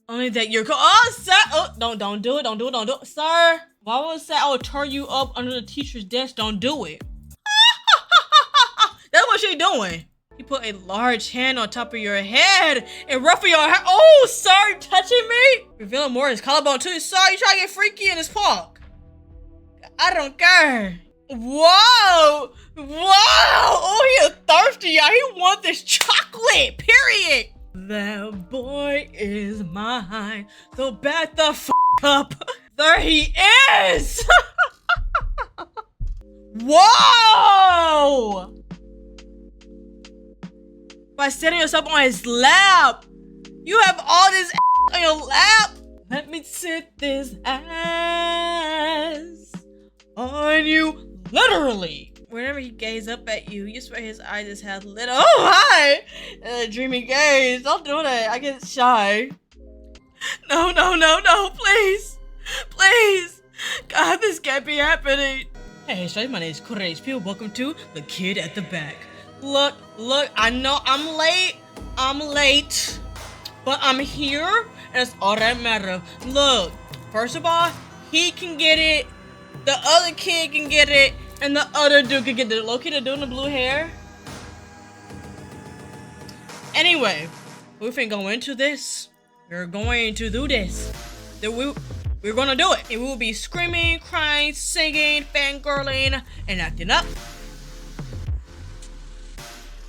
Only that you're oh, sir! Oh, don't do it, sir. Why would I say I would turn you up under the teacher's desk? Don't do it. That's what she doing. You put a large hand on top of your head and ruffle your hair. Oh, sir, you touching me? Revealing more of his collarbone too. Sir, you trying to get freaky in this park? I don't care. Whoa! Oh, he is thirsty, y'all. He wants this chocolate, period. That boy is mine, so back the f up. There he is! Whoa! By setting yourself on his lap. You have all this on your lap. Let me sit this ass on you. Literally. Whenever he gazes up at you, you swear his eyes just have lit. Oh, hi! Dreamy gaze. Don't do that. I get shy. No, please. Please. God, this can't be happening. Hey, my name is KuroHP. Welcome to The Kid at the Back. Look, I know I'm late, but I'm here, and that's all that matters. Look, first of all, he can get it, the other kid can get it, and the other dude can get it. Loki, the dude in the blue hair. Anyway, we're finna go into this. We're going to do this. We're gonna do it, and we will be screaming, crying, singing, fangirling, and acting up.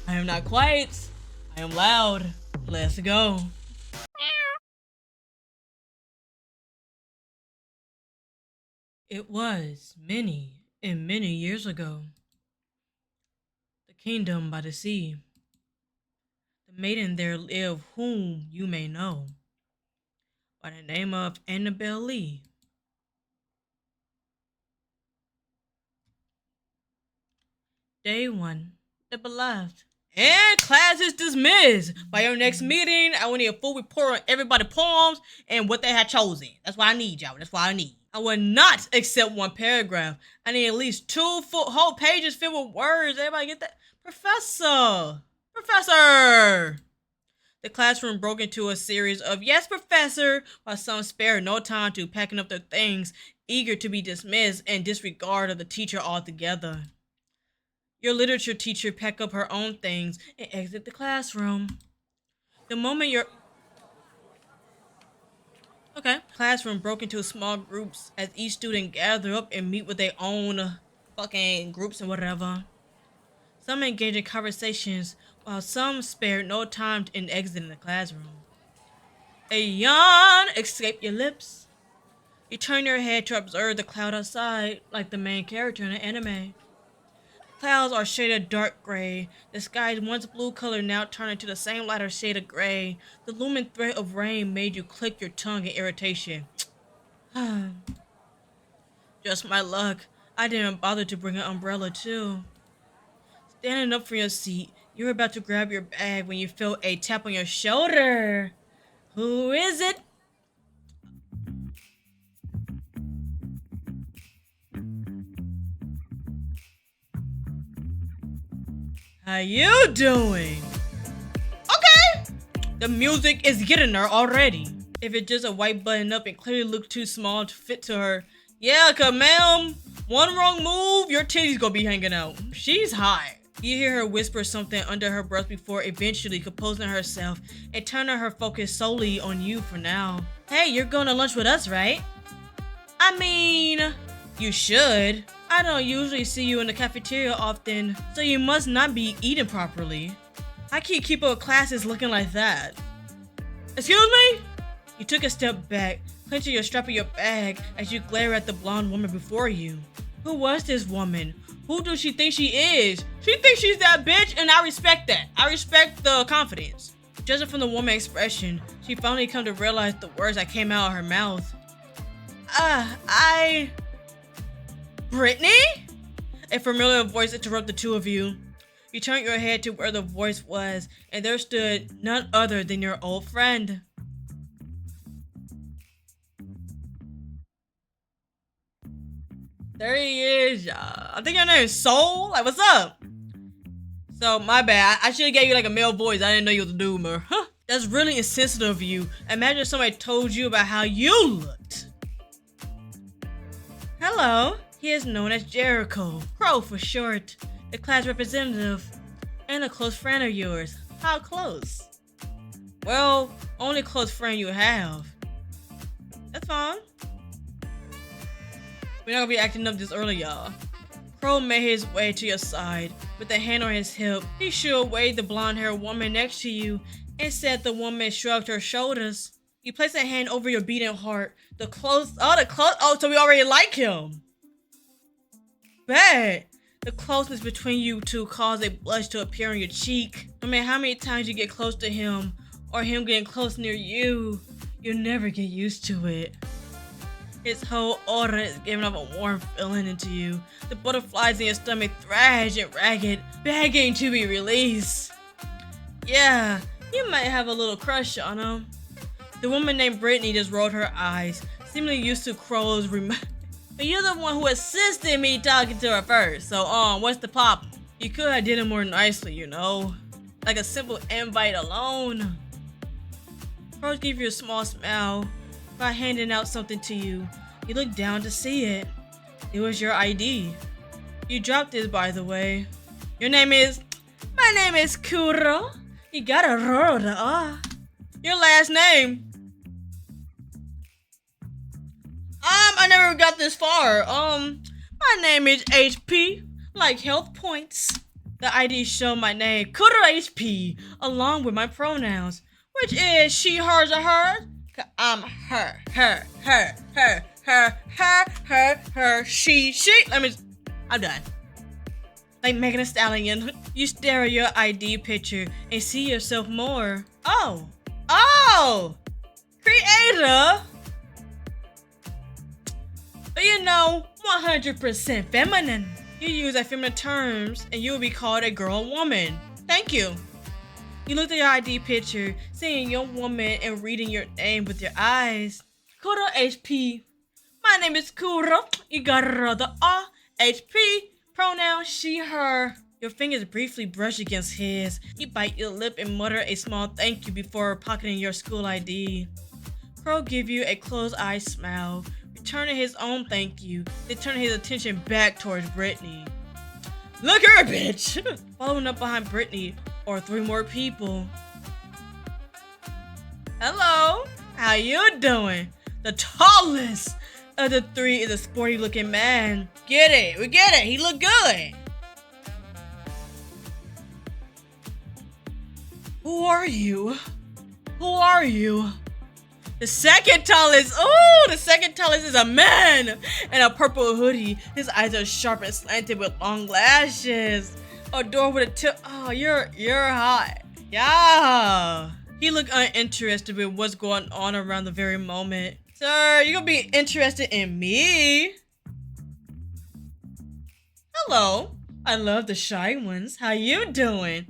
I am not quiet. I am loud. Let's go. It was many and many years ago. The kingdom by the sea. The maiden there lived whom you may know by the name of Annabelle Lee. Day 1. The beloved. And class is dismissed. By your next meeting, I will need a full report on everybody's poems and what they had chosen. That's what I need, y'all. That's what I need. I will not accept one paragraph. I need at least 2 full whole pages filled with words. Everybody get that? Professor! The classroom broke into a series of "Yes, Professor," while some spared no time to packing up their things, eager to be dismissed and disregard of the teacher altogether. Your literature teacher packed up her own things and exited the classroom. The moment your classroom broke into small groups as each student gathered up and meet with their own fucking groups and whatever. Some engaged in conversations while some spared no time in exiting the classroom. A yawn escaped your lips. You turn your head to observe the cloud outside like the main character in an anime. Clouds are shaded dark gray. The sky's once blue color now turned into the same lighter shade of gray. The looming threat of rain made you click your tongue in irritation. Just my luck. I didn't bother to bring an umbrella too. Standing up from your seat, you were about to grab your bag when you felt a tap on your shoulder. Who is it? How you doing? Okay. The music is getting her already. If it's just a white button up and clearly looks too small to fit to her. Yeah, cause ma'am, one wrong move, your titty's gonna be hanging out. She's hot. You hear her whisper something under her breath before eventually composing herself and turning her focus solely on you for now. Hey, you're going to lunch with us, right? I mean, you should. I don't usually see you in the cafeteria often, so you must not be eating properly. I can't keep up with classes looking like that. Excuse me? You took a step back, clenching your strap of your bag as you glare at the blonde woman before you. Who was this woman? Who does she think she is? She thinks she's that bitch, and I respect that. I respect the confidence. Judging from the woman's expression, she finally come to realize the words that came out of her mouth. Brittany? A familiar voice interrupted the two of you. You turned your head to where the voice was, and there stood none other than your old friend. There he is, y'all. I think your name is Soul. Like, what's up? So, my bad. I should have gave you like a male voice. I didn't know you was a dude, man. Huh? That's really insensitive of you. Imagine if somebody told you about how you looked. Hello, he is known as Jericho, Crow for short, the class representative, and a close friend of yours. How close? Well, only close friend you have. That's fine. We're not gonna be acting up this early, y'all. Crow made his way to your side. With a hand on his hip, he shooed away the blonde-haired woman next to you and said the woman shrugged her shoulders. He placed a hand over your beating heart. Oh, so we already like him. Bad. The closeness between you two caused a blush to appear on your cheek. No matter how many times you get close to him, or him getting close near you, you'll never get used to it. His whole aura is giving off a warm feeling into you. The butterflies in your stomach thrash and ragged, begging to be released. Yeah, you might have a little crush on him. The woman named Brittany just rolled her eyes, seemingly used to Crow's But you're the one who assisted me talking to her first, so what's the problem? You could have did it more nicely, you know? Like a simple invite alone. Crow gave you a small smile by handing out something to you. You looked down to see it. It was your ID. You dropped this, by the way. Your name is... My name is Kuro. You gotta roll the R. Your last name? I never got this far. My name is HP, like health points. The ID showed my name, KuroHP, along with my pronouns, which is she, hers, or hers. I'm her, she. I'm done. Like Megan Thee Stallion, you stare at your ID picture and see yourself more. Oh, creator. But you know, 100% feminine. You use effeminate terms and you will be called a girl or woman. Thank you. You looked at your ID picture, seeing young woman and reading your name with your eyes. Kuro HP. My name is Kuro. You got the R. HP. Pronoun she, her. Your fingers briefly brush against his. You bite your lip and mutter a small thank you before pocketing your school ID. Crow give you a closed-eyed smile, returning his own thank you, then turning his attention back towards Brittany. Look her, bitch! Following up behind Brittany or 3 more people. Hello, how you doing? The tallest of the 3 is a sporty looking man. Get it, we get it, he look good. Who are you? Who are you? The second tallest is a man in a purple hoodie. His eyes are sharp and slanted with long lashes. A door with a tip. Oh, you're hot. Yeah. He looked uninterested with what's going on around the very moment. Sir, you gonna be interested in me? Hello. I love the shy ones. How you doing?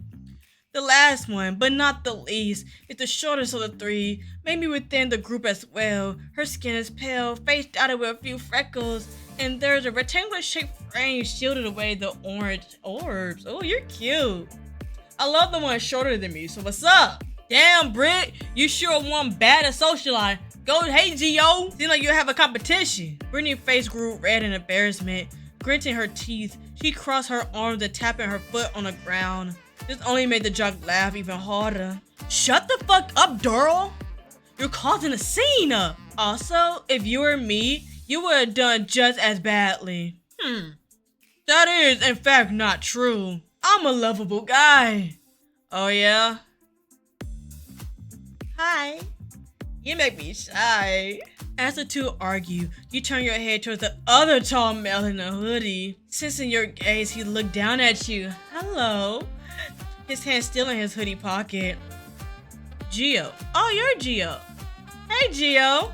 The last one, but not the least, is the shortest of the 3, maybe within the group as well. Her skin is pale, face dotted with a few freckles, and there's a rectangular-shaped frame shielded away the orange orbs. Oh, you're cute. I love the one shorter than me, so what's up? Damn, Britt, you sure one bad at socialize. Go, hey, Gio. Seems like you have a competition. Brittany's face grew red in embarrassment. Gritting her teeth, she crossed her arms and tapping her foot on the ground. This only made the jock laugh even harder. Shut the fuck up, Daryl! You're causing a scene! Also, if you were me, you would have done just as badly. That is, in fact, not true. I'm a lovable guy. Oh yeah? Hi. You make me shy. As the 2 argue, you turn your head towards the other tall male in a hoodie. Sensing your gaze, he looked down at you. Hello. His hand still in his hoodie pocket. Gio. Oh, you're Gio. Hey, Gio. ...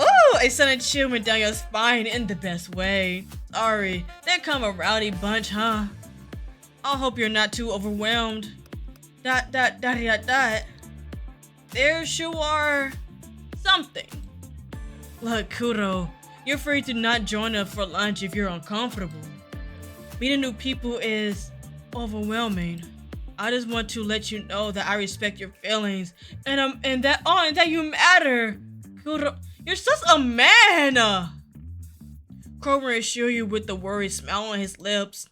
Ooh, a sudden chill went down your spine in the best way. Sorry, they come a rowdy bunch, huh? I hope you're not too overwhelmed. ... There's you are... something. Look, Kuro. You're free to not join us for lunch if you're uncomfortable. Meeting new people is overwhelming. I just want to let you know that I respect your feelings and that you matter. Kuro, you're such a man. Crow reassured you with the worried smile on his lips.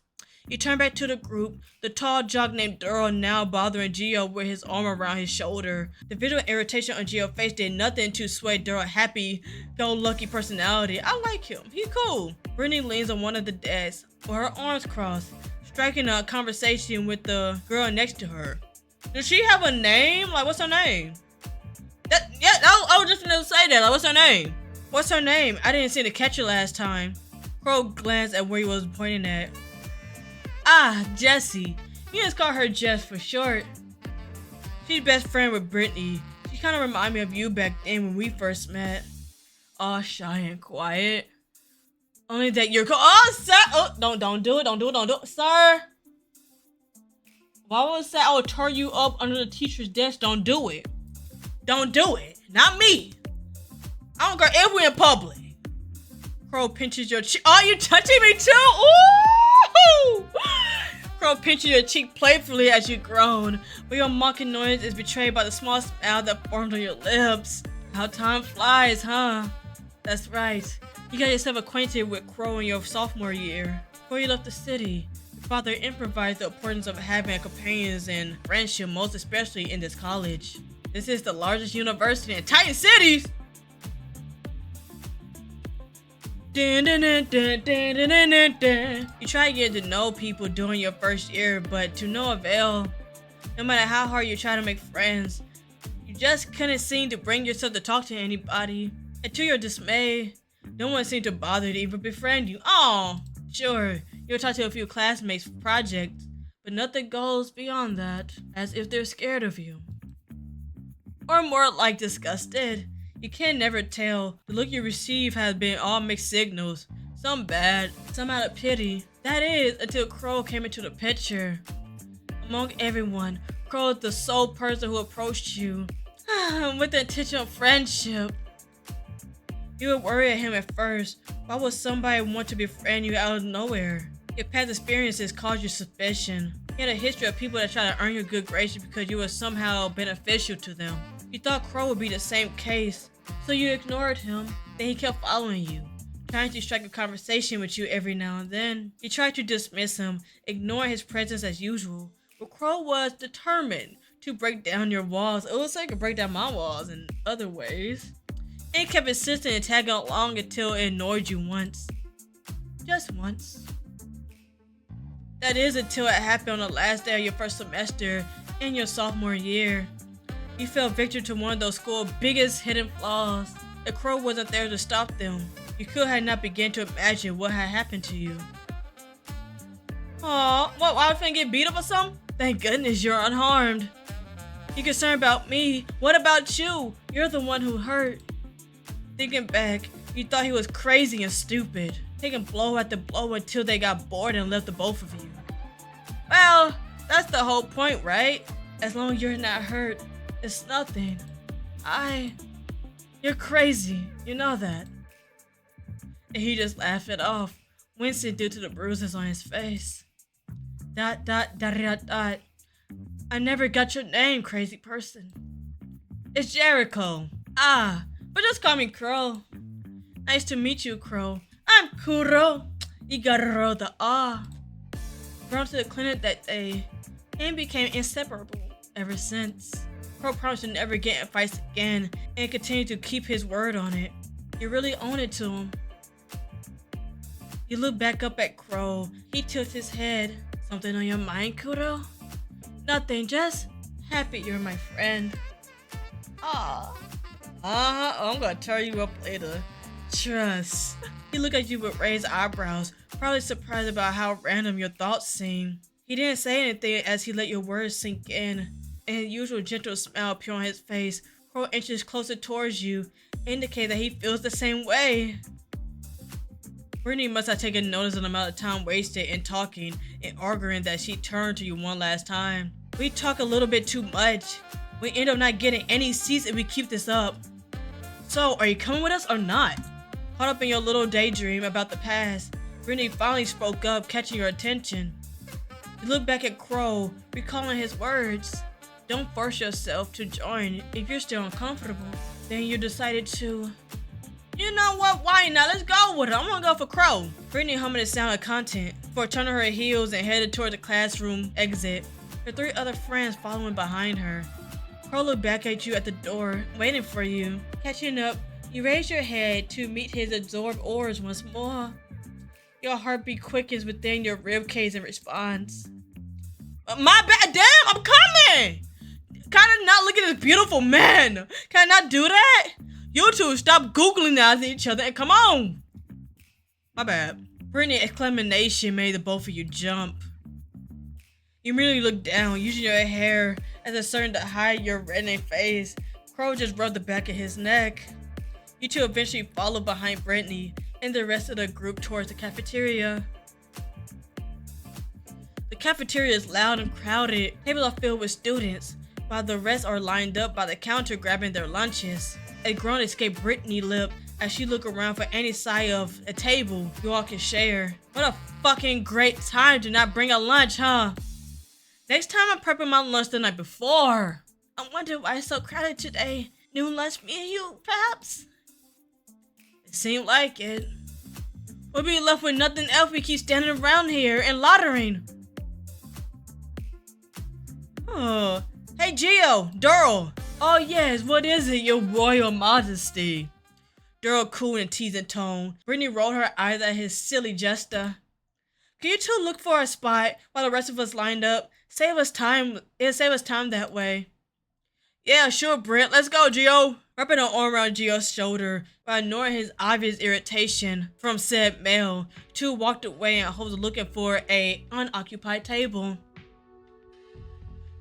He turned back to the group, the tall jock named Duro now bothering Gio with his arm around his shoulder. The visual irritation on Gio's face did nothing to sway Duro's happy-go-lucky personality. I like him. He cool. Brittany leans on one of the desks with her arms crossed, striking a conversation with the girl next to her. Does she have a name? Like, what's her name? I was just gonna say that. Like, what's her name? What's her name? I didn't seem to catch it last time. Crow glanced at where he was pointing at. Ah, Jessie. You just call her Jess for short. She's best friend with Brittany. She kind of reminded me of you back then when we first met. All shy and quiet. Only that you're oh, sir! Oh, don't do it, sir! Why would I say I would turn you up under the teacher's desk? Don't do it. Don't do it. Not me. I don't care if we're in public. Crow pinches your cheek. Oh, you touching me too? Ooh! Crow pinches your cheek playfully as you groan, but your mocking noise is betrayed by the small smile that formed on your lips. How time flies, huh? That's right. You got yourself acquainted with Crow in your sophomore year. Before you left the city, your father improvised the importance of having companions and friendship, most especially in this college. This is the largest university in Titan Cities! You try to get to know people during your first year, but to no avail. No matter how hard you try to make friends, you just couldn't seem to bring yourself to talk to anybody. And to your dismay, no one seemed to bother to even befriend you. Oh, sure, you'll talk to a few classmates for projects, but nothing goes beyond that, as if they're scared of you. Or more like disgusted. You can never tell. The look you receive has been all mixed signals. Some bad, some out of pity. That is, until Crow came into the picture. Among everyone, Crow is the sole person who approached you with the intention of friendship. You would worry at him at first. Why would somebody want to befriend you out of nowhere? Your past experiences caused you suspicion. You had a history of people that try to earn your good graces because you were somehow beneficial to them. You thought Crow would be the same case, so you ignored him. Then he kept following you, trying to strike a conversation with you every now and then. You tried to dismiss him, ignoring his presence as usual, but Crow was determined to break down your walls. It was like to break down my walls in other ways. And he kept insisting and tagging along until it annoyed you once. Just once. That is until it happened on the last day of your first semester in your sophomore year. You fell victim to one of those school's biggest hidden flaws. The Crow wasn't there to stop them. You could have not begun to imagine what had happened to you. Aw, what, why I get beat up or something? Thank goodness you're unharmed. You're concerned about me. What about you? You're the one who hurt. Thinking back, you thought he was crazy and stupid, taking blow after blow until they got bored and left the both of you. Well, that's the whole point, right? As long as you're not hurt, it's nothing. You're crazy, you know that. And he just laughed it off, wincing due to the bruises on his face. Dot. I never got your name, crazy person. It's Jericho. Ah, but just call me Crow. Nice to meet you, Crow. I'm Kuro. You gotta roll the ah. Brought to the clinic that day and became inseparable ever since. Crow promised to never get in fights again and continued to keep his word on it. You really own it to him. You look back up at Crow. He tilts his head. Something on your mind, Kuro? Nothing, just happy you're my friend. Ah. I'm gonna tear you up later. Trust. He looked at you with raised eyebrows, probably surprised about how random your thoughts seem. He didn't say anything as he let your words sink in. And his usual gentle smile appear on his face. Crow inches closer towards you, indicating that he feels the same way. Brittany must have taken notice of the amount of time wasted in talking and arguing that she turned to you one last time. We talk a little bit too much. We end up not getting any seats if we keep this up. So, are you coming with us or not? Caught up in your little daydream about the past, Brittany finally spoke up, catching your attention. You look back at Crow, recalling his words. Don't force yourself to join if you're still uncomfortable. Then you decided to... You know what? Why not? Let's go with it. I'm gonna go for Crow. Brittany hummed the sound of content before turning her heels and headed toward the classroom exit. Her 3 other friends following behind her. Crow looked back at you at the door, waiting for you. Catching up, you raise your head to meet his absorbed orbs once more. Your heartbeat quickens within your ribcage in response. My bad, damn, I'm coming! Can I not look at this beautiful man? Can I not do that? You two stop googling at each other and come on! My bad. Brittany's exclamation made the both of you jump. You immediately look down, using your hair as a certain to hide your reddening face. Crow just rubbed the back of his neck. You two eventually follow behind Brittany and the rest of the group towards the cafeteria. The cafeteria is loud and crowded. Tables are filled with students, while the rest are lined up by the counter grabbing their lunches. A groan escaped Brittany's lip as she looked around for any sign of a table you all can share. What a fucking great time to not bring a lunch, huh? Next time I'm prepping my lunch the night before. I wonder why it's so crowded today. New lunch menu, perhaps? It seemed like it. We'll be left with nothing else. We keep standing around here and loitering. Oh, hey Gio, Daryl. Oh yes, what is it, your royal majesty? Daryl cool in a teasing tone. Brittany rolled her eyes at his silly gesture. Can you two look for a spot while the rest of us lined up? Save us time. It'll save us time that way. Yeah, sure, Britt. Let's go, Gio. Wrapping her arm around Gio's shoulder while ignoring his obvious irritation from said male, two walked away and hoped looking for a unoccupied table.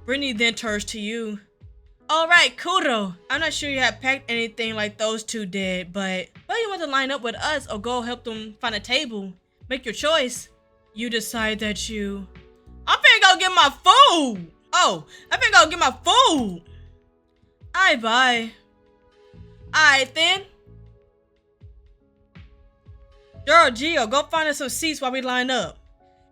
Brittany then turns to you. Alright, Kuro. I'm not sure you had packed anything like those two did, but you want to line up with us or go help them find a table? Make your choice. You decide that you... I'm finna go get my food! Oh, I'm finna go get my food! Alright, bye. Alright then. Daryl, Gio, go find us some seats while we line up.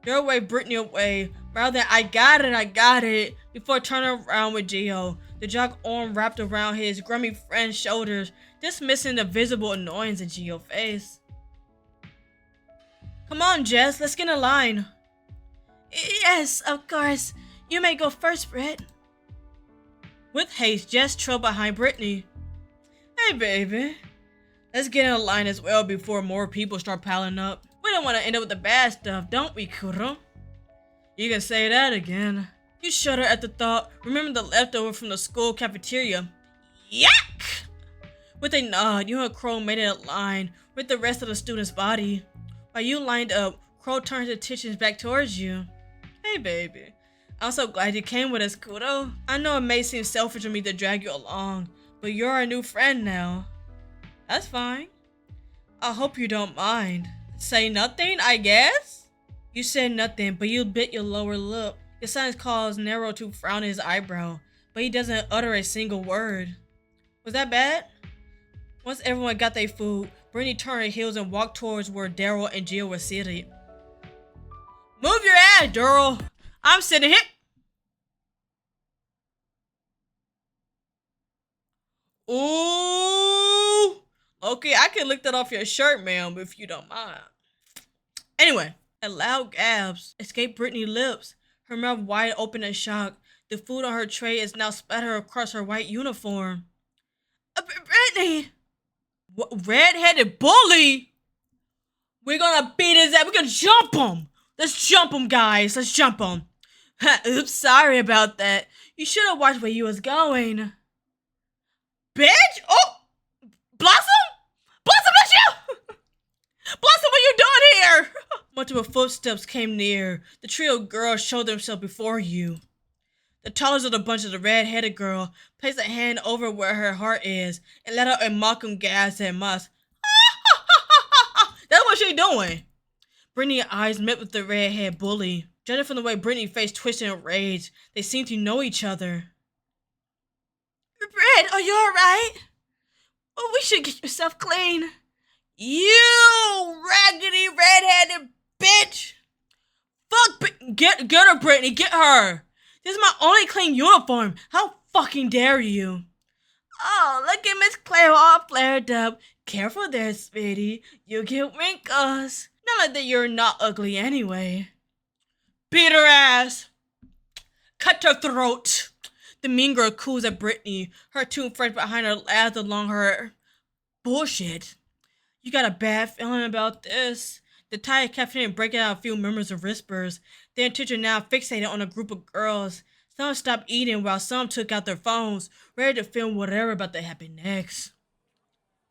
Daryl waved Brittany away rather than I got it before turning around with Gio. The jock arm wrapped around his grummy friend's shoulders, dismissing the visible annoyance in Gio's face. Come on, Jess, let's get in line. Yes, of course. You may go first, Britt. With haste, Jess trailed behind Brittany. Hey, baby. Let's get in a line as well before more people start piling up. We don't want to end up with the bad stuff, don't we, Kuro? You can say that again. You shudder at the thought, remembering the leftover from the school cafeteria. Yuck! With a nod, you and Crow made it a line with the rest of the students' body. While you lined up, Crow turned his attention back towards you. Hey, baby. I'm so glad you came with us, Kuro. I know it may seem selfish of me to drag you along, but you're our new friend now. That's fine. I hope you don't mind. Say nothing, I guess? You said nothing, but you bit your lower lip. Your silence caused Nero to frown his eyebrow, but he doesn't utter a single word. Was that bad? Once everyone got their food, Brittany turned her heels and walked towards where Daryl and Gio were seated. Move your ass, Daryl. I'm sitting here. Ooh. Okay, I can lick that off your shirt, ma'am, if you don't mind. Anyway, a loud gasp escaped Brittany's lips. Her mouth wide open in shock. The food on her tray is now spattered across her white uniform. Brittany! What, red-headed bully? We're gonna beat his ass. We're gonna jump him. Let's jump him, guys. Let's jump him. Oops, sorry about that. You should have watched where you was going. Bitch! Oh! Blossom? Blossom, that's you! Blossom, what you doing here? Multiple footsteps came near. The trio of girls showed themselves before you. The tallest of the bunch of the red-headed girl placed a hand over where her heart is and let out a mocking gasp and must. That's what she doing. Brittany's eyes met with the red-haired bully. Judging from the way Brittany's face twisted in rage, they seemed to know each other. Britt, are you alright? Oh, we should get yourself clean. You raggedy red-headed bitch! Get her, Brittany, get her. This is my only clean uniform. How fucking dare you? Oh, look at Miss Claire all flared up. Careful there, sweetie. You get wrinkles. Not like that you're not ugly anyway. Beat her ass. Cut her throat. The mean girl coos at Brittany. Her two friends behind her laughed along her. Bullshit. You got a bad feeling about this. The tired captain breaking out a few murmurs of whispers. Their attention now fixated on a group of girls. Some stopped eating while some took out their phones, ready to film whatever about to happen next.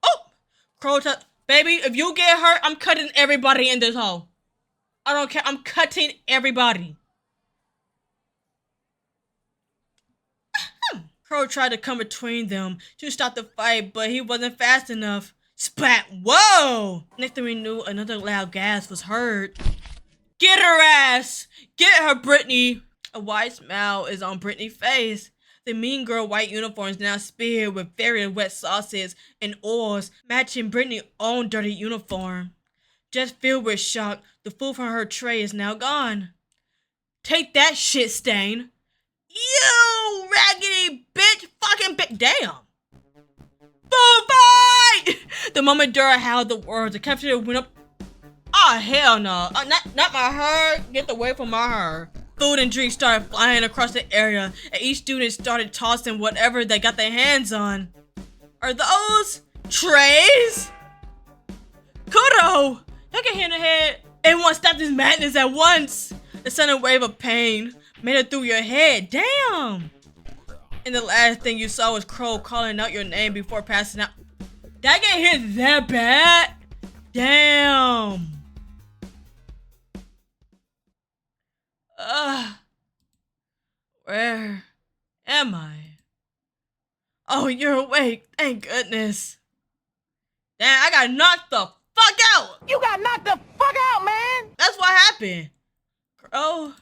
Oh! Crow, baby, if you get hurt, I'm cutting everybody in this hole. I don't care. I'm cutting everybody. Crow tried to come between them to stop the fight, but he wasn't fast enough. Spat! Whoa! Next thing we knew, another loud gasp was heard. Get her ass! Get her, Brittany! A wide smile is on Brittany's face. The mean girl white uniform is now speared with various wet sauces and oils, matching Brittany's own dirty uniform. Just filled with shock, the food from her tray is now gone. Take that shit, Stain! You raggedy bitch! Fucking bitch! Damn! Food fight! The moment Dura howled the words, the captain went up. Oh, hell no. Not my hair. Get away from my hair. Food and drinks started flying across the area, and each student started tossing whatever they got their hands on. Are those trays? Kuro! Take a hand ahead. Everyone stop this madness at once. The sudden wave of pain made it through your head. Damn! And the last thing you saw was Crow calling out your name before passing out. Did I get hit that bad? Damn! Where am I? Oh, you're awake. Thank goodness. Damn, I got knocked the fuck out! You got knocked the fuck out, man! That's what happened. Crow.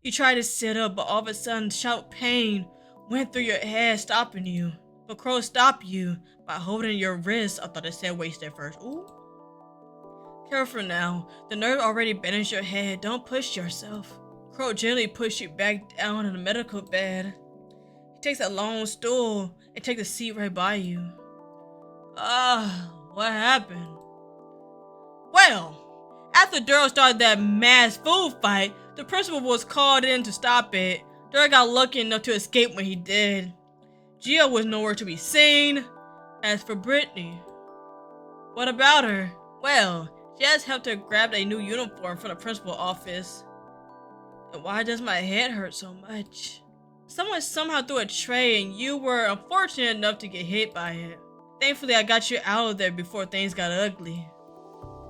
You tried to sit up, but all of a sudden, shout pain went through your head, stopping you. But Crow stopped you by holding your wrist. I thought it said waist at first. Ooh. Careful now. The nerve already bent your head. Don't push yourself. Crow gently pushed you back down in the medical bed. He takes a long stool and takes a seat right by you. What happened? Well, after Daryl started that mass food fight, the principal was called in to stop it. Daryl got lucky enough to escape when he did. Gia was nowhere to be seen. As for Brittany, what about her? Well, Jazz helped her grab a new uniform from the principal's office. And why does my head hurt so much? Someone somehow threw a tray and you were unfortunate enough to get hit by it. Thankfully, I got you out of there before things got ugly.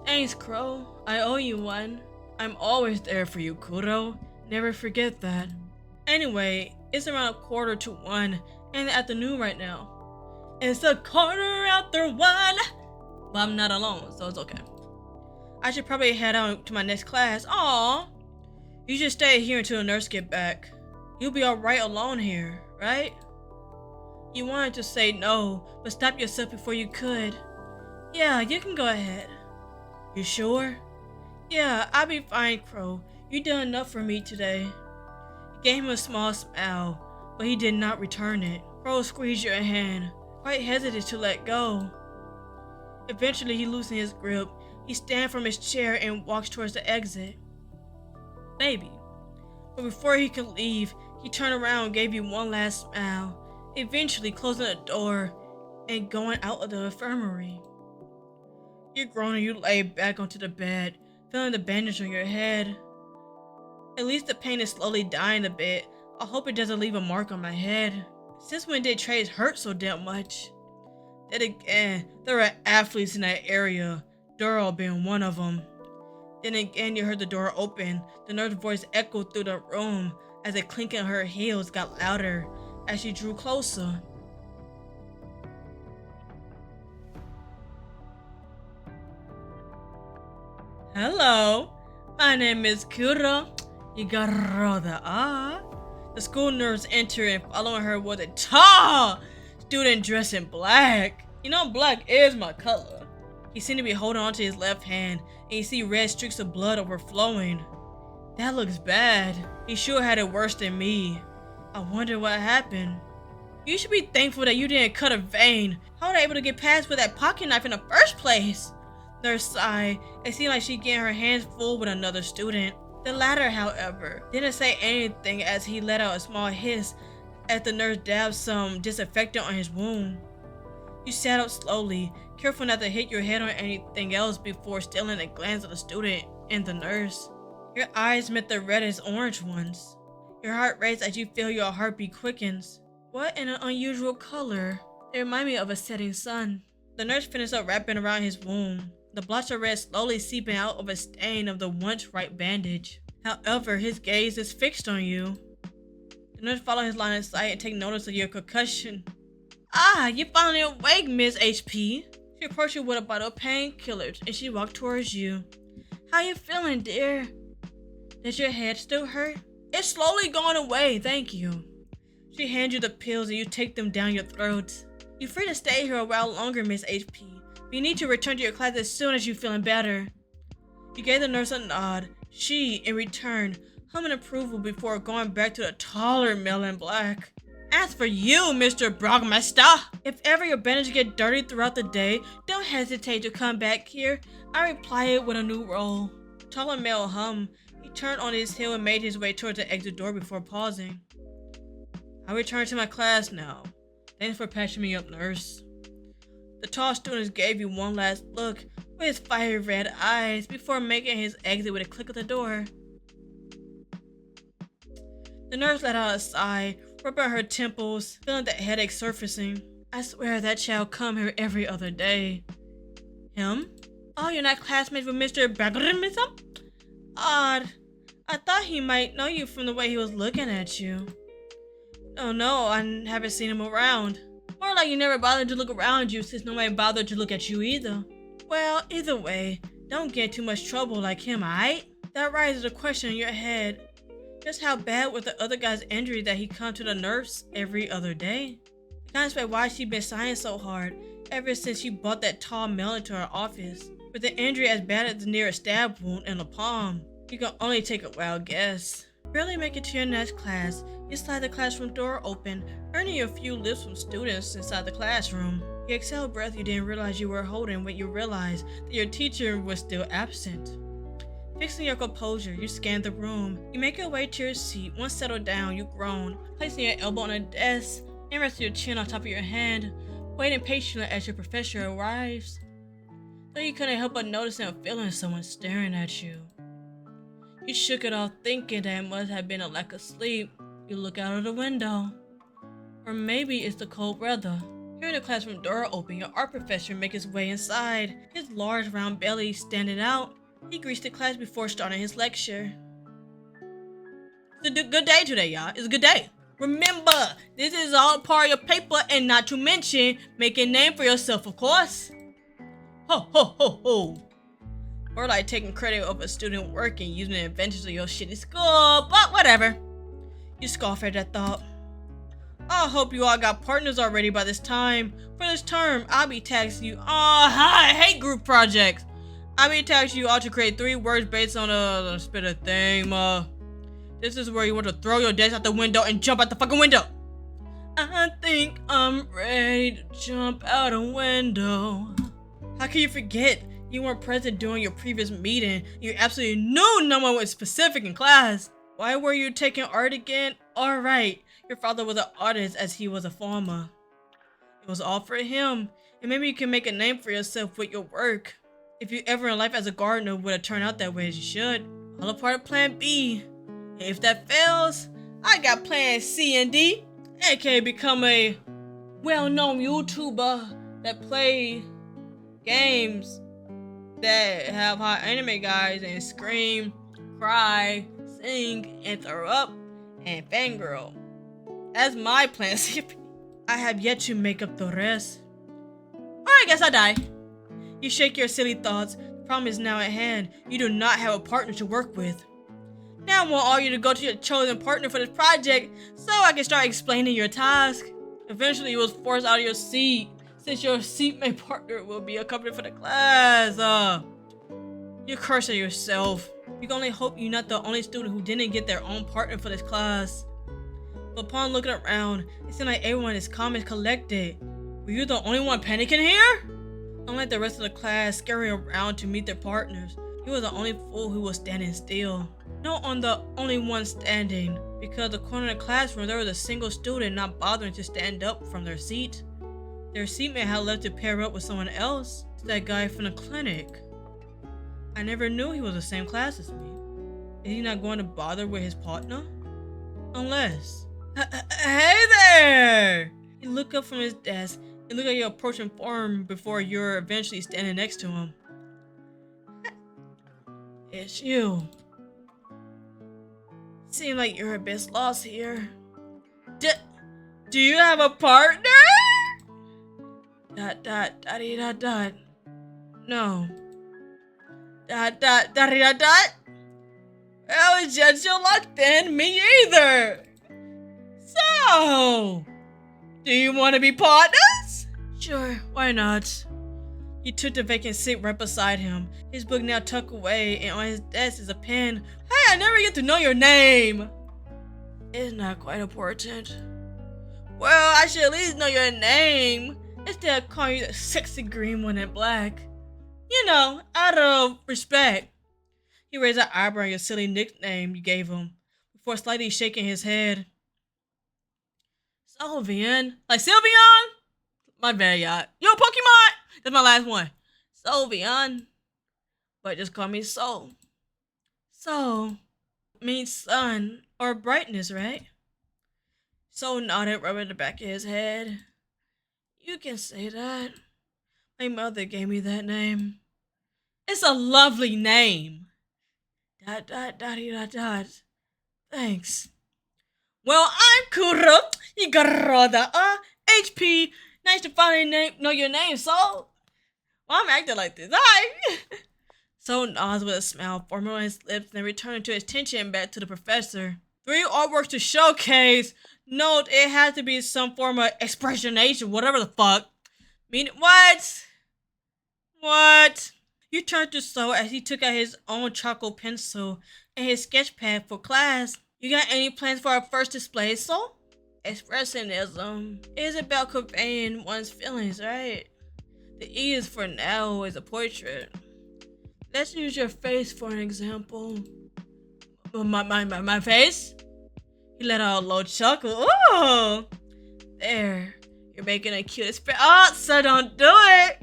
Thanks, Crow. I owe you one. I'm always there for you, Kuro. Never forget that. Anyway, it's around 1:45 in the afternoon right now. It's 1:45. But I'm not alone, so it's okay. I should probably head out to my next class. Aww. You should stay here until the nurse get back. You'll be alright alone here, right? You wanted to say no, but stop yourself before you could. Yeah, you can go ahead. You sure? Yeah, I'll be fine, Crow. You done enough for me today. You gave him a small smile, but he did not return it. Crow squeezed your hand, quite hesitant to let go. Eventually, he loosened his grip. He stands from his chair and walks towards the exit. Baby. But before he could leave, he turned around and gave you one last smile, eventually closing the door and going out of the infirmary. You groan and you lay back onto the bed, feeling the bandage on your head. At least the pain is slowly dying a bit. I hope it doesn't leave a mark on my head. Since when did trays hurt so damn much? Then again, there are athletes in that area, Duro being one of them. Then again, you heard the door open. The nurse's voice echoed through the room as the clinking of her heels got louder as she drew closer. Hello, my name is Kuro. You got rather The school nurse entered and following her was a tall student dressed in black. You know, black is my color. He seemed to be holding on to his left hand, and and you see red streaks of blood overflowing. That looks bad. He sure had it worse than me. I wonder what happened. You should be thankful that you didn't cut a vein. How were they able to get past with that pocket knife in the first place? Nurse sighed. It seemed like she getting her hands full with another student. The latter, however, didn't say anything as he let out a small hiss as the nurse dabbed some disinfectant on his wound. You sat up slowly, careful not to hit your head on anything else before stealing a glance at the student and the nurse. Your eyes met the reddish orange ones. Your heart races as you feel your heartbeat quickens. What an unusual color. They remind me of a setting sun. The nurse finished up wrapping around his wound, the blotch of red slowly seeping out of a stain of the once white bandage. However, his gaze is fixed on you. The nurse followed his line of sight and take notice of your concussion. Ah, you're finally awake, Miss HP. She approached you with a bottle of painkillers and she walked towards you. How you feeling, dear? Does your head still hurt? It's slowly going away, thank you. She hands you the pills and you take them down your throat. You're free to stay here a while longer, Miss HP. But you need to return to your class as soon as you're feeling better. You gave the nurse a nod. She, in return, hummed approval before going back to the taller male in black. As for you, Mr. Brogmaster, if ever your bandage get dirty throughout the day, don't hesitate to come back here. I reply it with a new role. Taller male hummed. He turned on his heel and made his way towards the exit door before pausing. I return to my class now. Thanks for patching me up, nurse. The tall student gave you one last look with his fiery red eyes before making his exit with a click of the door. The nurse let out a sigh, rubbing her temples, feeling that headache surfacing. I swear that child come here every other day. Him? Oh, you're not classmates with Mr. Bagrimism? Odd. I thought he might know you from the way he was looking at you. Oh no, I haven't seen him around. More like you never bothered to look around you since nobody bothered to look at you either. Well, either way, don't get too much trouble like him, aight? That raises a question in your head. Just how bad was the other guy's injury that he come to the nurse every other day? I can't explain why she been sighing so hard ever since she brought that tall male into her office. With the injury as bad as the nearest stab wound in the palm, you can only take a wild guess. Barely make it to your next class, you slide the classroom door open, earning a few lifts from students inside the classroom. You exhale a breath you didn't realize you were holding when you realized that your teacher was still absent. Fixing your composure, you scan the room. You make your way to your seat. Once settled down, you groan, placing your elbow on a desk and resting your chin on top of your hand, waiting patiently as your professor arrives. Though you couldn't help but noticing a feeling of someone staring at you. You shook it off, thinking that it must have been a lack of sleep. You look out of the window. Or maybe it's the cold weather. Hearing the classroom door open, your art professor makes his way inside, his large round belly standing out. He greets the class before starting his lecture. It's a good day today, y'all. It's a good day. Remember, this is all part of your paper, and not to mention, make a name for yourself, of course. Ho, ho, ho, ho. Or like taking credit of a student work and using the advantage of your shitty school, but whatever. You scoff at that thought. I hope you all got partners already by this time. For this term, I'll be taxing you. I hate group projects. I'll be taxing you all to create 3 words based on a spit a theme. This is where you want to throw your desk out the window and jump out the fucking window. I think I'm ready to jump out a window. How can you forget? You weren't present during your previous meeting. You absolutely knew no one was specific in class. Why were you taking art again? Alright, your father was an artist as he was a farmer. It was all for him, and maybe you can make a name for yourself with your work. If you ever in life as a gardener would have turned out that way as you should. All a part of plan B. And if that fails, I got plan C and D, aka become a well-known YouTuber that play games that have hot anime guys and scream, cry, sing, and throw up, and fangirl. That's my plan. I have yet to make up the rest. Alright, guess I die. You shake your silly thoughts. The problem is now at hand. You do not have a partner to work with. Now I want all you to go to your chosen partner for this project so I can start explaining your task. Eventually you was forced out of your seat since your seatmate partner will be accompanied for the class. You curse at yourself. You can only hope you're not the only student who didn't get their own partner for this class. But upon looking around, it seemed like everyone is calm and collected. Were you the only one panicking here? Unlike the rest of the class scurrying around to meet their partners, you were the only fool who was standing still. No, on the only one standing, because the corner of the classroom there was a single student not bothering to stand up from their seat. Their seatmate had left to pair up with someone else. It's that guy from the clinic. I never knew he was the same class as me. Is he not going to bother with his partner? Unless... Hey there! He looked up from his desk and looked at your approaching form before you're eventually standing next to him. It's you. Seem like you're a bit lost here. Do you have a partner? ... No. ... Well, it's just your luck then, me either. So, do you want to be partners? Sure, why not? He took the vacant seat right beside him. His book now tucked away, and on his desk is a pen. Hey, I never get to know your name. It's not quite important. Well, I should at least know your name, instead of calling you the sexy green one in black. You know, out of respect. He raised an eyebrow at your silly nickname you gave him, before slightly shaking his head. Sylvian? Like Sylvian? My bad, y'all. Yo, Pokemon! That's my last one. Sylvian. But just call me Sol. Sol means sun or brightness, right? Sol nodded, rubbing the back of his head. You can say that. My mother gave me that name. It's a lovely name. ... Thanks. Well, I'm Kuro. You got the HP. Nice to finally know your name, Sol. Well, I'm acting like this. Hi. Sol nods with a smile, forming on his lips, and returning to his attention back to the professor. 3 artworks to showcase. Note it has to be some form of expressionation, whatever the fuck. Meaning what? What? You turned to Sol as he took out his own charcoal pencil and his sketch pad for class. You got any plans for our first display, Sol? Expressionism is about conveying one's feelings, right? The E is for now is a portrait. Let's use your face for an example. My face? He let out a low chuckle. Ooh! There. You're making a cute expression. Oh, so don't do it!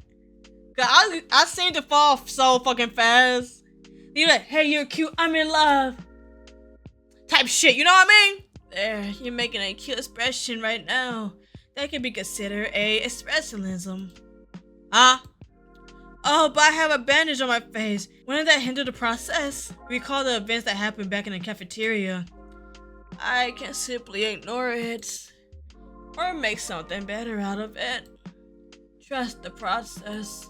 Cause I seem to fall so fucking fast. You're like, hey, you're cute, I'm in love. Type shit, you know what I mean? There, you're making a cute expression right now. That could be considered a expressionism. Huh? Oh, but I have a bandage on my face. Wouldn't that hinder the process? Recall the events that happened back in the cafeteria. I can simply ignore it. Or make something better out of it. Trust the process.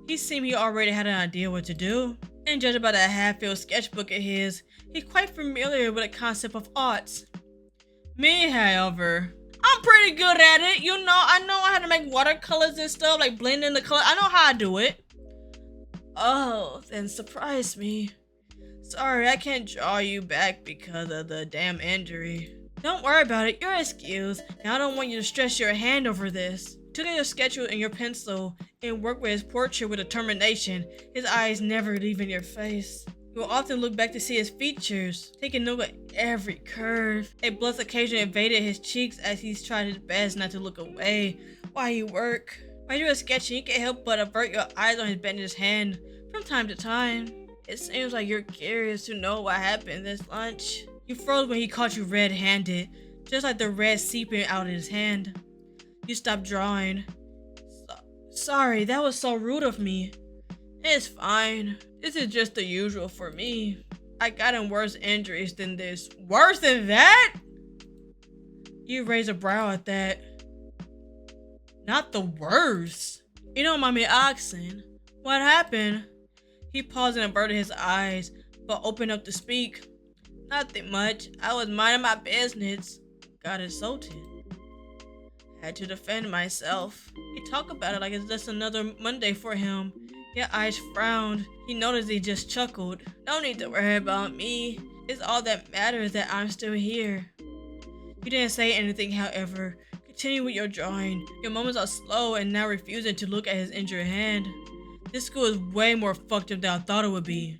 He seemed he already had an idea what to do. And judging by that half-filled sketchbook of his, he's quite familiar with the concept of arts. Me, however, I'm pretty good at it. You know, I know how to make watercolors and stuff, like blend in the color. I know how I do it. Oh, then surprise me. Sorry, I can't draw you back because of the damn injury. Don't worry about it, you're excused. Now I don't want you to stress your hand over this. Took out your sketchbook and your pencil and work with his portrait with determination, his eyes never leaving your face. He will often look back to see his features, taking note of every curve. A blush occasionally invaded his cheeks as he's tried his best not to look away while you work. While you were sketching, you can't help but avert your eyes on his bandaged hand from time to time. It seems like you're curious to know what happened this lunch. You froze when he caught you red-handed, just like the red seeping out of his hand. You stopped drawing. Sorry, that was so rude of me. It's fine. This is just the usual for me. I gotten worse injuries than this. Worse than that? You raise a brow at that. Not the worst. You don't mind me asking. What happened? He paused and averted his eyes, but opened up to speak. Nothing much. I was minding my business. Got insulted. Had to defend myself. He talked about it like it's just another Monday for him. Your eyes frowned. He noticed he just chuckled. No need to worry about me. It's all that matters that I'm still here. You didn't say anything, however. Continue with your drawing. Your moments are slow and now refusing to look at his injured hand. This school is way more fucked up than I thought it would be.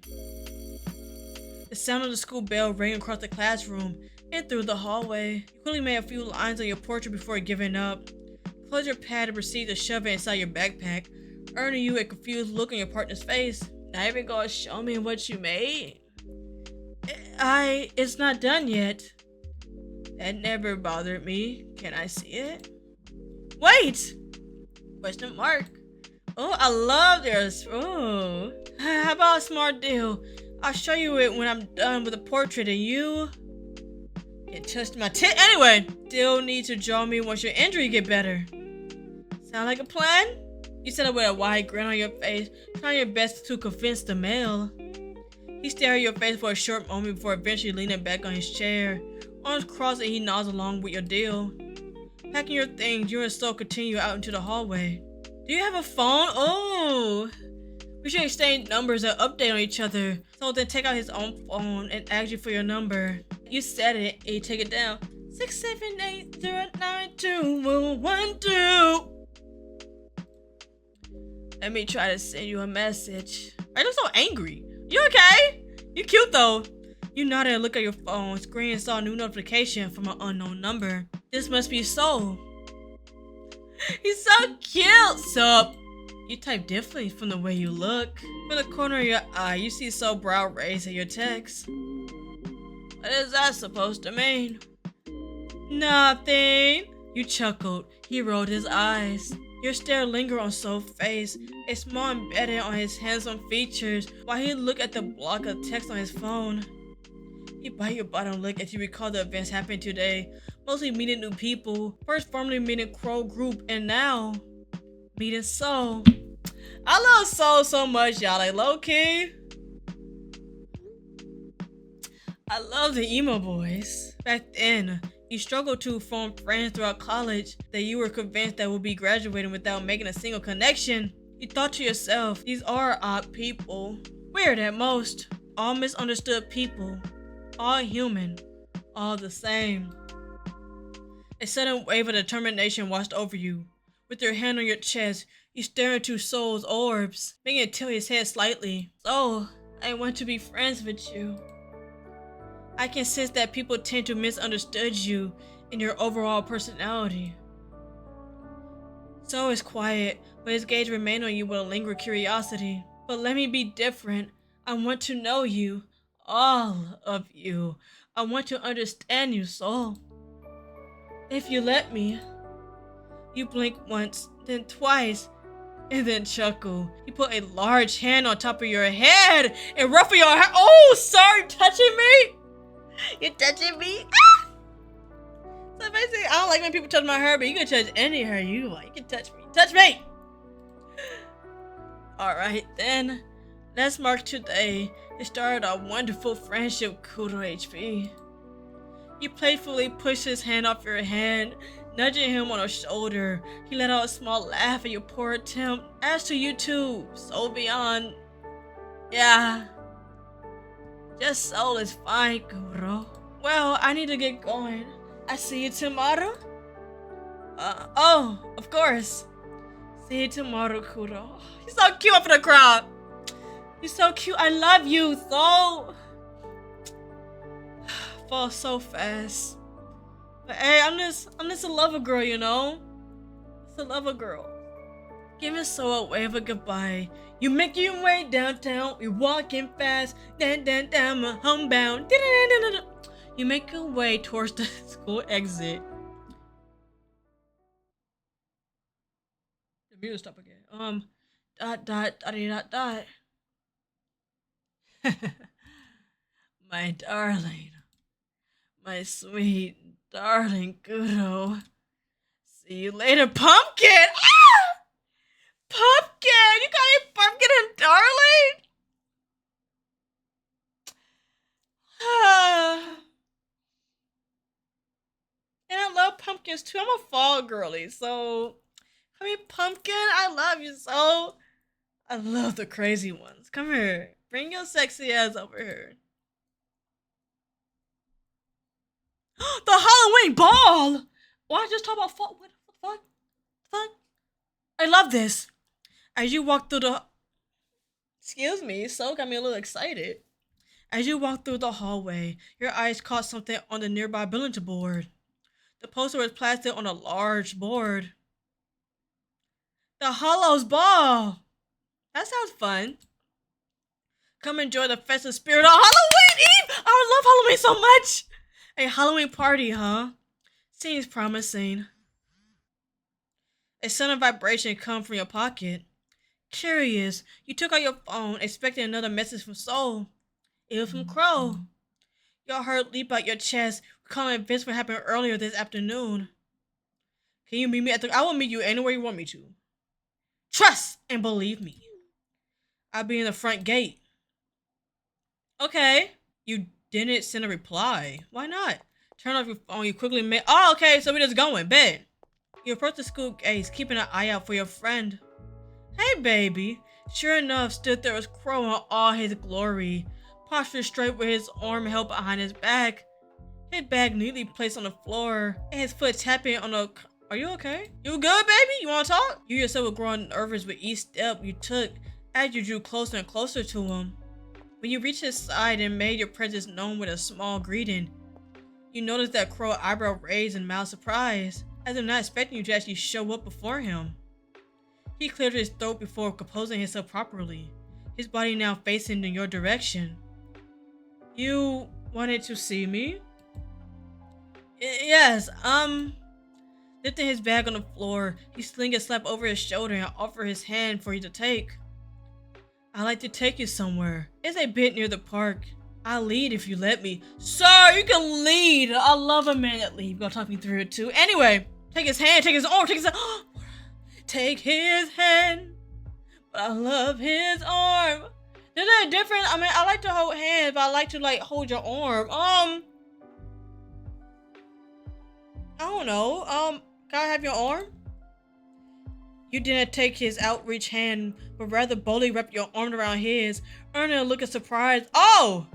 The sound of the school bell rang across the classroom and through the hallway. You quickly made a few lines on your portrait before giving up. Close your pad and proceed to shove it inside your backpack, earning you a confused look on your partner's face. Not even gonna show me what you made? It's not done yet. That never bothered me. Can I see it? Wait! Question mark. Oh, I love this. Oh. How about a smart deal? I'll show you it when I'm done with the portrait and you can touch my tit. Anyway, still need to draw me once your injury get better. Sound like a plan? You said it with a wide grin on your face, trying your best to convince the male. He stared at your face for a short moment before eventually leaning back on his chair. Arms crossed and he nods along with your deal. Packing your things, you and Soul continue out into the hallway. Do you have a phone? Oh! We should exchange numbers and update on each other. So then take out his own phone and ask you for your number. You said it and you take it down. 678092112. Let me try to send you a message. I look so angry. You okay? You cute though. You nodded and looked at your phone screen and saw a new notification from an unknown number. This must be Soul. He's so cute. Sup? You type differently from the way you look. From the corner of your eye, you see Soul brow raised at your text. What is that supposed to mean? Nothing. You chuckled. He rolled his eyes. Your stare lingered on Soul's face, a smile embedded on his handsome features, while he looked at the block of text on his phone. You bite your bottom lip as you recall the events happening today, mostly meeting new people, first formally meeting Crow Group, and now meeting Soul. I love Soul so much, y'all. Like, low-key, I love the emo boys. Back then, you struggled to form friends throughout college that you were convinced that would be graduating without making a single connection. You thought to yourself, these are odd people. Weird at most. All misunderstood people. All human. All the same. A sudden wave of determination washed over you. With your hand on your chest, you stare into Soul's orbs, making it tilt his head slightly. So, I want to be friends with you. I can sense that people tend to misunderstand you in your overall personality. Soul is quiet, but his gaze remained on you with a lingering curiosity. But let me be different. I want to know you. All of you. I want to understand you, Soul. If you let me. You blink once, then twice, and then chuckle. You put a large hand on top of your head and ruffle your hair. Oh, sorry, touching me? You're touching me? Ah! So basically, I don't like when people touch my hair, but you can touch any hair you like. You can touch me. Touch me! Alright then, let's mark today. It started a wonderful friendship, KuroHP. You playfully pushed his hand off your hand, nudging him on a shoulder. He let out a small laugh at your poor attempt. As to you two, Soul beyond. Yeah. Just Soul is fine, Kuro. Well, I need to get going. I see you tomorrow? Oh, of course. See you tomorrow, Kuro. He's so cute up in the crowd. He's so cute. I love you, Soul. Fall so fast. But hey, I'm just a lover girl, you know? Just a lover girl. Giving Soul a wave of goodbye. You make your way downtown. You're walking fast. Dan, homebound. You make your way towards the school exit. The music stop again. Dot. My darling. My sweet darling Kuro. See you later, pumpkin! Ah! Pumpkin! You call me pumpkin and darling? And I love pumpkins too. I'm a fall girly, so I mean pumpkin, I love you so. I love the crazy ones. Come here. Bring your sexy ass over here. The Halloween ball! Why just talk about what the fuck? I love this. As you walk through the... Excuse me, so got me a little excited. As you walk through the hallway, your eyes caught something on the nearby bulletin board. The poster was plastered on a large board. The Hollows Ball! That sounds fun. Come enjoy the festive spirit of Halloween Eve! I love Halloween so much! A Halloween party, huh? Seems promising. A sudden vibration comes from your pocket. Curious, you took out your phone, expecting another message from Soul. It was from Crow. Your heart leaped out your chest, recalling events what happened earlier this afternoon. Can you meet me at the... I will meet you anywhere you want me to. Trust and believe me. I'll be in the front gate. Okay. You didn't send a reply. Why not? Turn off your phone. You quickly made... Oh, okay, so we're just going. Bet. You approach the school gates, keeping an eye out for your friend. Hey, baby. Sure enough, stood there was Crow in all his glory, postured straight with his arm held behind his back. His bag neatly placed on the floor, and his foot tapping on the... Are you okay? You good, baby? You want to talk? You yourself were growing nervous with each step you took as you drew closer and closer to him. When you reached his side and made your presence known with a small greeting, you noticed that Crow eyebrow raised in mild surprise, as if not expecting you to actually show up before him. He cleared his throat before composing himself properly, his body now facing in your direction. You wanted to see me? Yes, Lifting his bag on the floor, he slung a slap over his shoulder and offered his hand for you to take. I'd like to take you somewhere. It's a bit near the park. I'll lead if you let me. Sir, you can lead. I love a man that leads. You're gonna talk me through it too. Anyway, take his hand, take his arm, take his... Take his hand. But I love his arm. There's a different... I mean, I like to hold hands, but I like to, like, hold your arm. I don't know. Can I have your arm? You didn't take his outreached hand, but rather boldly wrapped your arm around his, earning a look of surprise. Oh!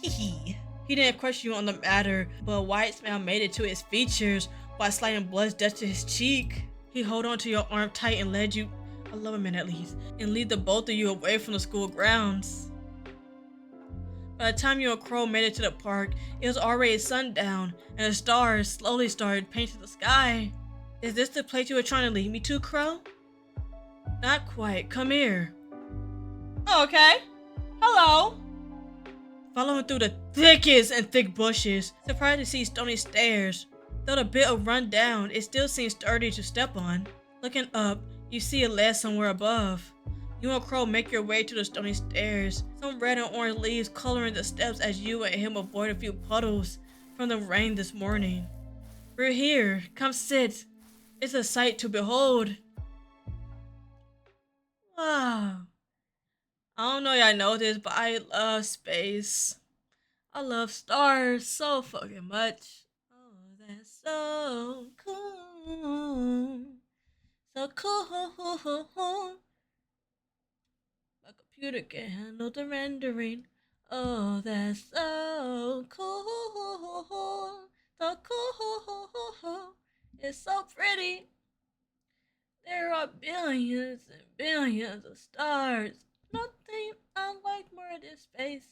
Hee. He didn't question you on the matter, but a wide smile made it to his features, while sliding blood dusted his cheek. He held on to your arm tight and led you, I love a man at least, and lead the both of you away from the school grounds. By the time you and Crow made it to the park, it was already sundown, and the stars slowly started painting the sky. Is this the place you were trying to lead me to, Crow? Not quite. Come here. Okay. Hello. Following through the thickest and thick bushes, surprised to see stony stairs. Though a bit of run down, it still seems sturdy to step on. Looking up, you see a ledge somewhere above. You and Crow make your way to the stony stairs, some red and orange leaves coloring the steps as you and him avoid a few puddles from the rain this morning. We're here. Come sit. It's a sight to behold. Wow. I don't know if y'all know this, but I love space. I love stars so fucking much. Oh, that's so cool. So cool. My computer can handle the rendering. Oh, that's so cool. So cool. It's so pretty. There are billions and billions of stars. Nothing I like more than space.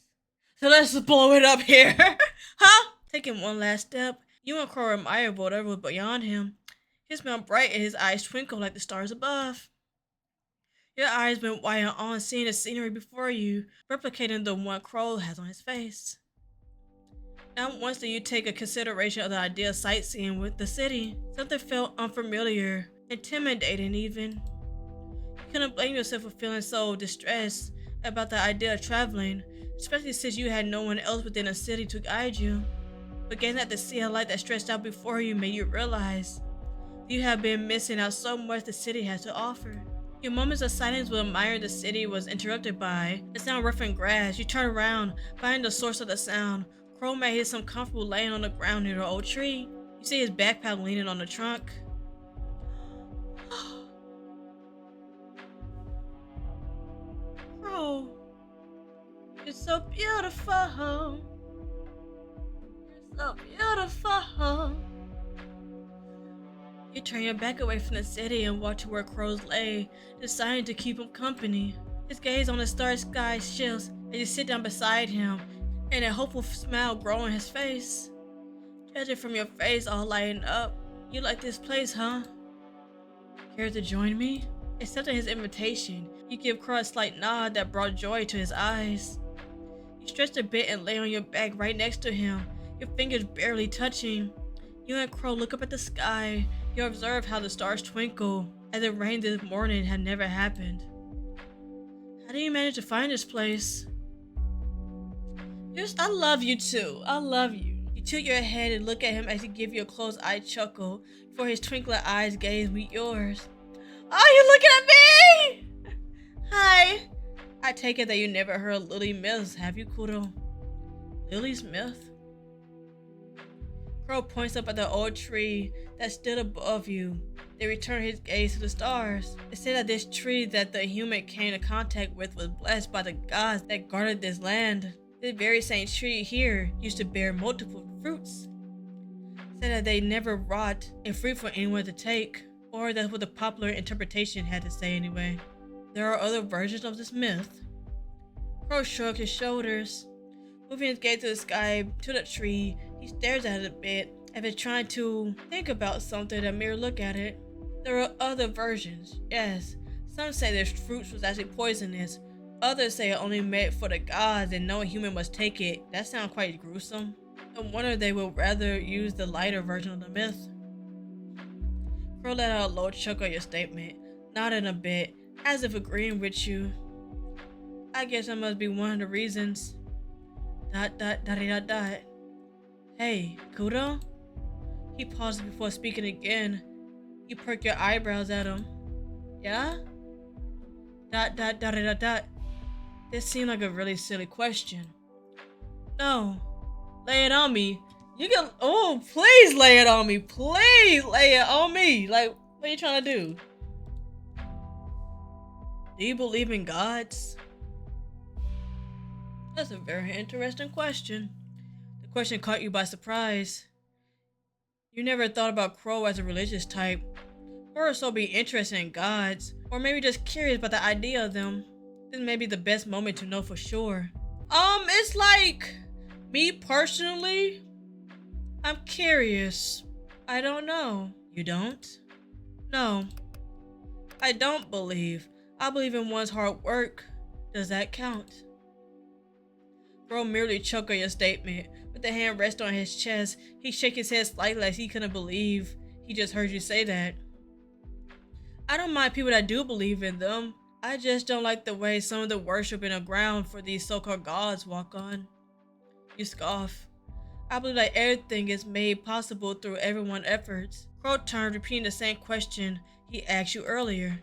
So let's just blow it up here. Huh? Taking one last step, you and Crow admire whatever was beyond him. His smile bright and his eyes twinkle like the stars above. Your eyes went wide and on seeing the scenery before you, replicating the one Crow has on his face. Not once did you take a consideration of the idea of sightseeing with the city. Something felt unfamiliar, intimidating even. You couldn't blame yourself for feeling so distressed about the idea of traveling, especially since you had no one else within the city to guide you. But gazing at the sea of light that stretched out before you made you realize you have been missing out so much the city has to offer. Your moments of silence with admiring the city was interrupted by the sound of ruffling grass. You turn around, finding the source of the sound. Crow may hear some comfortable laying on the ground near the old tree. You see his backpack leaning on the trunk. so beautiful. You're so beautiful. You turn your back away from the city and walk to where crows lay, deciding to keep him company. His gaze on the star sky shifts as you sit down beside him, and a hopeful smile grows on his face. Judging from your face all lighting up, you like this place, huh? Care to join me? Accepting his invitation, you give Crow a slight nod that brought joy to his eyes. You stretch a bit and lay on your back right next to him, your fingers barely touching. You and Crow look up at the sky. You observe how the stars twinkle, as if rain this morning had never happened. How do you manage to find this place? I love you too. I love you. You tilt your head and look at him as he gives you a closed-eyed chuckle, before his twinkling eyes gaze meet yours. Oh, you looking at me? Hi. I take it that you never heard of Lily Myths, have you, Kuro? Lily's Myth? Crow points up at the old tree that stood above you. They return his gaze to the stars. They say that this tree that the human came into contact with was blessed by the gods that guarded this land. This very same tree here used to bear multiple fruits. Say that they never rot a fruit for anyone to take, or that's what the popular interpretation had to say anyway. There are other versions of this myth. Crow shrugs his shoulders. Moving his gaze to the sky, to the tree, he stares at it a bit, as if trying to think about something that made her look at it. There are other versions, yes. Some say this fruit was actually poisonous. Others say it only meant for the gods and no human must take it. That sounds quite gruesome. No wonder they would rather use the lighter version of the myth. Crow let out a low chuckle at your statement, nodding a bit, as if agreeing with you. I guess that must be one of the reasons. ... Hey, Kuro? He pauses before speaking again. You perk your eyebrows at him. Yeah? ... This seemed like a really silly question. No. Lay it on me. You can. Oh, please lay it on me. Please lay it on me. Like, what are you trying to do? Do you believe in gods? That's a very interesting question. The question caught you by surprise. You never thought about Crow as a religious type, or so be interested in gods, or maybe just curious about the idea of them. This may be the best moment to know for sure. It's like, me personally, I'm curious. I don't know. You don't? No. I don't believe. I believe in one's hard work. Does that count? Crow merely chuckled at your statement. With the hand rest on his chest, he shook his head slightly like he couldn't believe he just heard you say that. I don't mind people that do believe in them. I just don't like the way some of the worship in the ground for these so-called gods walk on. You scoff. I believe that everything is made possible through everyone's efforts. Crow turned, repeating the same question he asked you earlier.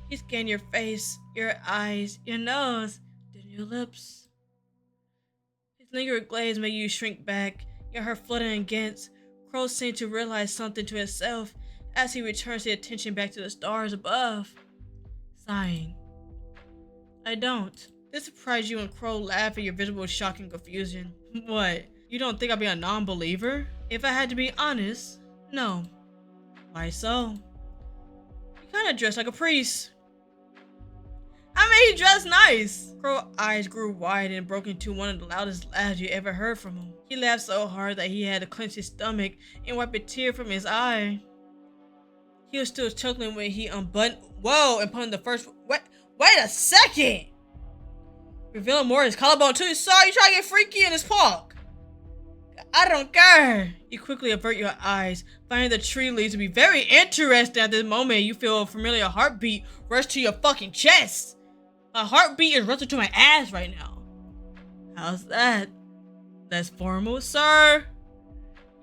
He scanned your face, your eyes, your nose, then your lips. His lingering glaze made you shrink back, your heart fluttering against. Crow seemed to realize something to himself as he returns his attention back to the stars above. Sighing. I don't. This surprised you and Crow laughed at your visible shock and confusion. What? You don't think I'd be a non-believer? If I had to be honest, no. Why so? You kinda dress like a priest. I mean, he dressed nice. Crow's eyes grew wide and broke into one of the loudest laughs you ever heard from him. He laughed so hard that he had to clench his stomach and wipe a tear from his eye. He was still chuckling when he unbuttoned. Whoa! And put in the first. Wait a second! Revealing more of his collarbone too. Sorry, you try to get freaky in his park. I don't care. You quickly avert your eyes, finding the tree leaves to be very interesting at this moment. You feel a familiar heartbeat rush to your fucking chest. My heartbeat is rushing to my ass right now. How's that? That's formal, sir.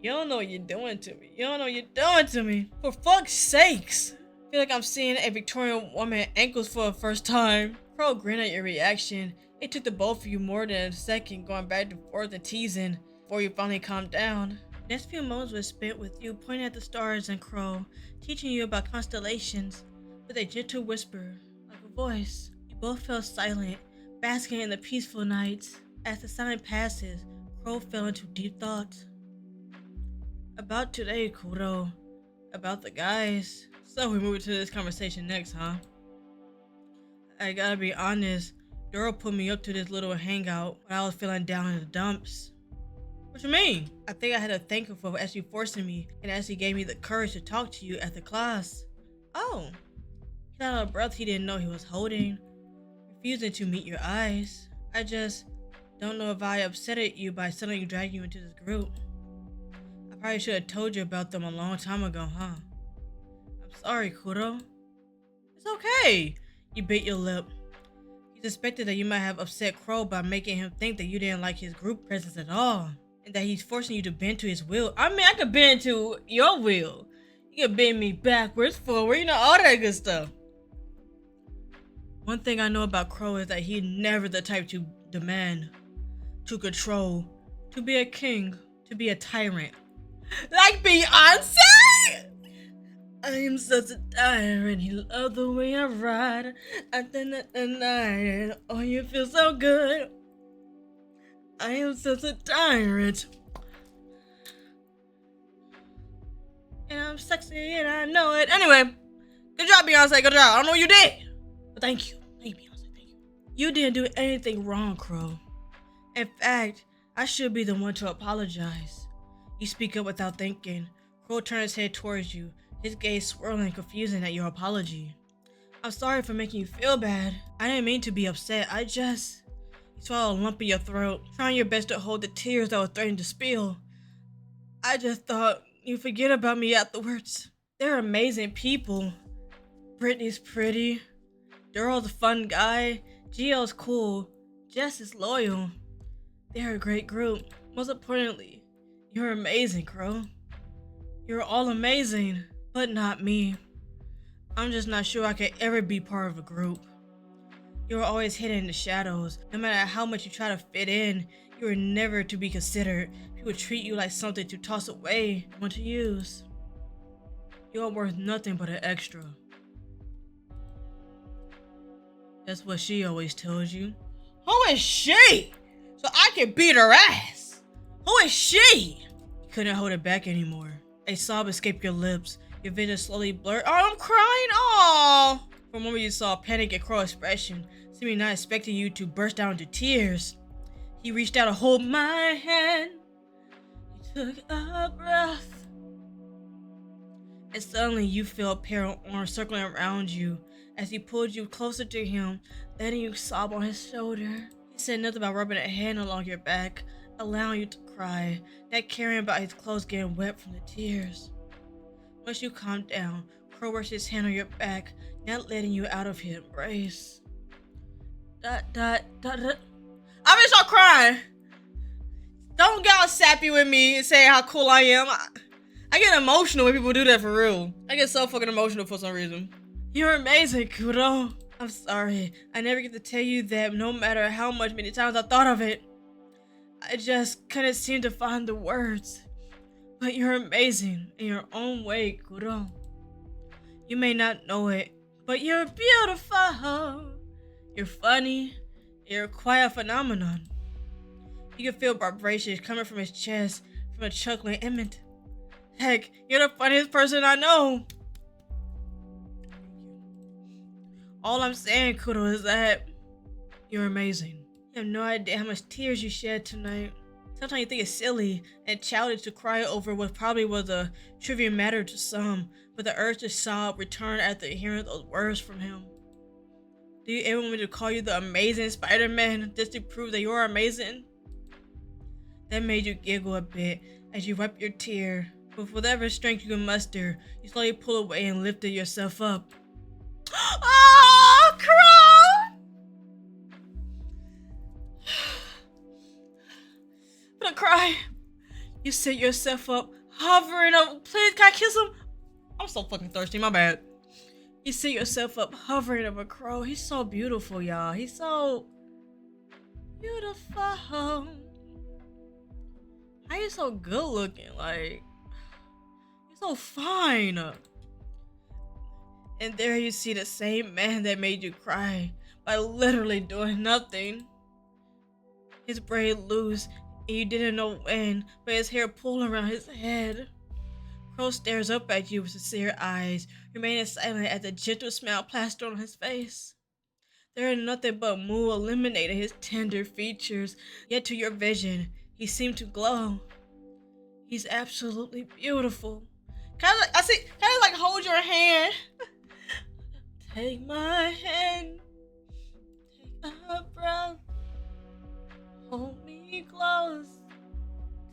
You don't know what you're doing to me. You don't know what you're doing to me. For fuck's sakes. I feel like I'm seeing a Victorian woman at ankles for the first time. Crow grinned at your reaction. It took the both of you more than a second going back and forth and teasing before you finally calmed down. The next few moments were spent with you pointing at the stars and Crow, teaching you about constellations with a gentle whisper, like a voice. You both fell silent, Basking in the peaceful night, as the sun passes, Crow fell into deep thought. About today, Kuro. About the guys. So we move to this conversation next, huh? I gotta be honest, Dora put me up to this little hangout when I was feeling down in the dumps. What you mean? I think I had to thank her for actually forcing me and actually gave me the courage to talk to you after class. Oh. He had a breath he didn't know he was holding, refusing to meet your eyes. I just don't know if I upsetted you by suddenly dragging you into this group. I probably should have told you about them a long time ago, huh? I'm sorry, Kuro. It's okay. You bit your lip. He suspected that you might have upset Crow by making him think that you didn't like his group presence at all, and that he's forcing you to bend to his will. I mean, I could bend to your will. You could bend me backwards, forward, you know, all that good stuff. One thing I know about Crow is that he's never the type to demand, to control, to be a king, to be a tyrant. Like Beyonce! I am such a tyrant, he loved the way I ride. At the night, oh, you feel so good. I am such a tyrant. And I'm sexy and I know it. Anyway, good job, Beyonce, good job. I don't know what you did, but thank you. Thank you, Beyonce, thank you. You didn't do anything wrong, Crow. In fact, I should be the one to apologize. You speak up without thinking. Crow turned his head towards you, his gaze swirling, confusing at your apology. I'm sorry for making you feel bad. I didn't mean to be upset. You swallowed a lump in your throat, trying your best to hold the tears that were threatening to spill. I just thought you'd forget about me afterwards. They're amazing people. Brittany's pretty. Daryl's a fun guy. Gio's cool. Jess is loyal. They're a great group. Most importantly, you're amazing, Crow. You're all amazing, but not me. I'm just not sure I could ever be part of a group. You're always hidden in the shadows. No matter how much you try to fit in, you are never to be considered. People treat you like something to toss away, one to use. You're worth nothing but an extra. That's what she always tells you. Who is she? So I can beat her ass. Who is she? You couldn't hold it back anymore. A sob escaped your lips. Your vision slowly blurred. Oh, I'm crying. Oh. For a moment you saw a panic and Crow's expression, seeming not expecting you to burst out into tears. He reached out to hold my hand. He took a breath. And suddenly you felt a pair of arms circling around you as he pulled you closer to him, letting you sob on his shoulder. He said nothing about rubbing a hand along your back, allowing you to cry, not caring about his clothes getting wet from the tears. Once you calmed down, Crow rushed his hand on your back, not letting you out of his embrace. I'm gonna start crying. Don't get all sappy with me and say how cool I am. I get emotional when people do that for real. I get so fucking emotional for some reason. You're amazing, Kuro. I'm sorry. I never get to tell you that no matter how many times I thought of it. I just couldn't seem to find the words. But you're amazing in your own way, Kuro. You may not know it, but you're beautiful. You're funny. You're quite a phenomenon. You can feel vibrations coming from his chest, from a chuckling image. Heck, you're the funniest person I know. All I'm saying, Kuro, is that you're amazing. You have no idea how much tears you shed tonight. Sometimes you think it's silly and childish to cry over what probably was a trivial matter to some, but the urge to sob returned after hearing those words from him. Do you ever want me to call you the amazing Spider-Man just to prove that you're amazing? That made you giggle a bit as you wiped your tear. With whatever strength you can muster, you slowly pulled away and lifted yourself up. Oh, Crow! I'm gonna cry. You set yourself up, hovering up. Please, can I kiss him? I'm so fucking thirsty, my bad. You set yourself up, hovering over Crow. He's so beautiful, y'all. He's so beautiful. How you so good looking? Like, you're so fine. And there you see the same man that made you cry, by literally doing nothing. His braid loose, and you didn't know when, but his hair pulled around his head. Crow stares up at you with sincere eyes, remaining silent as a gentle smile plastered on his face. There is nothing but mood illuminating his tender features, yet to your vision, he seemed to glow. He's absolutely beautiful. Kind of like hold your hand. Take my hand, take a breath, hold me close,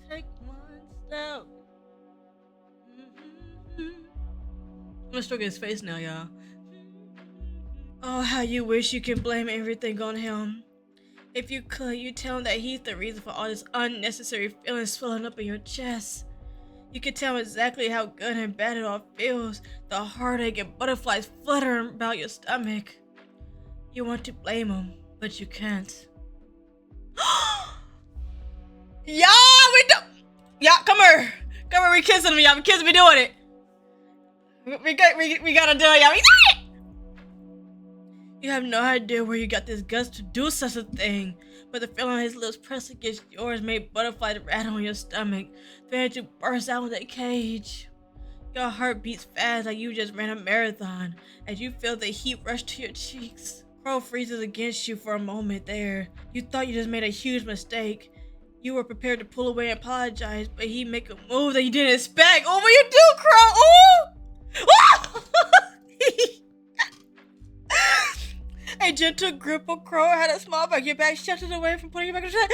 take one step. I'm gonna stroke his face now, y'all. Oh, how you wish you could blame everything on him. If you could, you'd tell him that he's the reason for all this unnecessary feelings swelling up in your chest. You could tell him exactly how good and bad it all feels, the heartache and butterflies fluttering about your stomach. You want to blame him, but you can't. Yeah, we do. Yeah, come here. Come here, we kissing me, y'all. We kissing me doing it. We gotta do it, y'all. We do it! You have no idea where you got this guts to do such a thing, but the feeling of his lips pressed against yours made butterflies rattle in your stomach, threatening to burst out of that cage. Your heart beats fast like you just ran a marathon, as you feel the heat rush to your cheeks. Crow freezes against you for a moment there. You thought you just made a huge mistake. You were prepared to pull away and apologize, but he make a move that you didn't expect. Oh, what you do, Crow? Ooh! Oh! A gentle grip of Crow had a small back. Your back shifted away from putting you back in the chair.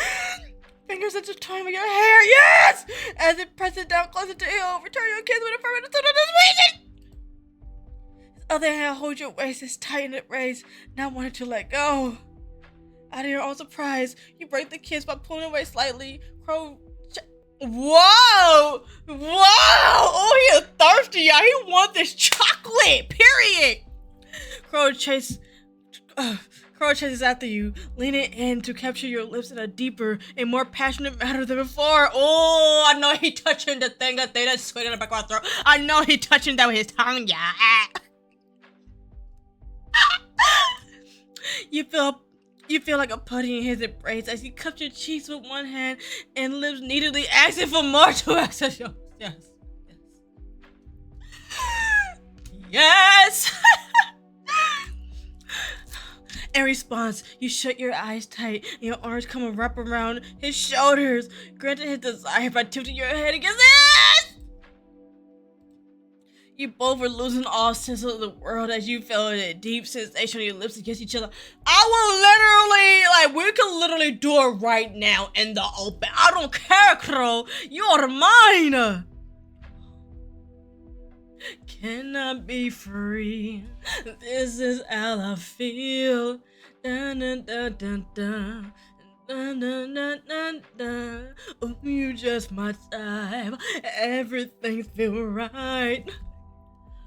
Fingers intertwined your hair. Yes! As it presses down closer to you, return your kiss with a firm dissuasion. His other hand holds your waist as tight in it raised, not wanting to let go. Out of your own surprise, you break the kiss by pulling away slightly. Crow. Whoa! Whoa! Oh, he is thirsty, y'all. He wants this chocolate. Period. Crow chases after you, leaning in to capture your lips in a deeper and more passionate manner than before. Oh, I know he touching the thing that's sweet in the back of my throat. I know he touching that with his tongue, yeah. You feel like a putty in his embrace as he cups your cheeks with one hand and lips needily asking for more to access your. Yes. Yes! In response, you shut your eyes tight and your arms come and wrap around his shoulders, granting his desire by tilting your head against his. You both were losing all sense of the world as you felt a deep sensation on your lips against each other. We can literally do it right now in the open. I don't care, Crow. You're mine. Can I be free? This is how I feel. Dun, dun, dun, dun, dun. Dun, dun, dun, dun, dun. Oh, you just my type. Everything feel right.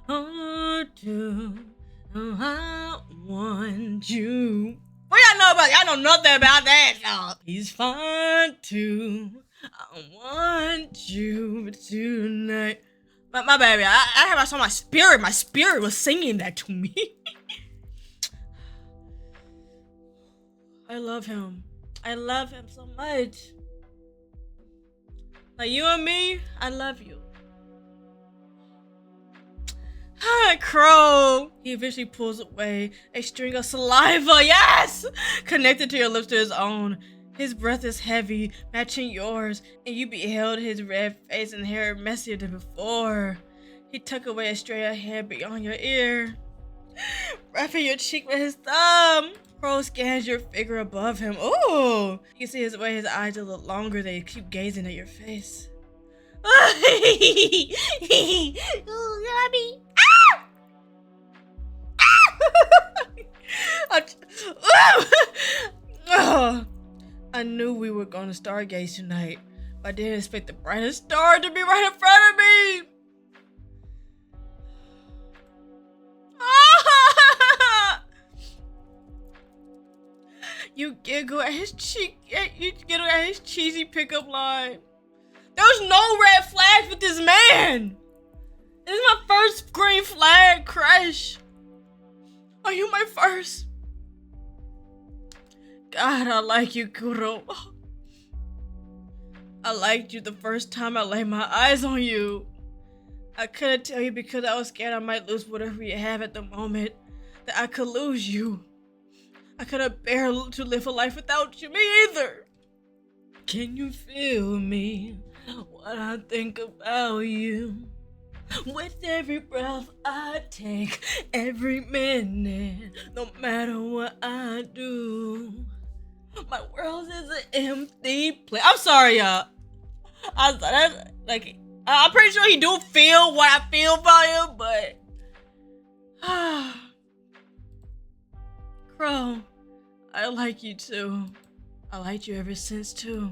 Oh, I want you. What y'all know about? Y'all know nothing about that, y'all. He's fine too. I want you tonight. My baby, I have my song, my spirit was singing that to me. I love him so much. Like you and me, I love you. Hi, Crow. He eventually pulls away, a string of saliva, yes, connected to your lips to his own. His breath is heavy, matching yours, and you beheld his red face and hair messier than before. He tucked away a stray of hair beyond your ear, wrapping your cheek with his thumb. Crow scans your figure above him. Ooh! You can see his eyes a little longer. They keep gazing at your face. Ooh, yummy. Ah! I knew we were going to stargaze tonight, but I didn't expect the brightest star to be right in front of me. You giggle at his cheek. You giggle at his cheesy pickup line. There's no red flags with this man. This is my first green flag crush. Are you my first? God, I like you, Kuro. I liked you the first time I laid my eyes on you. I couldn't tell you because I was scared I might lose whatever you have at the moment. That I could lose you. I couldn't bear to live a life without you. Me either. Can you feel me when I think about you? With every breath I take, every minute, no matter what I do, my world is an empty place. I'm sorry, y'all. I'm pretty sure he do feel what I feel about him, but Crow, I like you too. I liked you ever since too.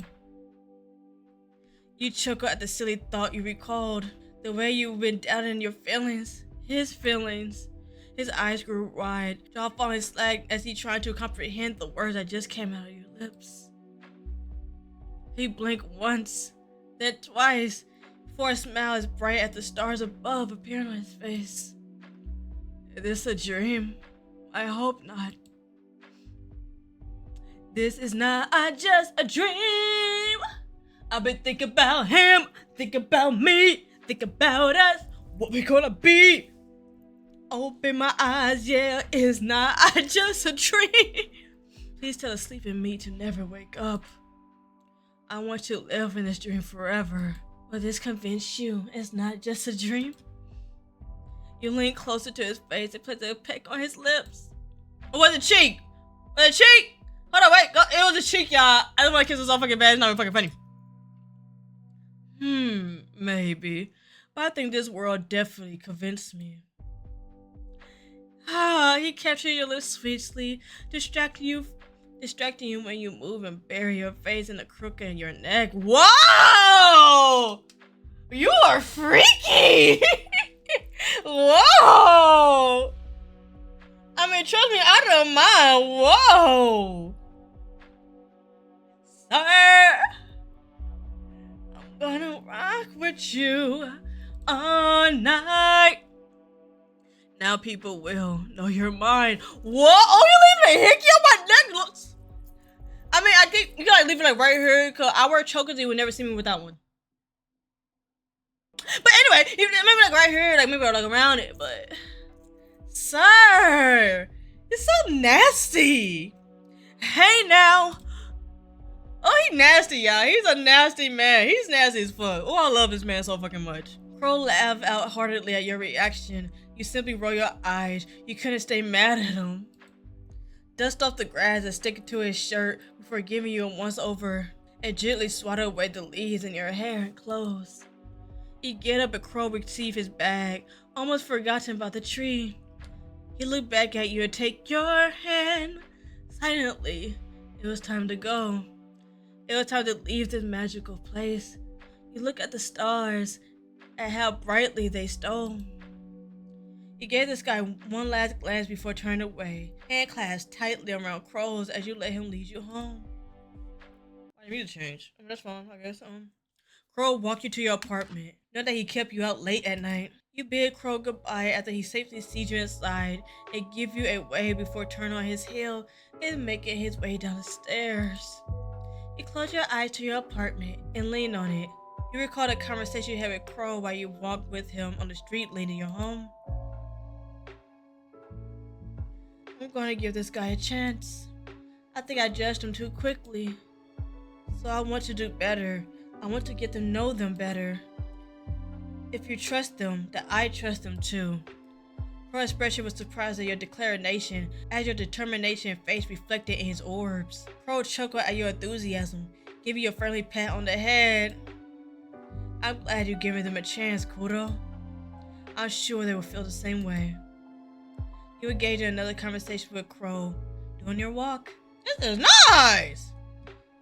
You chuckle at the silly thought you recalled. The way you've been down in your feelings. His feelings. His eyes grew wide, jaw falling slack as he tried to comprehend the words that just came out of your lips. He blinked once, then twice, before a smile as bright as the stars above appeared on his face. Is this a dream? I hope not. This is not just a dream. I've been thinking about him, think about me, think about us, what we gonna be. Open my eyes, yeah, it's not just a dream. Please tell the sleeping me to never wake up. I want to live in this dream forever. Will this convince you it's not just a dream? You lean closer to his face and place a peck on his lips. It was a cheek! Was it a cheek? Hold on, wait, it was a cheek, y'all. I don't want to kiss us all fucking bad, it's not even fucking funny. Maybe. But I think this world definitely convinced me. He captured your lips sweetly, distracting you when you move and bury your face in the crook of your neck. Whoa! You are freaky! Whoa! I mean, trust me, I don't mind. Whoa! Sir! I'm gonna rock with you all night. Now people will know you're mine. What? Oh, you leaving a hickey on my neck? Looks. I mean, I think you gotta leave it like right here, cause I wear chokers and you would never see me without one. But anyway, maybe like right here, like maybe like around it, but sir, it's so nasty. Hey now. Oh, he nasty, y'all. He's a nasty man. He's nasty as fuck. Oh, I love this man so fucking much. Crow laughed out heartedly at your reaction. You simply roll your eyes. You couldn't stay mad at him. Dust off the grass and stick it to his shirt before giving you a once over and gently swatted away the leaves in your hair and clothes. You get up and Crow retrieved his bag, almost forgotten about the tree. He looked back at you and take your hand. Silently, it was time to go. It was time to leave this magical place. You look at the stars, at how brightly they stole. You gave this guy one last glance before turning away, hand clasped tightly around Crow's as you let him lead you home. I need to change. I mean, that's fine, I guess. Crow walked you to your apartment. Know that he kept you out late at night. You bid Crow goodbye after he safely sees you inside and give you a wave before turning on his heel and making his way down the stairs. You close your eyes to your apartment and lean on it. You recall the conversation you had with Crow while you walked with him on the street leading you home. I'm going to give this guy a chance. I think I judged him too quickly. So I want to do better. I want to get to know them better. If you trust them, then I trust them too. Her expression was surprised at your declaration as your determination face reflected in his orbs. Crow chuckled at your enthusiasm, giving you a friendly pat on the head. I'm glad you're giving them a chance, Kuro. I'm sure they will feel the same way. You engaged in another conversation with Crow during your walk. This is nice!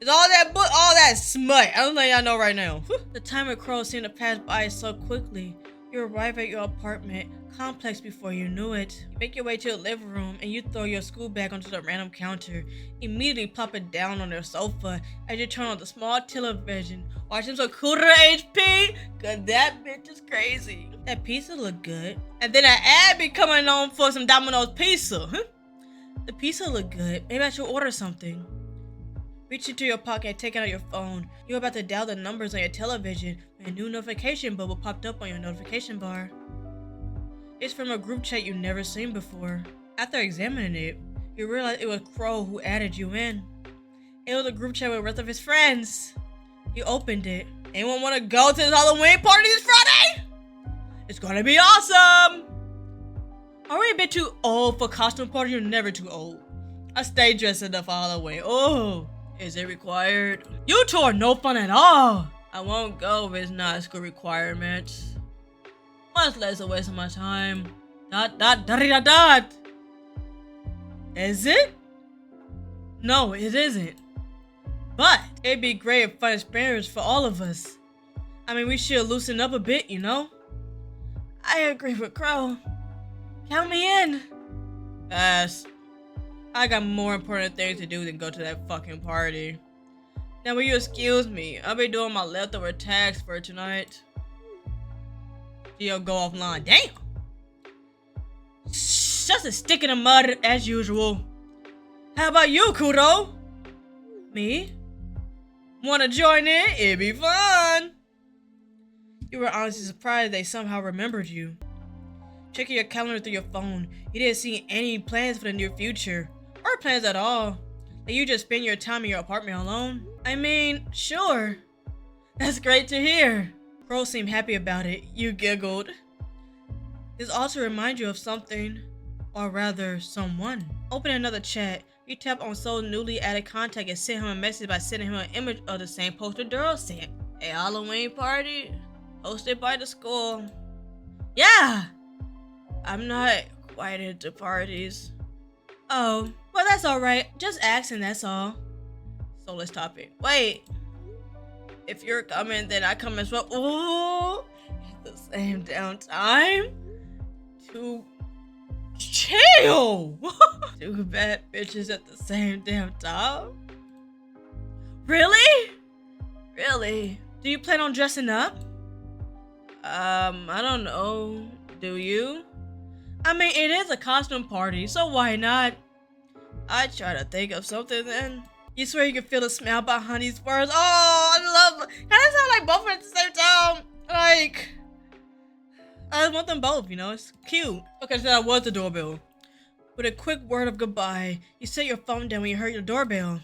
It's all that smut. I don't let y'all know right now. The time with Crow seemed to pass by so quickly. You arrive at your apartment complex before you knew it. You make your way to the living room and you throw your school bag onto the random counter, immediately plop it down on your sofa as you turn on the small television, watching some KuroHP, cause that bitch is crazy. That pizza look good. And then an ad be coming on for some Domino's pizza. The pizza look good. Maybe I should order something. Reach into your pocket and take out your phone. You're about to dial the numbers on your television when a new notification bubble popped up on your notification bar. It's from a group chat you've never seen before. After examining it, you realize it was Crow who added you in. It was a group chat with the rest of his friends. You opened it. Anyone want to go to this Halloween party this Friday? It's gonna be awesome! Are we a bit too old for costume party? You're never too old. I stay dressed enough for Halloween. Oh, is it required? You two are no fun at all. I won't go if it's not a school requirement. Much less a waste of my time. ... Is it? No, it isn't. But it'd be great and fun experience for all of us. I mean, we should loosen up a bit, you know? I agree with Crow. Count me in. Pass. I got more important things to do than go to that fucking party. Now will you excuse me? I'll be doing my leftover tasks for tonight. You'll go offline. Damn! Just a stick in the mud as usual. How about you, Kuro? Me? Wanna join in? It'd be fun! You were honestly surprised they somehow remembered you. Checking your calendar through your phone, you didn't see any plans for the near future. Or plans at all. That you just spend your time in your apartment alone. I mean, sure. That's great to hear. Crow seemed happy about it. You giggled. This also reminds you of something. Or rather, someone. Open another chat. You tap on Soul's newly added contact and send him a message by sending him an image of the same poster Daryl sent. A Halloween party hosted by the school. Yeah! I'm not quite into parties. Oh, well that's alright. Just asking, that's all. So let's topic. Wait. If you're coming, then I come as well. Ooh! At the same damn time? Two chill! Two bad bitches at the same damn time? Really? Really? Do you plan on dressing up? I don't know. Do you? I mean, it is a costume party, so why not? I try to think of something then. You swear you can feel the smell behind these words? Oh, I love. Kind of sound like both at the same time. Like, I want them both, you know? It's cute. Okay, so that was the doorbell. With a quick word of goodbye, you set your phone down when you heard your doorbell.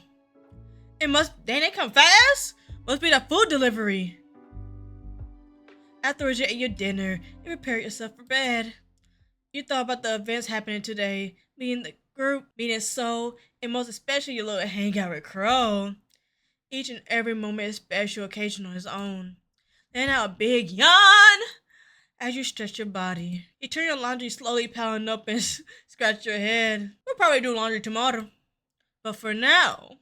It must. Dang, they come fast? Must be the food delivery. Afterwards, you ate your dinner and prepared yourself for bed. You thought about the events happening today, meeting the group, meeting Soul, and most especially your little hangout with Crow. Each and every moment is a special occasion on its own. Then out a big yawn as you stretch your body. You turn your laundry slowly piling up and scratch your head. We'll probably do laundry tomorrow. But for now,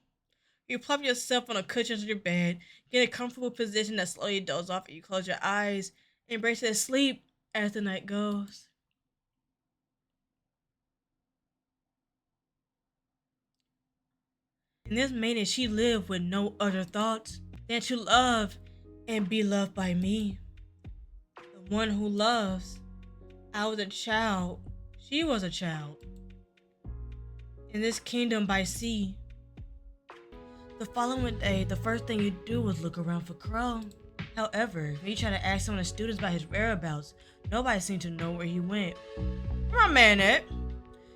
you plop yourself on a cushion of your bed, get a comfortable position that slowly doze off and you close your eyes, embrace that sleep as the night goes. In this maiden she lived with no other thoughts than to love and be loved by me. The one who loves. I was a child. She was a child. In this kingdom by sea. The following day, the first thing you do was look around for Crow. However, when you try to ask some of the students about his whereabouts, nobody seemed to know where he went. Where my man at?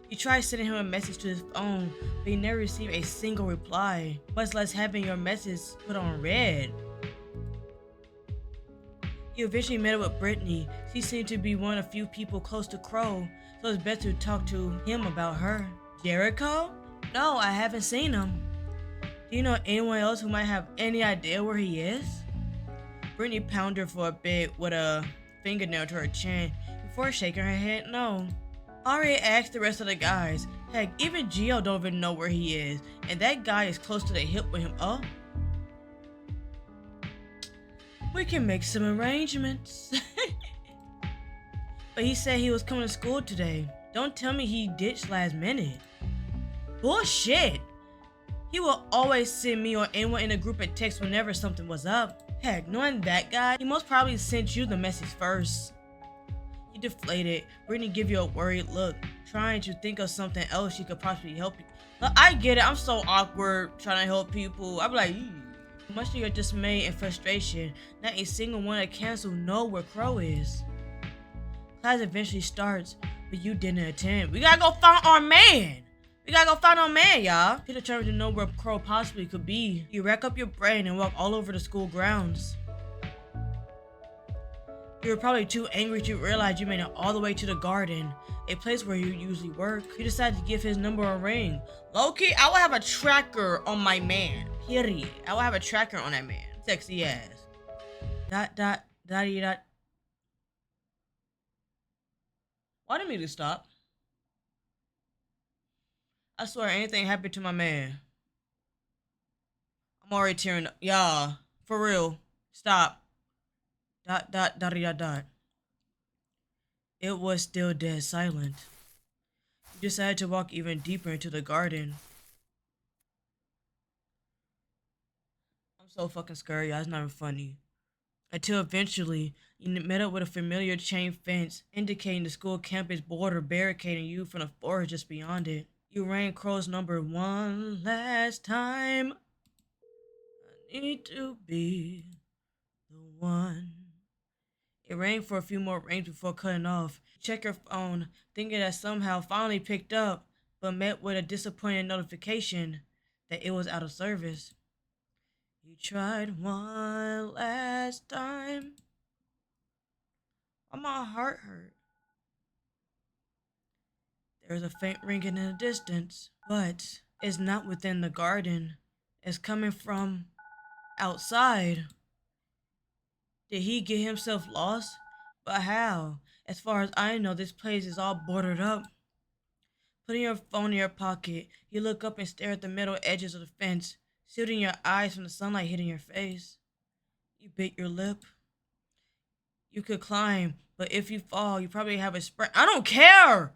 You tried sending him a message to his phone, but you never received a single reply, much less having your message put on read. You eventually met up with Brittany. She seemed to be one of the few people close to Crow, so it's best to talk to him about her. Jericho? No, I haven't seen him. Do you know anyone else who might have any idea where he is? Brittany pounded her for a bit with a fingernail to her chin before shaking her head no. I already asked the rest of the guys. Heck, even Gio don't even know where he is, and that guy is close to the hip with him. Oh, we can make some arrangements. But he said he was coming to school today. Don't tell me he ditched last minute. Bullshit. He will always send me or anyone in the group a text whenever something was up. Heck, knowing that guy, he most probably sent you the message first. You deflated. Brittany give you a worried look. trying to think of something else she could possibly help you. Look, I get it. I'm so awkward trying to help people. I'm like, much to your dismay and frustration, not a single one at cancel know where Crow is. Class eventually starts, but you didn't attend. We gotta go find our man. Y'all. You're determined to know where Crow possibly could be. You rack up your brain and walk all over the school grounds. You were probably too angry to realize you made it all the way to the garden, a place where you usually work. You decided to give his number a ring. Low-key, I will have a tracker on my man. Period. I will have a tracker on that man. Sexy ass. Dot. Why didn't we stop? I swear anything happened to my man. I'm already tearing up. Yeah, for real. Stop. Dot. It was still dead silent. You decided to walk even deeper into the garden. I'm so fucking scared, y'all. It's not even funny. Until eventually, you met up with a familiar chain fence indicating the school campus border, barricading you from the forest just beyond it. You rang Crow's number one last time. I need to be the one. It rang for a few more rings before cutting off. Check your phone, thinking that somehow finally picked up, but met with a disappointing notification that it was out of service. You tried one last time. Why my heart hurt? There's a faint ringing in the distance, but it's not within the garden. It's coming from outside. Did he get himself lost? But how? As far as I know, this place is all boarded up. Putting your phone in your pocket, you look up and stare at the metal edges of the fence, shielding your eyes from the sunlight hitting your face. You bit your lip. You could climb, but if you fall, you probably have a sprain. I don't care!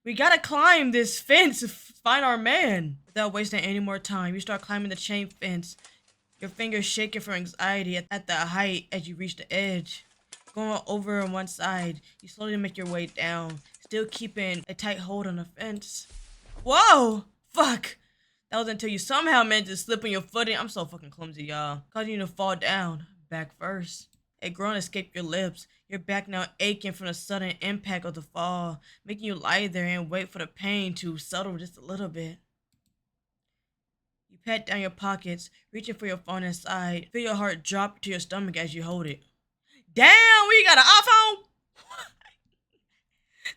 We gotta climb this fence to find our man. Without wasting any more time, you start climbing the chain fence, your fingers shaking from anxiety at the height as you reach the edge. Going over on one side, you slowly make your way down, still keeping a tight hold on the fence. Whoa! Fuck! That was until you somehow managed to slip on your footing. I'm so fucking clumsy, y'all. Causing you to fall down, back first. A groan escaped your lips, your back now aching from the sudden impact of the fall, making you lie there and wait for the pain to settle just a little bit. You pat down your pockets, reaching for your phone inside. Feel your heart drop to your stomach as you hold it. Damn, we got an iPhone?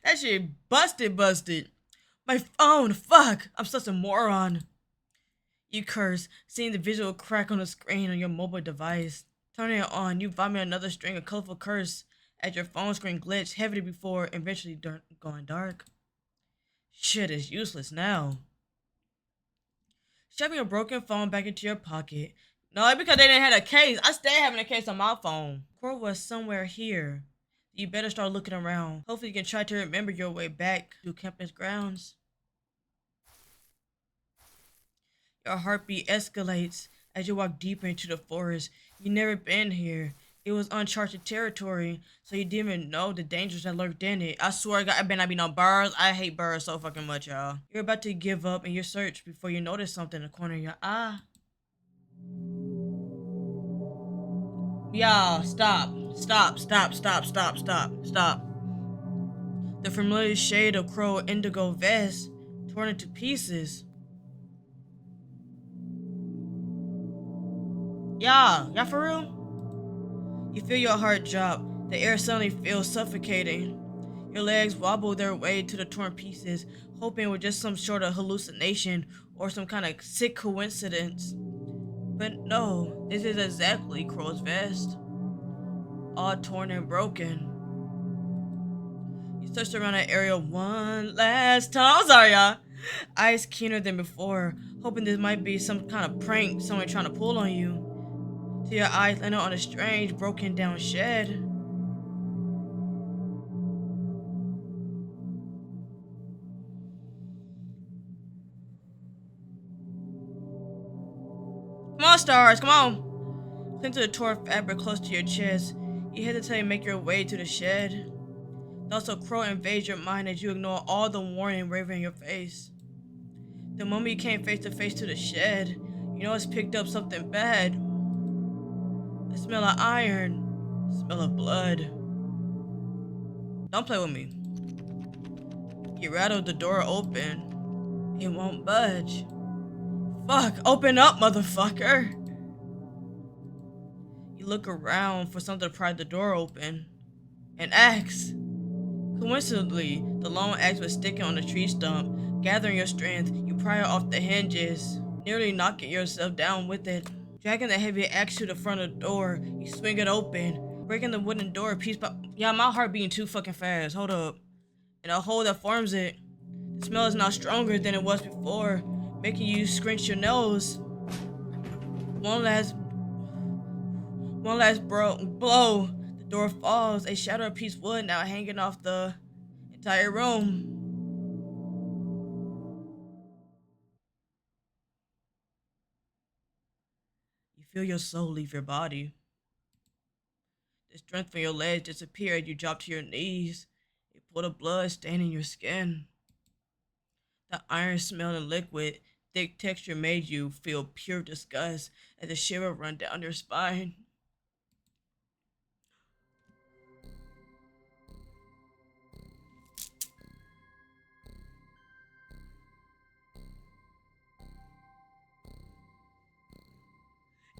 That shit busted. My phone, fuck, I'm such a moron. You curse, seeing the visual crack on the screen on your mobile device. Turning it on, you vomit another string of colorful curse as your phone screen glitched heavily before eventually going dark. Shit is useless now. Shoving your broken phone back into your pocket. No, because they didn't have a case. I stay having a case on my phone. Crow was somewhere here. You better start looking around. Hopefully you can try to remember your way back to campus grounds. Your heartbeat escalates as you walk deeper into the forest. You've never been here. It was uncharted territory, so you didn't even know the dangers that lurked in it. I swear to God, I better not be no birds. I hate birds so fucking much, y'all. You're about to give up in your search before you notice something in the corner of your eye. Y'all, stop. The familiar shade of Crow indigo vest torn into pieces. Y'all for real? You feel your heart drop. The air suddenly feels suffocating. Your legs wobble their way to the torn pieces, hoping it was just some sort of hallucination or some kind of sick coincidence. But no, this is exactly Crow's vest. All torn and broken. You searched around the area one last time. I'm sorry, y'all. Eyes keener than before, hoping this might be some kind of prank someone trying to pull on you. Till your eyes landed on a strange, broken down shed. Come on, stars, come on! Cling to the torn fabric close to your chest. You hesitate and make your way to the shed. Thus a crow invades your mind as you ignore all the warning wavering in your face. The moment you came face to face to the shed, you know it's picked up something bad. The smell of iron, the smell of blood. Don't play with me. You rattled the door open. It won't budge. Fuck, open up, motherfucker. You look around for something to pry the door open. An axe. Coincidentally, the long axe was sticking on the tree stump. Gathering your strength, you pry it off the hinges, nearly knocking yourself down with it. Dragging the heavy axe to the front of the door, you swing it open, breaking the wooden door piece by— Yeah, my heart beating too fucking fast. Hold up. And a hole that forms it. The smell is now stronger than it was before, making you scrunch your nose. One last blow. The door falls, a shattered piece of wood now hanging off the entire room. You feel your soul leave your body. The strength from your legs disappeared. You drop to your knees. A pool of blood staining your skin. The iron smelling liquid, thick texture made you feel pure disgust as a shiver run down your spine.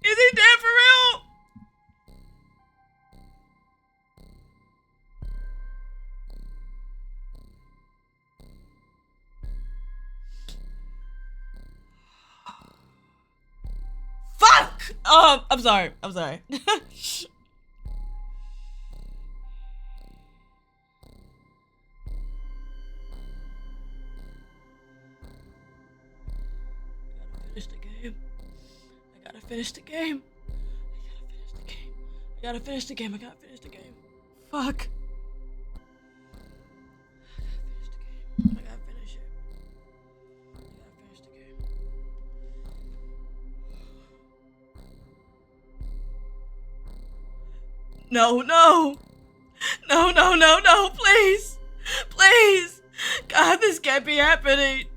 Is he dead for real? Fuck! I'm sorry. I gotta finish the game. I gotta finish the game. Fuck. I gotta finish it. No, please. God, this can't be happening.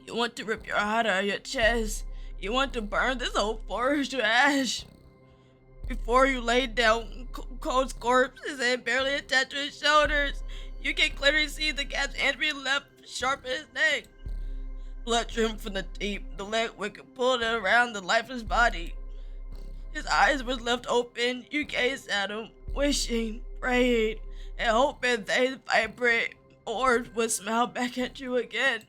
You want to rip your heart out of your chest. You want to burn this whole forest to ash. Before you lay down Cole's corpse, his head barely attached to his shoulders. You can clearly see the gap's entry left sharp in his neck. Blood trimmed from the deep, the leg wicket pulled around the lifeless body. His eyes were left open. You gazed at him, wishing, praying, and hoping they vibrant orbs would smile back at you again.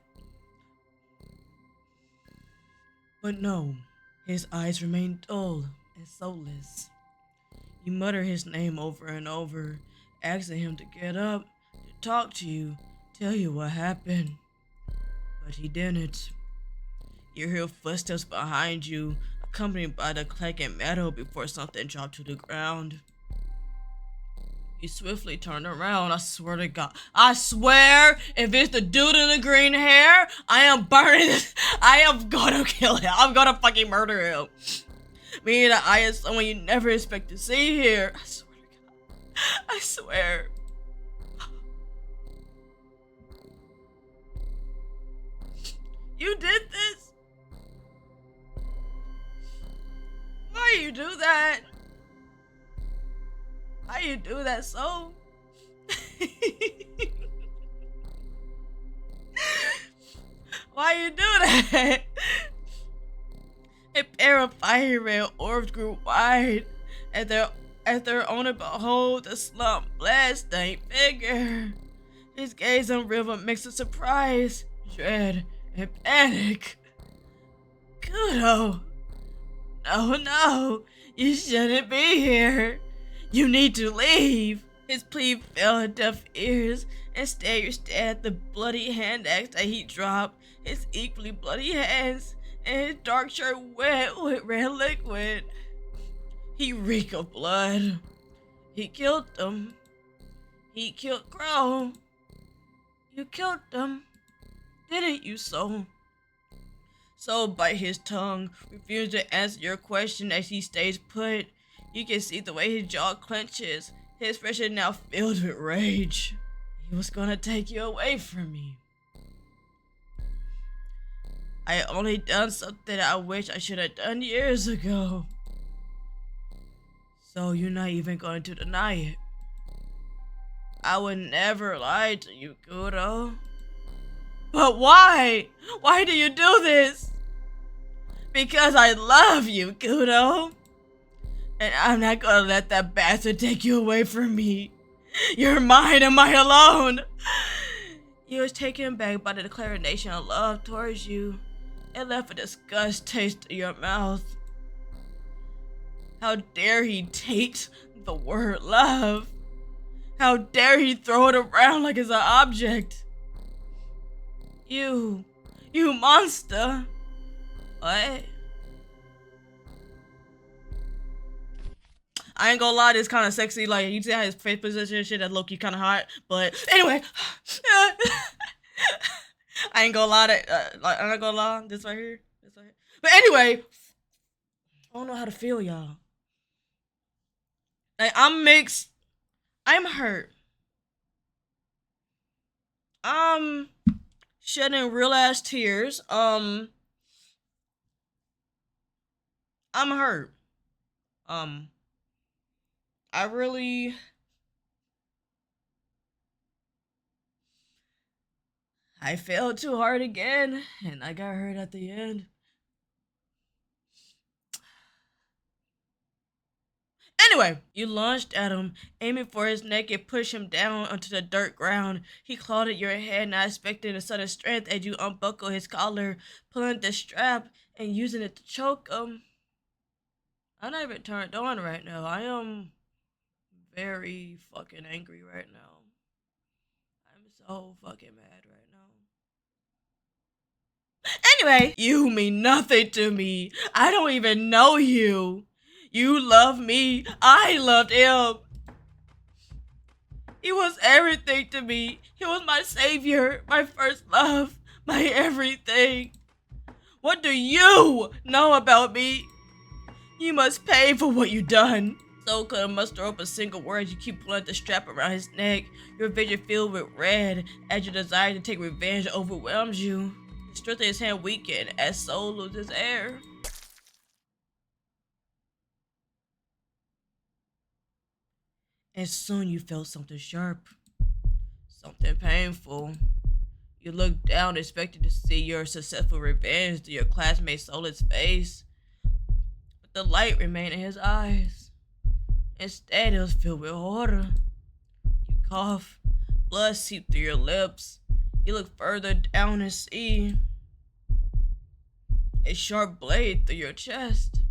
But no, his eyes remained dull and soulless. You mutter his name over and over, asking him to get up, to talk to you, tell you what happened. But he didn't. You hear footsteps behind you, accompanied by the clanking metal before something dropped to the ground. You swiftly turn around. I swear to God. I swear, if it's the dude in the green hair, I am burning this. I am gonna kill him. I'm gonna fucking murder him. Me and I is someone you never expect to see here. I swear to God. I swear. You did this? Why you do that? Why you do that, so? Why you do that? A pair of fiery red orbs grew wide as their owner behold the slump blood-stained figure. His gaze on River mixed with surprise, dread, and panic. Kudo. No, you shouldn't be here. You need to leave. His plea fell on deaf ears. Instead, you stared at the bloody hand axe that he dropped, his equally bloody hands, and his dark shirt wet with red liquid. He reeked of blood. He killed them. He killed Crow. You killed them, didn't you, Soul? Soul bite his tongue, refused to answer your question as he stays put. You can see the way his jaw clenches, his expression now filled with rage. He was gonna take you away from me. I only done something I wish I should have done years ago. So you're not even going to deny it. I would never lie to you, Kuro. But why? Why do you do this? Because I love you, Kuro. And I'm not gonna let that bastard take you away from me. You're mine and mine alone. You was taken back by the declaration of love towards you. It left a disgust taste in your mouth. How dare he take the word love? How dare he throw it around like it's an object? You monster. What? I ain't gonna lie, this kind of sexy. Like, you see how his face position and shit, that low-key kind of hot. But anyway, I ain't gonna lie, I'm not gonna lie, this right here. But anyway, I don't know how to feel, y'all. Like, I'm mixed. I'm hurt. Shedding real ass tears. I'm hurt. I failed too hard again, and I got hurt at the end. Anyway, you lunged at him, aiming for his neck and pushed him down onto the dirt ground. He clawed at your head, not expecting a sudden strength as you unbuckle his collar, pulling the strap and using it to choke him. I'm not even turned on right now. I am very fucking angry right now. I'm so fucking mad right now. Anyway, you mean nothing to me. I don't even know you. You love me. I loved him. He was everything to me. He was my savior, my first love, my everything. What do you know about me? You must pay for what you done. So couldn't muster up a single word. You keep pulling the strap around his neck. Your vision filled with red as your desire to take revenge overwhelms you. The strength of his hand weakened as soul loses air. And soon you felt something sharp, something painful. You looked down, expecting to see your successful revenge to your classmate Solar's face, but the light remained in his eyes. Instead, it was filled with horror. You cough, blood seeped through your lips. You look further down and see a sharp blade through your chest.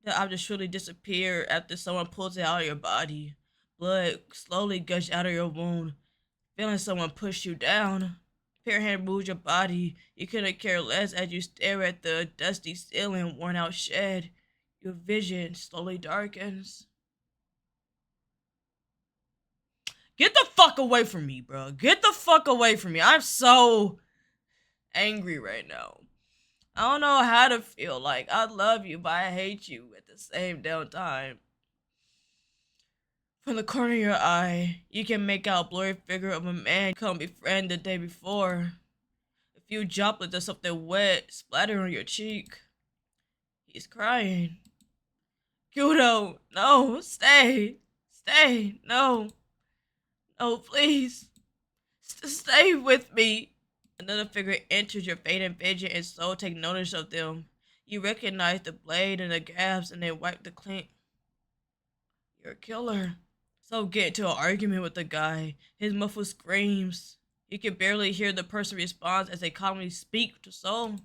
The object surely disappeared after someone pulls it out of your body. Blood slowly gushed out of your wound, feeling someone push you down. Your hand moved your body. You couldn't care less as you stare at the dusty ceiling, worn out shed. Your vision slowly darkens. Get the fuck away from me, bro. Get the fuck away from me. I'm so angry right now. I don't know how to feel. Like, I love you, but I hate you at the same damn time. From the corner of your eye, you can make out a blurry figure of a man you couldn't befriend the day before. A few droplets of something wet splatter on your cheek. He's crying. Kuro, no, stay. Stay, no. No, please. Stay with me. Another figure enters your fading vision and so take notice of them. You recognize the blade and the gaps and they wipe the clink. You're a killer. So get into an argument with the guy. His muffled screams. You can barely hear the person respond as they calmly speak to soul.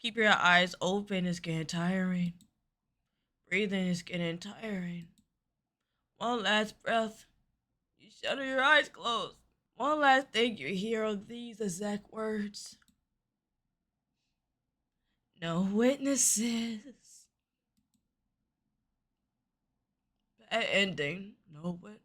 Keep your eyes open, it's getting tiring. Breathing is getting tiring. One last breath. You shutter your eyes closed. One last thing you hear are these exact words. No witnesses. Bad ending. No witness.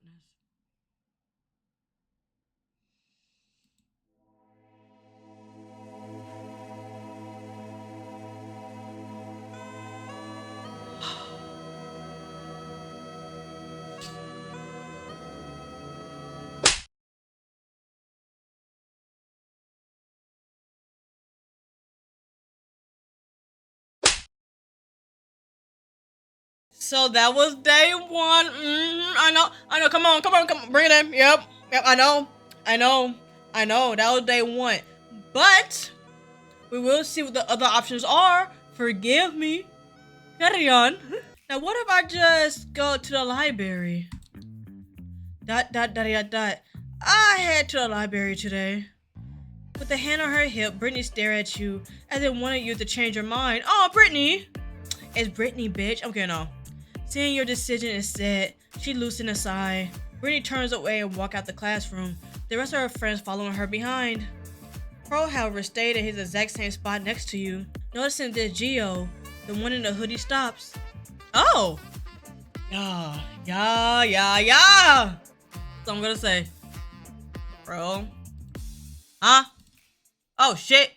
So that was day one. I know. Come on. Bring it in. Yep. I know. That was day one. But we will see what the other options are. Forgive me. Carry on. Now, what if I just go to the library? ... I head to the library today. With a hand on her hip, Brittany stared at you as it wanted you to change your mind. Oh, Brittany! It's Brittany, bitch. Okay, no. Seeing your decision is set, she loosened a sigh. Brittany turns away and walks out the classroom, the rest of her friends following her behind. Crow, however, stayed at his exact same spot next to you. Noticing that Geo, the one in the hoodie, stops. Oh! Yeah. That's all I'm gonna say. Bro. Huh? Oh, shit.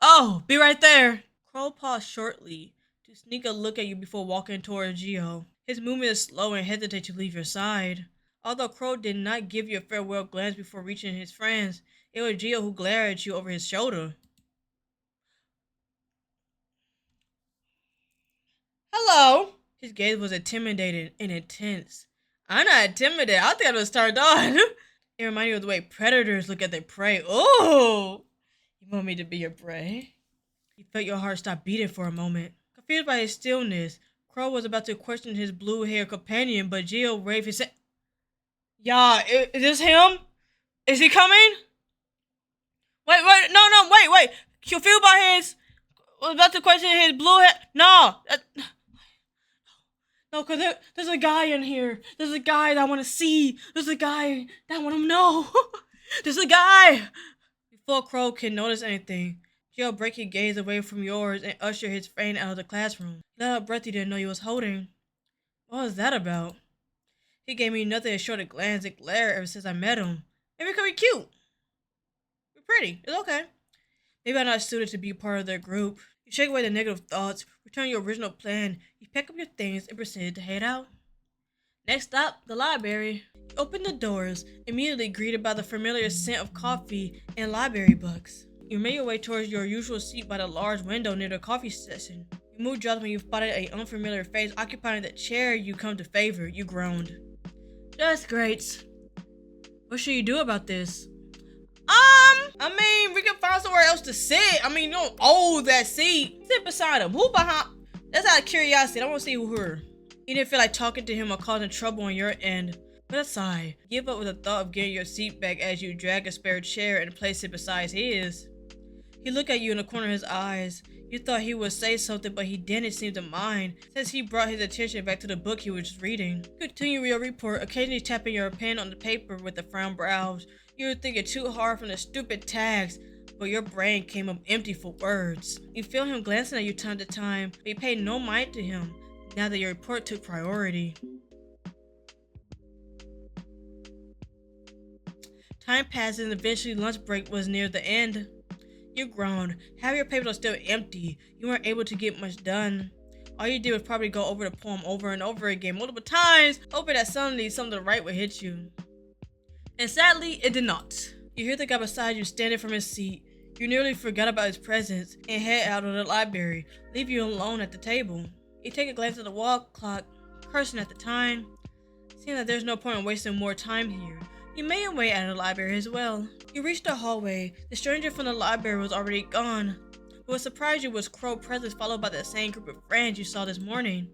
Oh, be right there. Crow paused shortly to sneak a look at you before walking toward Geo. His movement is slow and hesitate to leave your side. Although Crow did not give you a farewell glance before reaching his friends, it was Geo who glared at you over his shoulder. Hello. His gaze was intimidating and intense. I'm not intimidated. I think I was turned on. It reminded you of the way predators look at their prey. Oh, you want me to be your prey? You felt your heart stop beating for a moment. Confused by his stillness, Crow was about to question his blue-haired companion, but Geo waved his hand. Yeah, is this him? Is he coming? Wait, wait. Confused by his... was about to question his blue-hair... No! No, because there's a guy in here. There's a guy that I want to see. There's a guy that I want to know. There's a guy. Before Crow can notice anything, Geo break his gaze away from yours and usher his friend out of the classroom. He let out a breath he didn't know he was holding. What was that about? He gave me nothing short of glance and glare ever since I met him. Maybe it could be cute. You're pretty. It's okay. Maybe I'm not suited to be part of their group. You shake away the negative thoughts, return your original plan, you pack up your things, and proceed to head out. Next stop, the library. You open the doors, immediately greeted by the familiar scent of coffee and library books. You made your way towards your usual seat by the large window near the coffee station. You moved just when you spotted an unfamiliar face occupying the chair you come to favor. You groaned. That's great. What should you do about this? I mean, we can find somewhere else to sit. I mean, you don't own that seat. Sit beside him. Who behind? That's out of curiosity. I want to see who her. You didn't feel like talking to him or causing trouble on your end. But a sigh. Give up with the thought of getting your seat back as you drag a spare chair and place it beside his. He looked at you in the corner of his eyes. You thought he would say something, but he didn't seem to mind, since he brought his attention back to the book he was reading. Continue your report, occasionally tapping your pen on the paper with a frown brows. You were thinking too hard from the stupid tags, but your brain came up empty for words. You feel him glancing at you time to time, but you paid no mind to him, now that your report took priority. Time passed and eventually lunch break was near the end. You groaned. Half your papers are still empty. You weren't able to get much done. All you did was probably go over the poem over and over again multiple times, hoping that suddenly something right would hit you. And sadly, it did not. You hear the guy beside you standing from his seat. You nearly forgot about his presence and head out of the library, leave you alone at the table. You take a glance at the wall clock, cursing at the time. Seeing that there's no point in wasting more time here, you made your way out of the library as well. You reached the hallway. The stranger from the library was already gone. What surprised you was Crow's presence, followed by the same group of friends you saw this morning.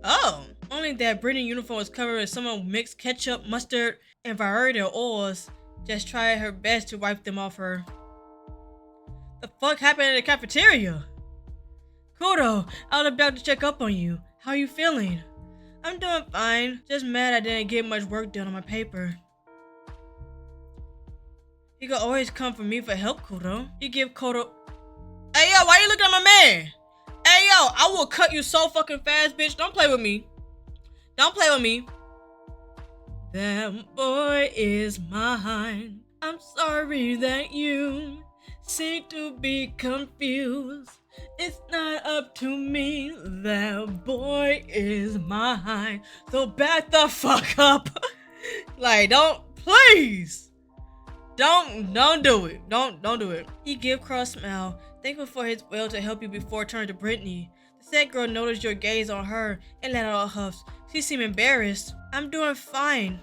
Oh, only that Brittany's uniform was covered with someone mixed ketchup, mustard, and variety of oils. Just tried her best to wipe them off her. The fuck happened in the cafeteria? Kuro, I was about to check up on you. How are you feeling? I'm doing fine. Just mad I didn't get much work done on my paper. You can always come for me for help, Kuro. You give Kuro... Hey, yo, why you looking at my man? Hey, yo, I will cut you so fucking fast, bitch. Don't play with me. Don't play with me. That boy is mine. I'm sorry that you seem to be confused. It's not up to me. That boy is mine. So back the fuck up. Like, don't, please. Don't do it. Don't do it. He give Crow a smile, thankful for his will to help you before turning to Brittany. The The sad girl noticed your gaze on her and let out a huff. She seemed embarrassed. I'm doing fine.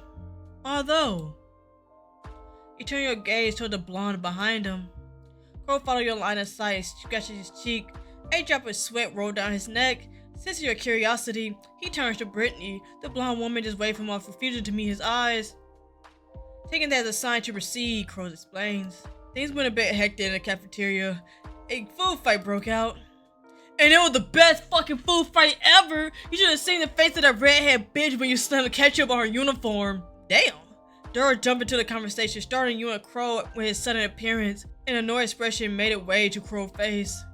Although, you turn your gaze toward the blonde behind him. Kuro followed your line of sight, scratching his cheek. A drop of sweat rolled down his neck. Sensing your curiosity, he turns to Brittany. The blonde woman just waved him off, refusing to meet his eyes. Taking that as a sign to proceed, Crow explains. Things went a bit hectic in the cafeteria. A food fight broke out. And it was the best fucking food fight ever! You should have seen the face of that redhead bitch when you slammed the ketchup on her uniform. Damn! Dora jumped into the conversation, starting you and Crow with his sudden appearance. An annoyed expression made its way to Crow's face.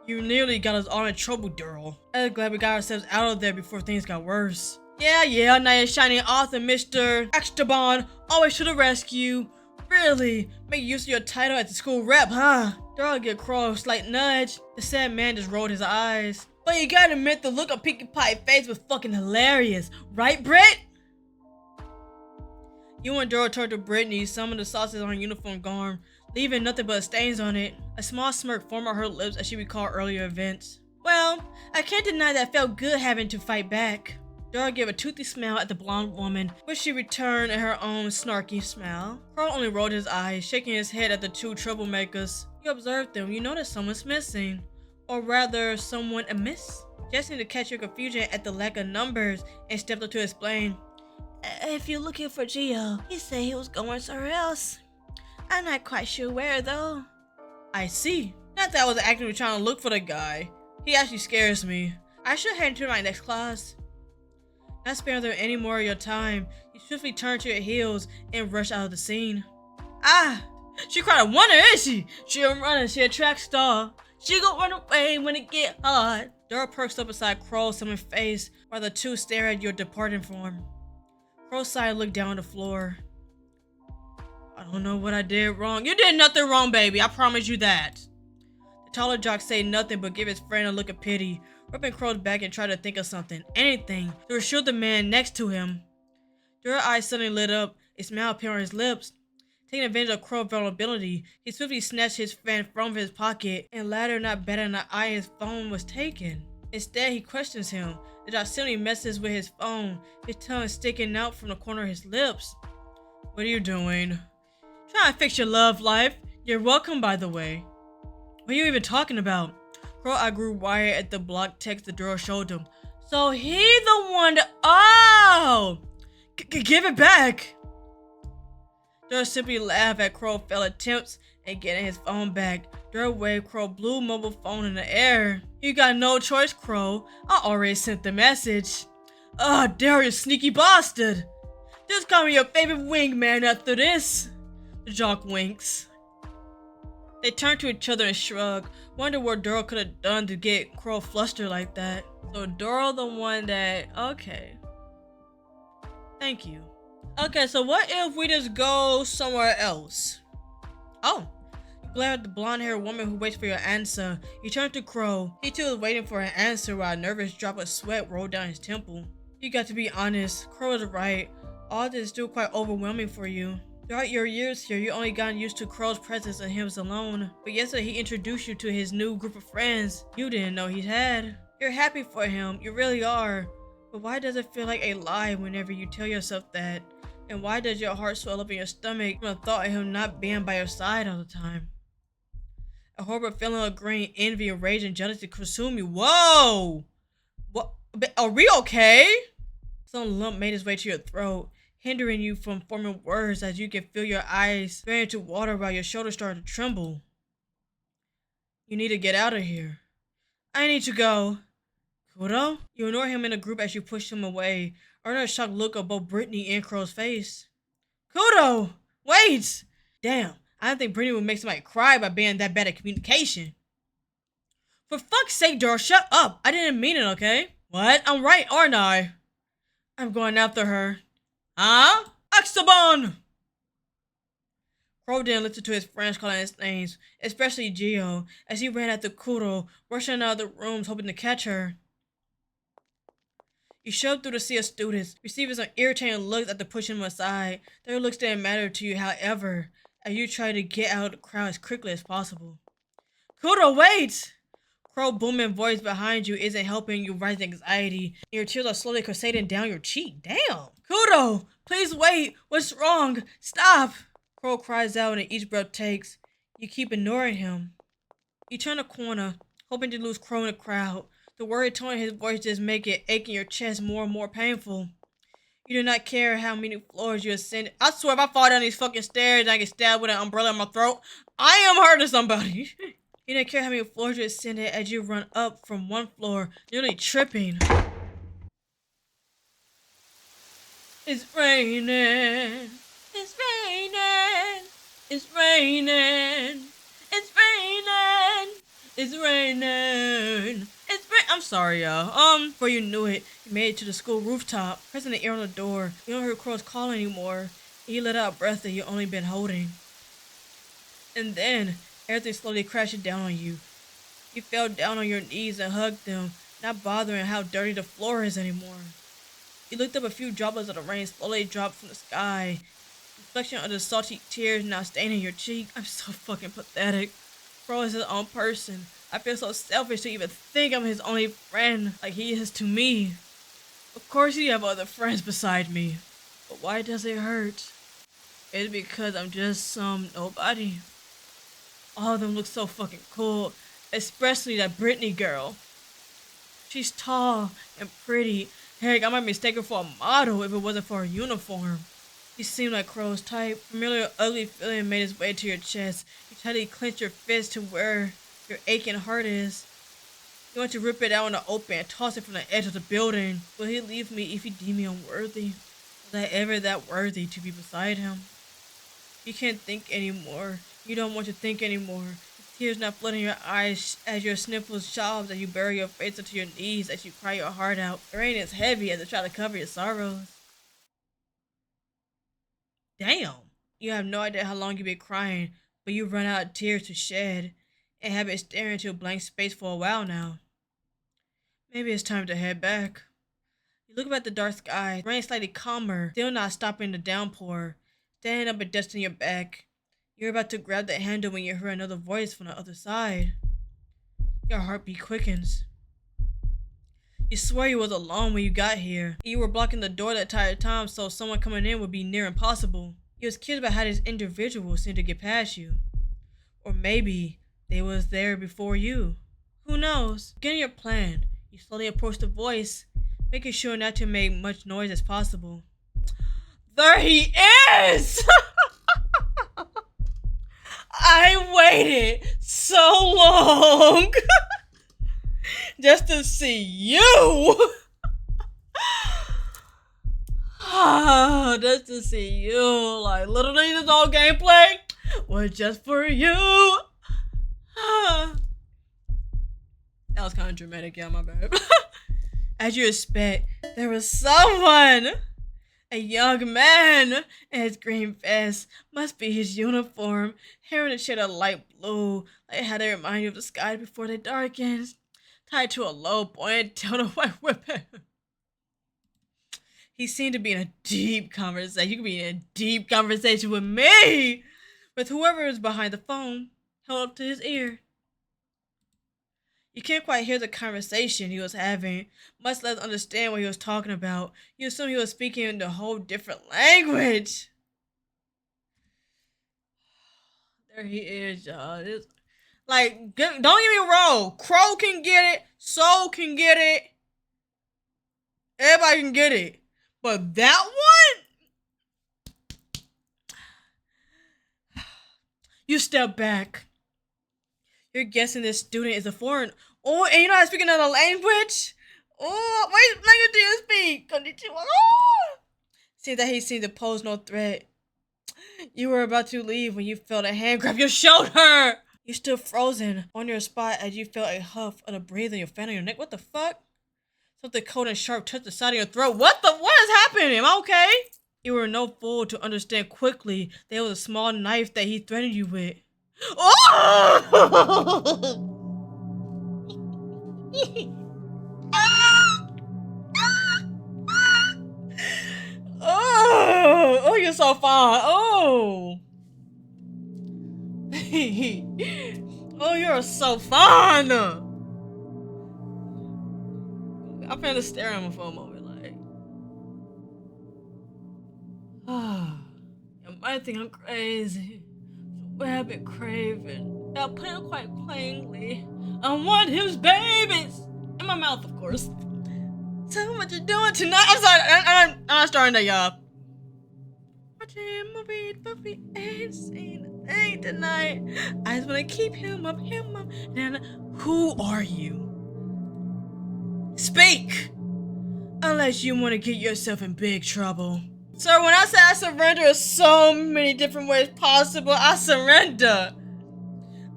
You nearly got us all in trouble, Daryl. I'm glad we got ourselves out of there before things got worse. Yeah, knight in shining author, Mr. Extraban, always to the rescue. Really? Make use of your title as the school rep, huh? Daryl gave Crow a slight nudge. The sad man just rolled his eyes. But you gotta admit the look on Pinkie Pie's face was fucking hilarious. Right, Britt? You and Daryl turned to Brittany, some of the sauces on her uniform gone, leaving nothing but stains on it. A small smirk formed on her lips as she recalled earlier events. Well, I can't deny that it felt good having to fight back. Dora gave a toothy smile at the blonde woman, which she returned in her own snarky smile. Crow only rolled his eyes, shaking his head at the two troublemakers. You observed them, you noticed someone's missing. Or rather, someone amiss? Just seemed to catch your confusion at the lack of numbers and stepped up to explain. If you're looking for Gio, he said he was going somewhere else. I'm not quite sure where though. I see. Not that I was actively trying to look for the guy. He actually scares me. I should head to my next class. Not sparing them any more of your time, you swiftly turn to your heels and rush out of the scene. Ah! She cried a wonder, is she? She a runner, she a track star. She gon' run away when it get hard. Dora perks up beside Crow, someone's face, while the two stare at your departing form. Crow sighed and looked down on the floor. I don't know what I did wrong. You did nothing wrong, baby. I promise you that. The taller jock said nothing but give his friend a look of pity, rubbing Crow's back and tried to think of something, anything, to reassure the man next to him. Dura's eyes suddenly lit up, a smile appeared on his lips. Taking advantage of Crow's vulnerability, he swiftly snatched his friend from his pocket, and latter not batting an eye his phone was taken. Instead, he questions him. The jock simply messes with his phone, his tongue sticking out from the corner of his lips. What are you doing? Trying to fix your love life. You're welcome, by the way. What are you even talking about? Crow eye grew wide at the block text the girl showed him. So he the one that— Oh! Give it back! Dora simply laughed at Crow's failed attempts at getting his phone back. Dora waved Crow's blue mobile phone in the air. You got no choice, Crow. I already sent the message. Dare you sneaky bastard! Just call me your favorite wingman after this. The jock winks. They turned to each other and shrugged. Wonder what Dora could have done to get Crow flustered like that. So Dora the one that— Okay. Thank you. Okay, so what if we just go somewhere else? Oh. You glare at the blonde-haired woman who waits for your answer. You turn to Crow. He too was waiting for an answer while a nervous drop of sweat rolled down his temple. You got to be honest. Crow is right. All this is still quite overwhelming for you. Throughout your years here, you only gotten used to Crow's presence and him alone. But yesterday he introduced you to his new group of friends you didn't know he had. You're happy for him, you really are. But why does it feel like a lie whenever you tell yourself that? And why does your heart swell up in your stomach from the thought of him not being by your side all the time? A horrible feeling of green envy and rage and jealousy consume you. Whoa! What? Are we okay? Some lump made its way to your throat, hindering you from forming words as you can feel your eyes turning to water while your shoulders start to tremble. You need to get out of here. I need to go. Kuro? You ignore him in the group as you push him away, earning a shocked look of both Brittany and Crow's face. Kuro! Wait! Damn, I don't think Brittany would make somebody cry by being that bad at communication. For fuck's sake, Dora, shut up! I didn't mean it, okay? What? I'm right, aren't I? I'm going after her. Huh? Axabon! Crow didn't listen to his friends calling his names, especially Gio, as he ran after Kuro, rushing out of the rooms hoping to catch her. You shoved through the sea of students, receiving some irritating looks after pushing them aside. Their looks didn't matter to you, however, as you tried to get out of the crowd as quickly as possible. Kuro, wait! Crow booming voice behind you isn't helping you rise anxiety. Your tears are slowly cascading down your cheek. Damn. Kuro, please wait. What's wrong? Stop. Crow cries out and each breath takes. You keep ignoring him. You turn a corner, hoping to lose Crow in the crowd. The worried tone in his voice just make it ache in your chest more and more painful. You do not care how many floors you ascend. I swear if I fall down these fucking stairs and I get stabbed with an umbrella in my throat, I am hurting somebody. You don't care how many floors you ascended as you run up from one floor, nearly tripping. It's raining. It's raining. It's raining. It's raining. It's raining. I'm sorry, y'all. Before you knew it, you made it to the school rooftop, pressing the ear on the door. You don't hear Crow's call anymore. And you let out a breath that you only been holding. And then everything slowly crashed down on you. You fell down on your knees and hugged them, not bothering how dirty the floor is anymore. You looked up, a few droplets of the rain slowly dropped from the sky. Reflection of the salty tears now staining your cheek. I'm so fucking pathetic. Crow is his own person. I feel so selfish to even think I'm his only friend like he is to me. Of course you have other friends beside me. But why does it hurt? It's because I'm just some nobody. All of them look so fucking cool. Especially that Brittany girl. She's tall and pretty. Heck, I might mistake her for a model if it wasn't for her uniform. She seemed like Crow's type. Familiar ugly feeling made its way to your chest. You tightly clench your fist to where your aching heart is. You want to rip it out in the open and toss it from the edge of the building. Will he leave me if he deem me unworthy? Was I ever that worthy to be beside him? You can't think anymore. You don't want to think anymore. Tears now flooding your eyes as your sniffles sobs as you bury your face into your knees as you cry your heart out. The rain is heavy as it tries to cover your sorrows. Damn. You have no idea how long you've been crying, but you've run out of tears to shed and have been staring into a blank space for a while now. Maybe it's time to head back. You look up at the dark sky, rain slightly calmer, still not stopping the downpour. Standing up and dusting your back. You're about to grab the handle when you hear another voice from the other side. Your heartbeat quickens. You swear you was alone when you got here. You were blocking the door that entire time, so someone coming in would be near impossible. You was curious about how this individual seemed to get past you. Or maybe they was there before you. Who knows? Getting your plan, you slowly approach the voice, making sure not to make much noise as possible. There he is! I waited so long just to see you. Just to see you. Like, literally, this whole gameplay was just for you. That was kind of dramatic, yeah, my bad. As you expect, there was someone. A young man in his green vest, must be his uniform, hair in a shade of light blue, like how they remind you of the sky before they darken, tied to a low ponytail and a white whippet. He seemed to be in a deep conversation. You could be in a deep conversation with me, with whoever is behind the phone, held up to his ear. You can't quite hear the conversation he was having, much less understand what he was talking about. You assume he was speaking in a whole different language. There he is, y'all. Like, don't get me wrong. Crow can get it. Soul can get it. Everybody can get it. But that one? You step back. You're guessing this student is a foreign. Oh, and you know how to speak another language? Oh, what language do you speak? Konnichiwa. Oh! Seems that he seemed to pose no threat. You were about to leave when you felt a hand grab your shoulder. You stood frozen on your spot as you felt a huff of the breeze in your fan on your neck. What the fuck? Something cold and sharp touched the side of your throat. What is happening? Am I okay? You were no fool to understand quickly there was a small knife that he threatened you with. Oh! Oh, you're so fine. Oh. Oh, you're so fine. I'm finna stare at him for a moment, like. You might think I'm crazy. What I've been craving. I'll put it quite plainly. I want his babies in my mouth, of course. Tell me what you're doing tonight. I'm sorry. I'm not starting that, y'all. Watching movies, but we ain't seen a thing tonight. I just wanna keep him up. And who are you? Speak! Unless you want to get yourself in big trouble. Sir, when I say I surrender in so many different ways possible, I surrender.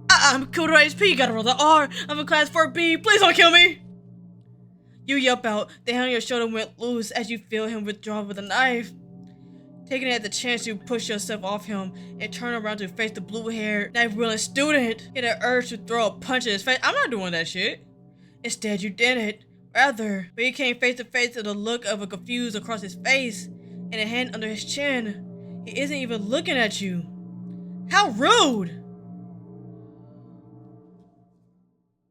I'm KuroHP, gotta roll the R. I'm a class 4B, please don't kill me. You yelp out, the hand on your shoulder went loose as you feel him withdraw with a knife. Taking it at the chance to push yourself off him and turn around to face the blue-haired, knife-wielding student. Get an urge to throw a punch in his face. I'm not doing that shit. Instead, you didn't. Rather, when he came face to face with the look of a confused across his face and a hand under his chin, he isn't even looking at you. How rude!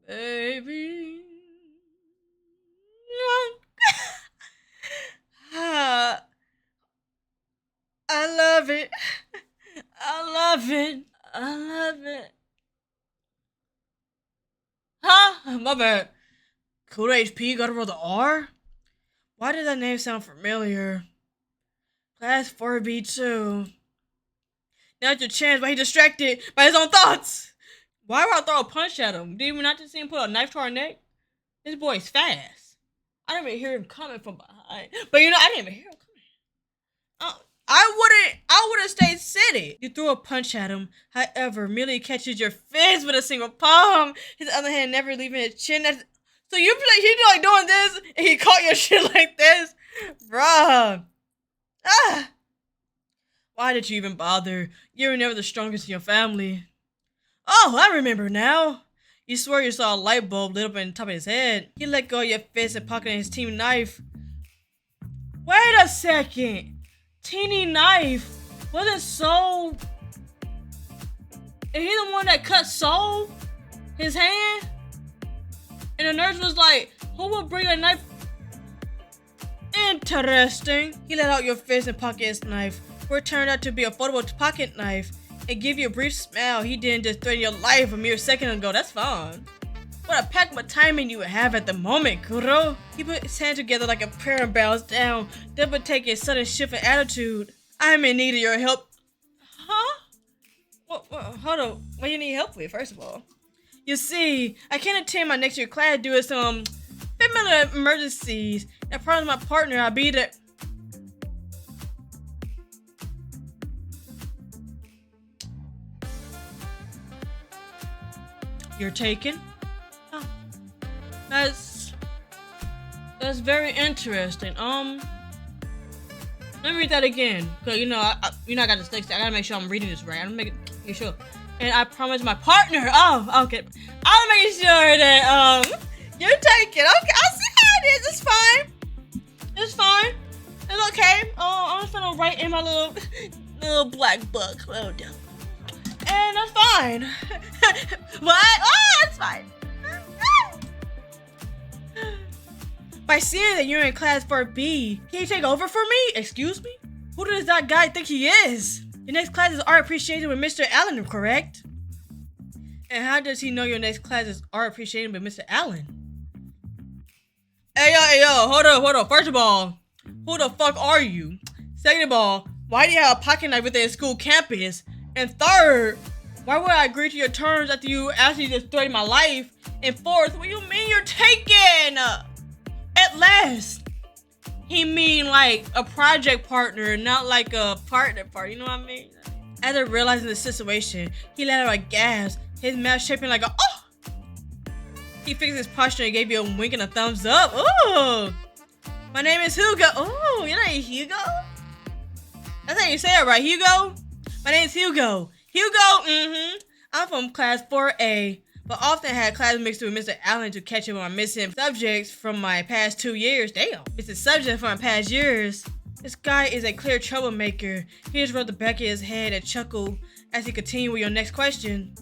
Baby. I love it. I love it. I love it. Huh? My bad. KuroHP, gotta roll the R? Why did that name sound familiar? Class 4B2. Now's your chance, but he's distracted by his own thoughts. Why would I throw a punch at him? Did we not just see him put a knife to our neck? This boy's fast. I didn't even hear him coming from behind. But you know, I didn't even hear him coming. I would've stayed seated. You threw a punch at him, however, merely catches your fist with a single palm. His other hand never leaving his chin. So you feel like he's like doing this, and he caught your shit like this? Bruh. Why did you even bother? You were never the strongest in your family. Oh, I remember now. You swore you saw a light bulb lit up on the top of his head. He let go of your fist and pocketed his team knife. Wait a second. Teeny knife wasn't Soul. And he the one that cut Soul? His hand? And the nurse was like, who would bring a knife? Interesting. He let out your fist and pocketed his knife, where it turned out to be a foldable pocket knife, and give you a brief smile. He didn't just threaten your life a mere second ago. That's fine. What a pack of timing you would have at the moment, Kuro. He put his hand together like a prayer and bows down, then taking a sudden shift in attitude. I'm in need of your help. Huh? What, hold on. What do you need help with, first of all? You see, I can't attend my next year class due to some family emergencies. And part of my partner, I'll be there. You're taken? Oh. That's very interesting. Let me read that again, cause you know I got the stakes. I gotta make sure I'm reading this right. I'm making sure. And I promise my partner. Oh, okay. I'm making sure that you're taken. Okay, I see how it is. It's fine. It's fine. It's okay. I'm just gonna write in my little black book. Oh, no. And that's fine. What? Oh, that's fine. By seeing that you're in class 4B, can you take over for me? Excuse me? Who does that guy think he is? Your next class is art appreciation with Mr. Allen, correct? And how does he know your next class is art appreciation with Mr. Allen? Hey yo, hold up. First of all, who the fuck are you? Second of all, why do you have a pocket knife within school campus? And third, why would I agree to your terms after you actually just threatened my life? And fourth, what do you mean you're taken? At last. He mean like a project partner, not like a partner, you know what I mean? After realizing the situation, he let out a gasp, his mouth shaping like a oh! He fixed his posture and gave you a wink and a thumbs up. Ooh! My name is Hugo. Ooh, your name is Hugo? That's how you say it, right? Hugo? My name is Hugo. I'm from class 4A, but often had class mixed with Mr. Allen to catch up on my missing subjects from my past 2 years. Damn. Missing subjects from my past years. This guy is a clear troublemaker. He just rubbed the back of his head and chuckled as he continued with your next question.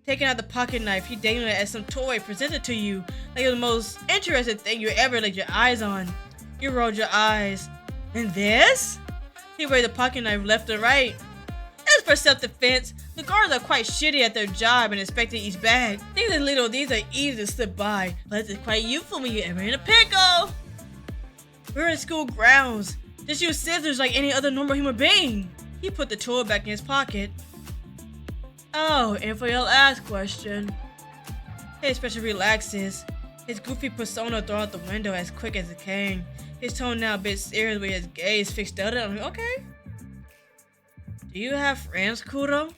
Taking out the pocket knife, he dangling it as some toy presented to you like it was the most interesting thing you ever laid your eyes on. You rolled your eyes. And this? He waved the pocket knife left and right. As for self-defense, the guards are quite shitty at their job and inspecting each bag. Things as little these are easy to slip by, but it's quite useful when you're ever in a pickle. We're in school grounds. Just use scissors like any other normal human being. He put the tool back in his pocket. Oh, and for your last question. His expression relaxes. His goofy persona thrown out the window as quick as it came. His tone now a bit serious with his gaze fixed on him. Okay. Do you have friends, Kuro?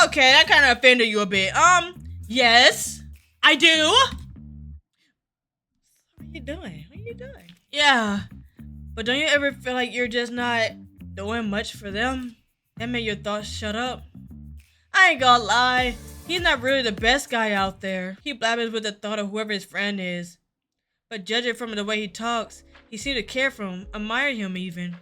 Okay, that kind of offended you a bit. Yes, I do. What are you doing? What are you doing? Yeah, but don't you ever feel like you're just not doing much for them? That made your thoughts shut up? I ain't gonna lie, he's not really the best guy out there. He blabbers with the thought of whoever his friend is. But judging from the way he talks, he seemed to care for him, admire him even.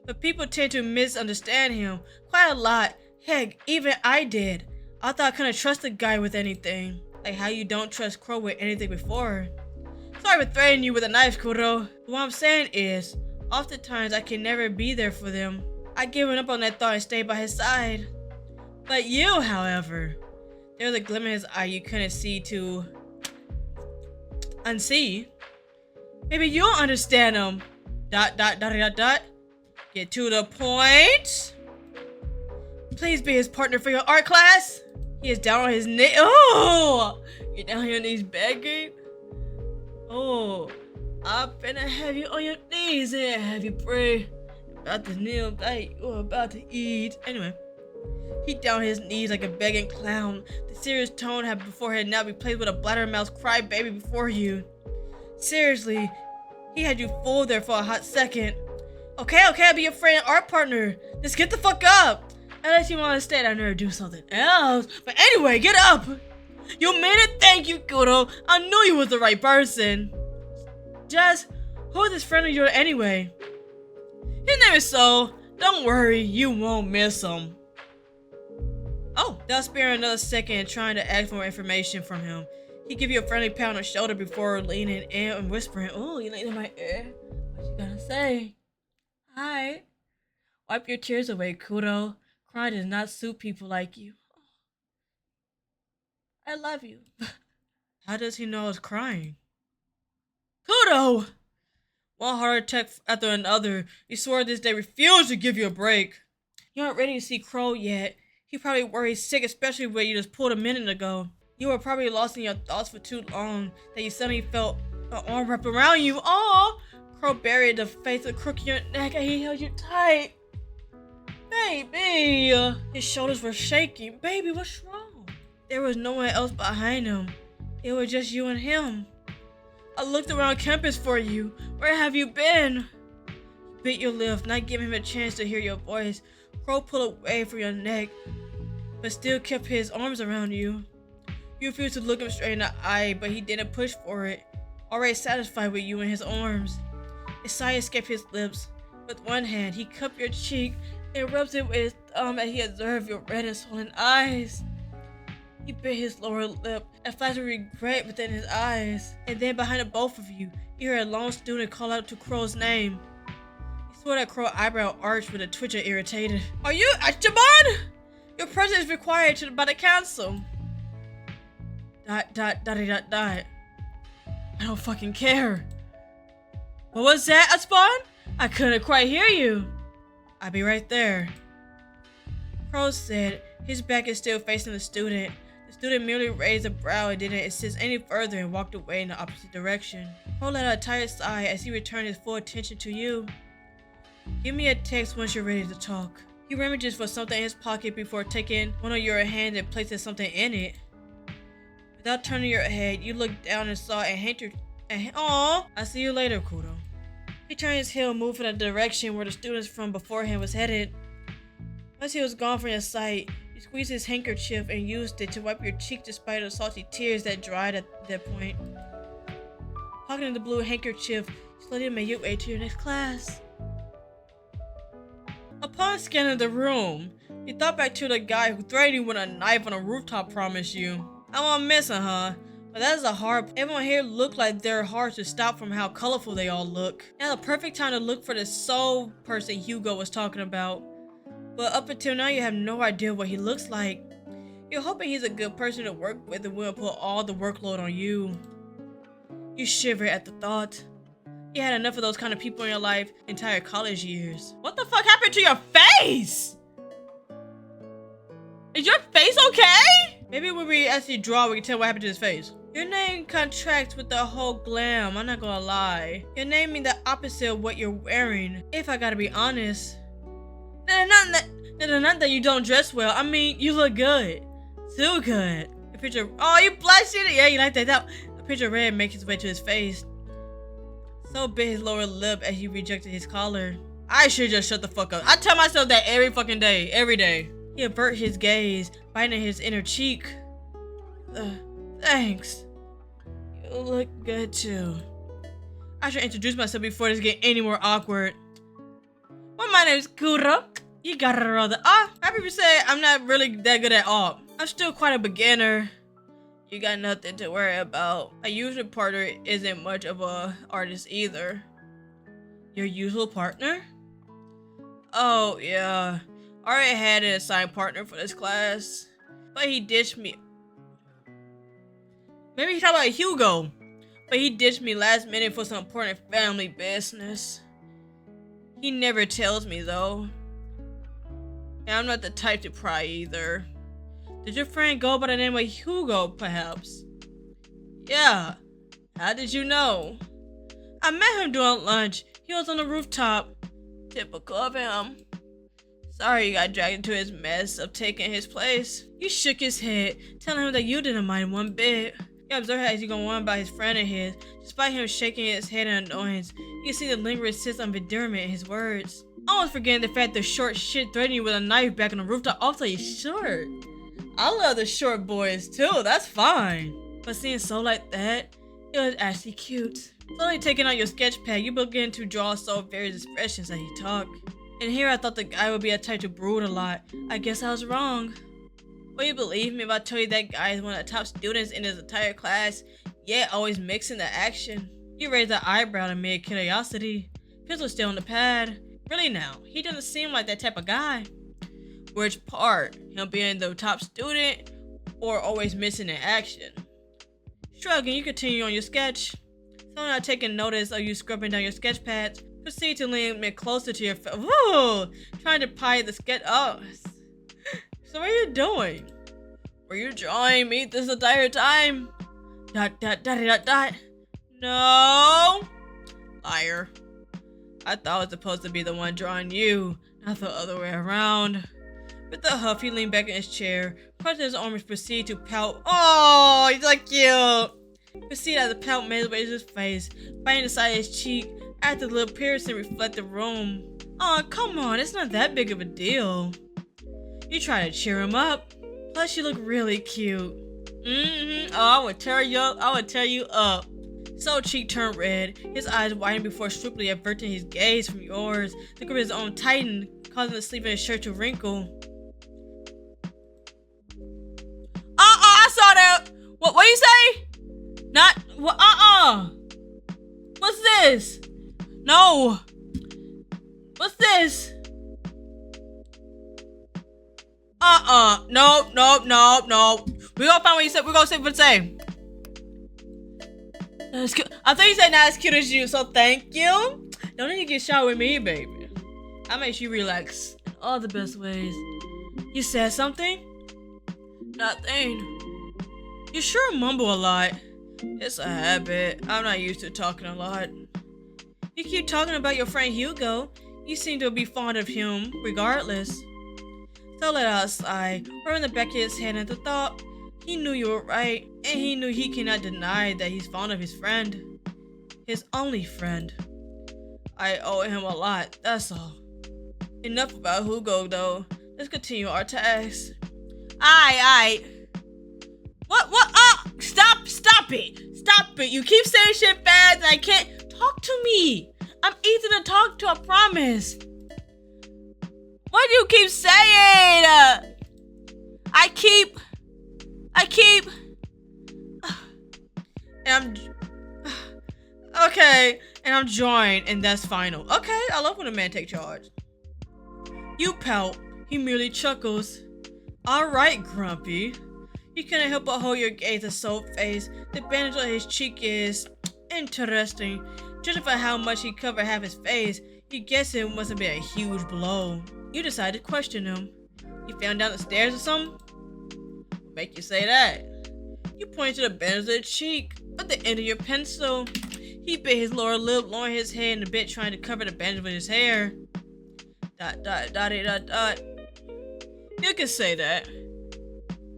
But people tend to misunderstand him quite a lot. Heck, even I did. I thought I couldn't trust the guy with anything. Like how you don't trust Crow with anything before. Sorry for threatening you with a knife, Kuro. But what I'm saying is, oftentimes I can never be there for them. I given up on that thought and stayed by his side. But you, however, there was a glimmer in his eye you couldn't see to unsee. Maybe you'll understand him. ... Get to the point. Please be his partner for your art class. He is down on his knee. Oh, you're down on your knees begging. Oh, I'm finna have you on your knees and have you pray. About to kneel like you're about to eat. Anyway, he down on his knees like a begging clown. The serious tone had before had now replaced with a bladdermouth crybaby before you. Seriously, he had you fooled there for a hot second. Okay, I'll be your friend and art partner. Just get the fuck up. Unless you want to stay down there and do something else. But anyway, get up. You made it, thank you, Kuro. I knew you was the right person. Just, who is this friend of yours anyway? His name is So. Don't worry, you won't miss him. Oh, without sparing another second and trying to ask for more information from him, he give you a friendly pat on the shoulder before leaning in and whispering, "Oh, you leaning in my ear? What you gonna say? Hi." Wipe your tears away, Kuro. Crying does not suit people like you. I love you. How does he know I was crying? Kuro! One heart attack after another. You swore this day refused to give you a break. You aren't ready to see Crow yet. He probably worried sick, especially where you just pulled a minute ago. You were probably lost in your thoughts for too long that you suddenly felt an arm wrapped around you. Aww! Crow buried the face of the crook in your neck and he held you tight. Baby! His shoulders were shaking. Baby, what's wrong? There was no one else behind him. It was just you and him. I looked around campus for you. Where have you been? You bit your lip, not giving him a chance to hear your voice. Crow pulled away from your neck, but still kept his arms around you. You refused to look him straight in the eye, but he didn't push for it, already satisfied with you in his arms. A sigh escaped his lips. With one hand, he cupped your cheek and rubbed it with his thumb as he observed your red and swollen eyes. He bit his lower lip, a flash of regret within his eyes. And then behind the both of you, you heard a lone student call out to Crow's name. You swore that Crow eyebrow arched with a twitch of irritated. Are you Esteban? Your presence is required by the council. ... I don't fucking care. What was that, Esteban? I couldn't quite hear you. I'll be right there. Crow said, his back is still facing the student. The student merely raised a brow and didn't insist any further and walked away in the opposite direction. Crow let out a tired sigh as he returned his full attention to you. Give me a text once you're ready to talk. He rummages for something in his pocket before taking one of your hands and placing something in it. Without turning your head, you looked down and saw a handkerchief. Aww! I'll see you later, Kuro. He turned his heel, moving in the direction where the students from before him was headed. Once he was gone from your sight, you squeezed his handkerchief and used it to wipe your cheek despite the salty tears that dried at that point. Pocketing the blue handkerchief, you slowly made your way to your next class. Upon scanning the room, he thought back to the guy who threatened you with a knife on a rooftop, promised you. I'm missing, huh? But that is a hard. Everyone here look like they're hard to stop from how colorful they all look. Now the perfect time to look for the soul person Hugo was talking about. But up until now, you have no idea what he looks like. You're hoping he's a good person to work with and will put all the workload on you. You shiver at the thought. You had enough of those kind of people in your life entire college years. What the fuck happened to your face? Is your face okay? Maybe when we actually draw, we can tell what happened to his face. Your name contracts with the whole glam, I'm not gonna lie. Your name means the opposite of what you're wearing, if I gotta be honest. Not that you don't dress well, I mean, you look good. Too good. The picture, oh, you blushing? Yeah, you like that. The picture of red makes its way to his face. So bit his lower lip as he rejected his collar. I should just shut the fuck up. I tell myself that every fucking day, every day. He avert his gaze, biting his inner cheek. Thanks. You look good too. I should introduce myself before this gets any more awkward. Well, my name is Kuro. You got it rather. Happy to say I'm not really that good at art. I'm still quite a beginner. You got nothing to worry about. My usual partner isn't much of a artist either. Your usual partner? Oh, yeah. I already had an assigned partner for this class, but he ditched me. Maybe he's talking about Hugo, but he ditched me last minute for some important family business. He never tells me though. And I'm not the type to pry either. Did your friend go by the name of Hugo, perhaps? Yeah. How did you know? I met him during lunch. He was on the rooftop. Typical of him. Sorry you got dragged into his mess of taking his place. You shook his head, telling him that you didn't mind one bit. You observed as he go on about his friend and his. Despite him shaking his head in annoyance, you can see the lingering sense of endearment in his words. Almost forgetting the fact the short shit threatened you with a knife back on the rooftop. Also, he's short. I love the short boys too, that's fine. But seeing so like that, it was actually cute. Slowly taking out your sketch pad, you begin to draw so various expressions as he talked. And here I thought the guy would be a type to brood a lot. I guess I was wrong. Will you believe me if I tell you that guy is one of the top students in his entire class, yet always mixing the action? You raised an eyebrow in mid curiosity. Pencil still on the pad. Really now, he doesn't seem like that type of guy. Which part? Him being the top student or always missing in action? Shrugging, you continue on your sketch. Someone not taking notice of you scrubbing down your sketch pads. Proceed to lean a bit closer to your Woo! Trying to pie the sketch. Oh. So what are you doing? Were you drawing me this entire time? ... No. Liar. I thought I was supposed to be the one drawing you, not the other way around. With a huff, he leaned back in his chair, crossed his arms, proceeded to pout. Oh, he's so cute. Proceeded as the pout made his way to his face, biting the side of his cheek. After the little piercing reflect the room. Oh, come on, it's not that big of a deal. You try to cheer him up. Plus, you look really cute. Oh, I would tear you up. So cheek turned red, his eyes widened before strictly averting his gaze from yours. The grip of his own tightened, causing the sleeve of his shirt to wrinkle. I saw that. What do you say? Not what? What's this? No. What's this? No. We gonna find what you said. We're gonna say what you say. That's cute. I thought you said not as cute as you, so thank you. Don't need to get shot with me, baby. I make you relax in all the best ways. You said something? Nothing. You sure mumble a lot. It's a habit. I'm not used to talking a lot. You keep talking about your friend Hugo. You seem to be fond of him, regardless. So let out a sigh, rubbing the back of his head at the thought. He knew you were right, and he knew he cannot deny that he's fond of his friend. His only friend. I owe him a lot, that's all. Enough about Hugo, though. Let's continue our task. Aye. What? Stop it. You keep saying shit fast and I can't. Talk to me. I'm easy to talk to, I promise. What do you keep saying? I keep. And okay, and I'm joined, and that's final. Okay, I love when a man take charge. You pout. He merely chuckles. All right, Grumpy. You couldn't help but hold your gaze at Soap's face. The bandage on his cheek is interesting. Judging by how much he covered half his face, you guess it must have been a huge blow. You decide to question him. You fell down the stairs or something? What make you say that? You point to the bandage of the cheek, at the end of your pencil. He bit his lower lip, lowering his head in a bit, trying to cover the bandage with his hair. ... You can say that.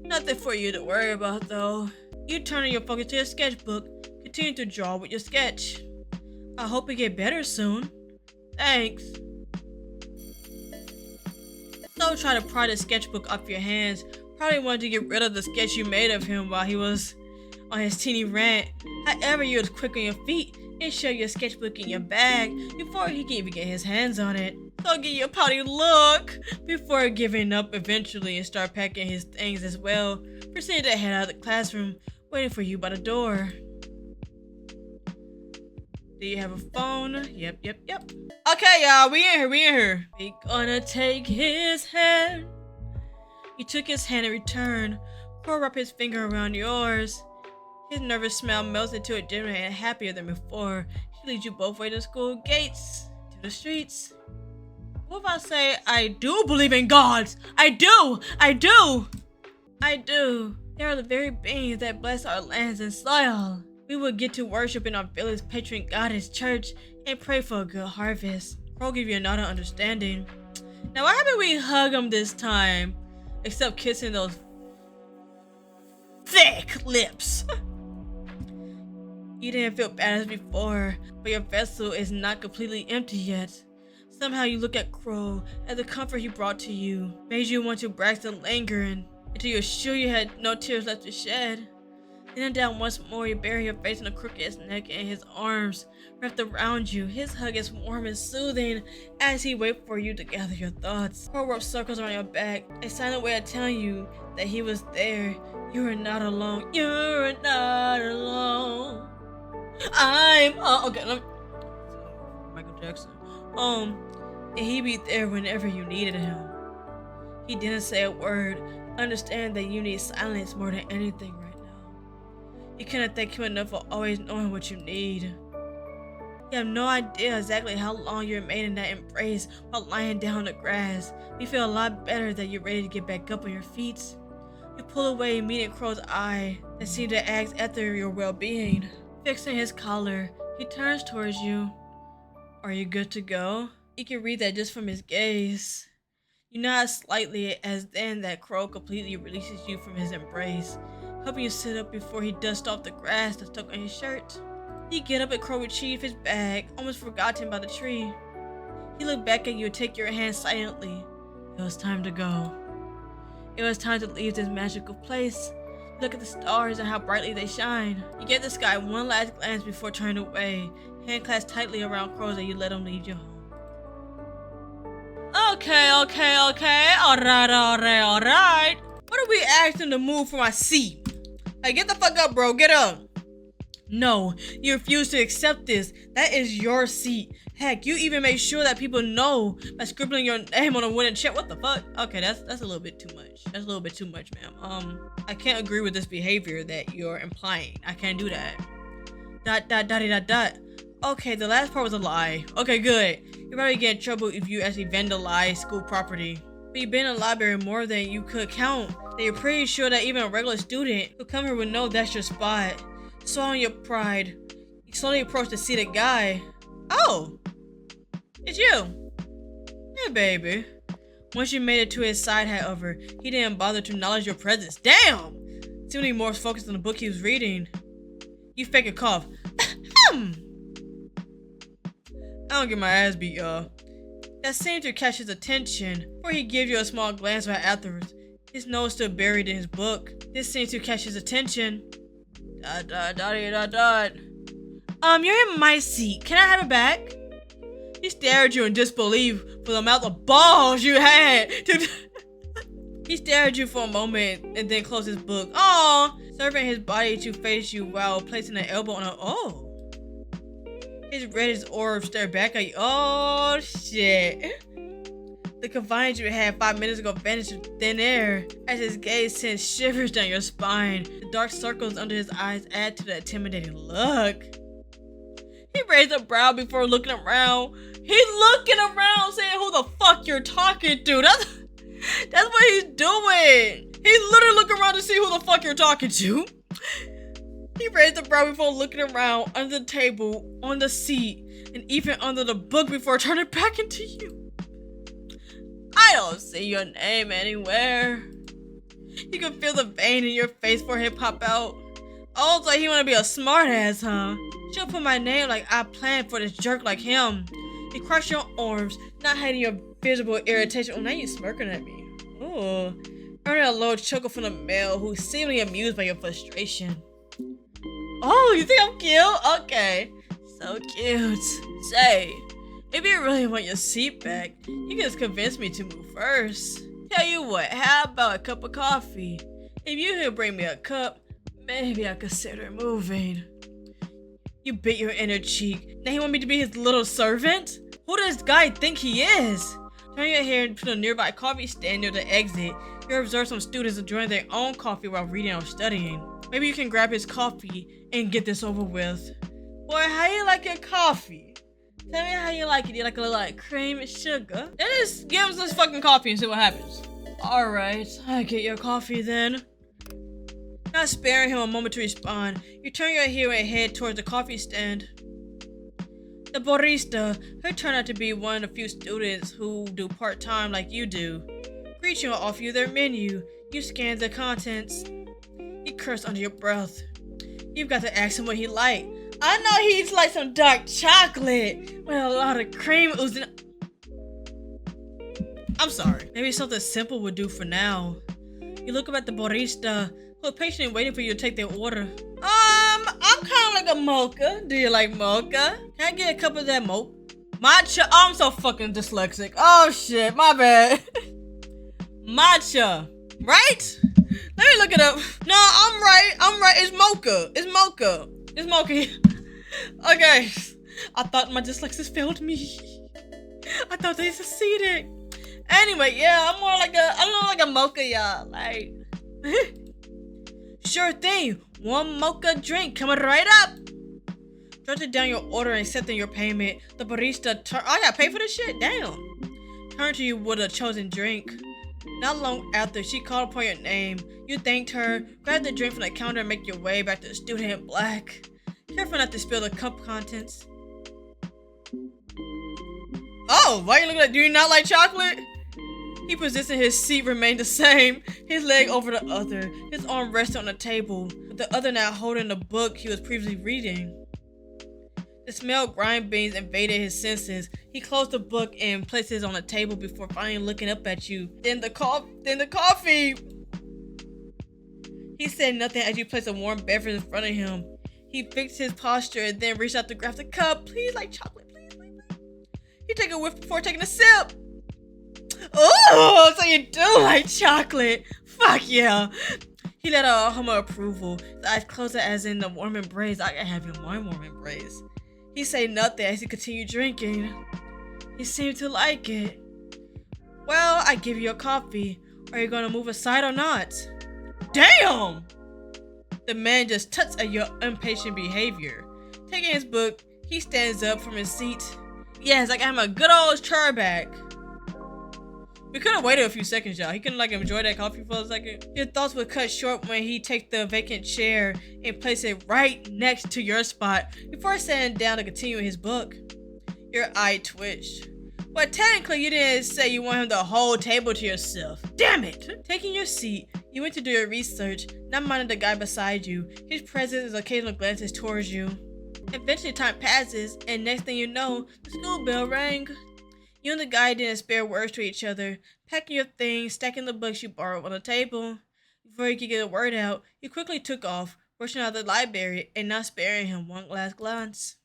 Nothing for you to worry about, though. You turn your focus to your sketchbook, continue to draw with your sketch. I hope you get better soon. Thanks. So try to pry the sketchbook off your hands. Probably wanted to get rid of the sketch you made of him while he was on his teeny rant. However, you was quick on your feet and shove your sketchbook in your bag before he can even get his hands on it. So give you a pouty look before giving up eventually and start packing his things as well. Proceeded to head out of the classroom, waiting for you by the door. Do you have a phone? Yep. Okay, y'all, we in here. We gonna take his hand. You took his hand in return. Cole wrapped his finger around yours. His nervous smile melted into a genuine and happier than before. He leads you both way to the school gates, to the streets. What if I say, I do believe in gods? I do. They are the very beings that bless our lands and soil. We will get to worship in our village patron goddess church and pray for a good harvest. I'll give you another understanding. Now, why haven't we hug him this time? Except kissing those thick lips. You didn't feel bad as before, but your vessel is not completely empty yet. Somehow you look at Crow and the comfort he brought to you made you want to brag and linger until you're sure you had no tears left to shed. Then down once more, you bury your face in the crook of his neck and his arms wrapped around you. His hug is warm and soothing as he waits for you to gather your thoughts. Crow wraps circles around your back, a silent way of telling you that he was there. You are not alone. You're not alone. Okay, Michael Jackson. And he'd be there whenever you needed him. He didn't say a word. Understand that you need silence more than anything right now. You cannot thank him enough for always knowing what you need. You have no idea exactly how long you remain in that embrace while lying down on the grass. You feel a lot better that you're ready to get back up on your feet. You pull away, meeting Crow's eye that seemed to ask after your well-being. Fixing his collar, he turns towards you. Are you good to go? You can read that just from his gaze. You nod slightly as then that Crow completely releases you from his embrace, helping you sit up before he dusts off the grass that's stuck on his shirt. You get up and Crow retrieves his bag, almost forgotten by the tree. He looked back at you and take your hand silently. It was time to go. It was time to leave this magical place. Look at the stars and how brightly they shine. You give the sky one last glance before turning away, hand clasped tightly around Crow as you let him lead you home. Okay. Alright. What are we asking to move from my seat? Hey, get the fuck up, bro. Get up. No, you refuse to accept this. That is your seat. Heck, you even make sure that people know by scribbling your name on a wooden chair. What the fuck? Okay, that's a little bit too much. That's a little bit too much, ma'am. I can't agree with this behavior that you're implying. I can't do that. Okay, the last part was a lie. Okay, good. You're probably get in trouble if you actually vandalize school property. But you've been in the library more than you could count. That you're pretty sure that even a regular student who come here would know that's your spot. Swallowing your pride, you slowly approach the seated guy. Oh, it's you. Yeah, baby. Once you made it to his side, however, he didn't bother to acknowledge your presence. Damn! Seemingly more focused on the book he was reading. You fake a cough. I don't get my ass beat, y'all. That seemed to catch his attention, for he gave you a small glance right afterwards. His nose still buried in his book. This seemed to catch his attention. You're in my seat. Can I have it back? He stared at you in disbelief for the amount of balls you had. He stared at you for a moment and then closed his book. Aww, serving his body to face you while placing an elbow on a. Oh. His reddish orb stared back at you. Oh shit. The confinement you had 5 minutes ago vanished in thin air as his gaze sent shivers down your spine. The dark circles under his eyes add to the intimidating look. He raised a brow before looking around. He's looking around saying who the fuck you're talking to. That's what he's doing. He's literally looking around to see who the fuck you're talking to. He raised a brow before looking around, under the table, on the seat, and even under the book before turning back into you. I don't see your name anywhere. You can feel the vein in your face forehead pop out. Oh, so he wanna be a smartass, huh? She'll put my name like I planned for this jerk like him. You cross your arms, not hiding your visible irritation. Oh, now you smirking at me. Oh, earning a low chuckle from the male who's seemingly amused by your frustration. Oh, you think I'm cute? Okay, so cute. Say, if you really want your seat back, you can just convince me to move first. Tell you what, how about a cup of coffee? If you could bring me a cup, maybe I'll consider moving. You bit your inner cheek. Now he want me to be his little servant? Who does this guy think he is? Turn your head to the nearby coffee stand near the exit. You observe some students enjoying their own coffee while reading or studying. Maybe you can grab his coffee and get this over with. Boy, how you like your coffee? Tell me how you like it. Do you like a little like cream and sugar? Then just give him this fucking coffee and see what happens. Alright, I get your coffee then. Not sparing him a moment to respond, you turn your heel and head towards the coffee stand. The barista, who turned out to be one of the few students who do part-time like you do, greets you and offers you their menu. You scan the contents. You curse under your breath. You've got to ask him what he likes. I know he's like some dark chocolate with a lot of cream oozing. I'm sorry. Maybe something simple would do for now. You look up at the barista, who is patiently waiting for you to take their order. I'm kind of like a mocha. Do you like mocha? Can I get a cup of that mocha? Matcha. Oh, I'm so fucking dyslexic. Oh shit, my bad. Matcha, right? Let me look it up. No, I'm right. It's mocha. It's mocha. Okay. I thought my dyslexia failed me. I thought they succeeded. Anyway, yeah, I'm more like a mocha, y'all. Like, sure thing. One mocha drink coming right up. Jotting down your order and accepting your payment. The barista I gotta pay for this shit? Damn. Turned to you with a chosen drink. Not long after, she called upon your name. You thanked her, grabbed the drink from the counter, and make your way back to the student in black. Careful not to spill the cup contents. Oh, why are you looking at? Do you not like chocolate? He positioned his seat remained the same, his leg over the other, his arm rested on the table, with the other now holding the book he was previously reading. The smell of grind beans invaded his senses. He closed the book and placed it on the table before finally looking up at you. Then the coffee! He said nothing as you placed a warm beverage in front of him. He fixed his posture and then reached out to grab the cup. Please, like chocolate, please. He took a whiff before taking a sip. Oh, so you do like chocolate. Fuck yeah. He let out a hum of approval. His eyes closed as in the warm embrace. I can have you in my warm embrace. He said nothing as he continued drinking. He seemed to like it. Well, I give you a coffee. Are you gonna move aside or not? Damn! The man just tuts at your impatient behavior. Taking his book, he stands up from his seat. Yes, I got him a good old chair back. We could have waited a few seconds, y'all. He couldn't like enjoy that coffee for a second. Your thoughts would cut short when he takes the vacant chair and place it right next to your spot before sitting down to continue his book. Your eye twitched. Well, technically, you didn't say you want him the whole table to yourself. Damn it! Taking your seat, you went to do your research, not minding the guy beside you. His presence and occasional glances towards you. Eventually, time passes, and next thing you know, the school bell rang. You and the guy didn't spare words to each other, packing your things, stacking the books you borrowed on the table. Before you could get a word out, you quickly took off, rushing out of the library and not sparing him one last glance.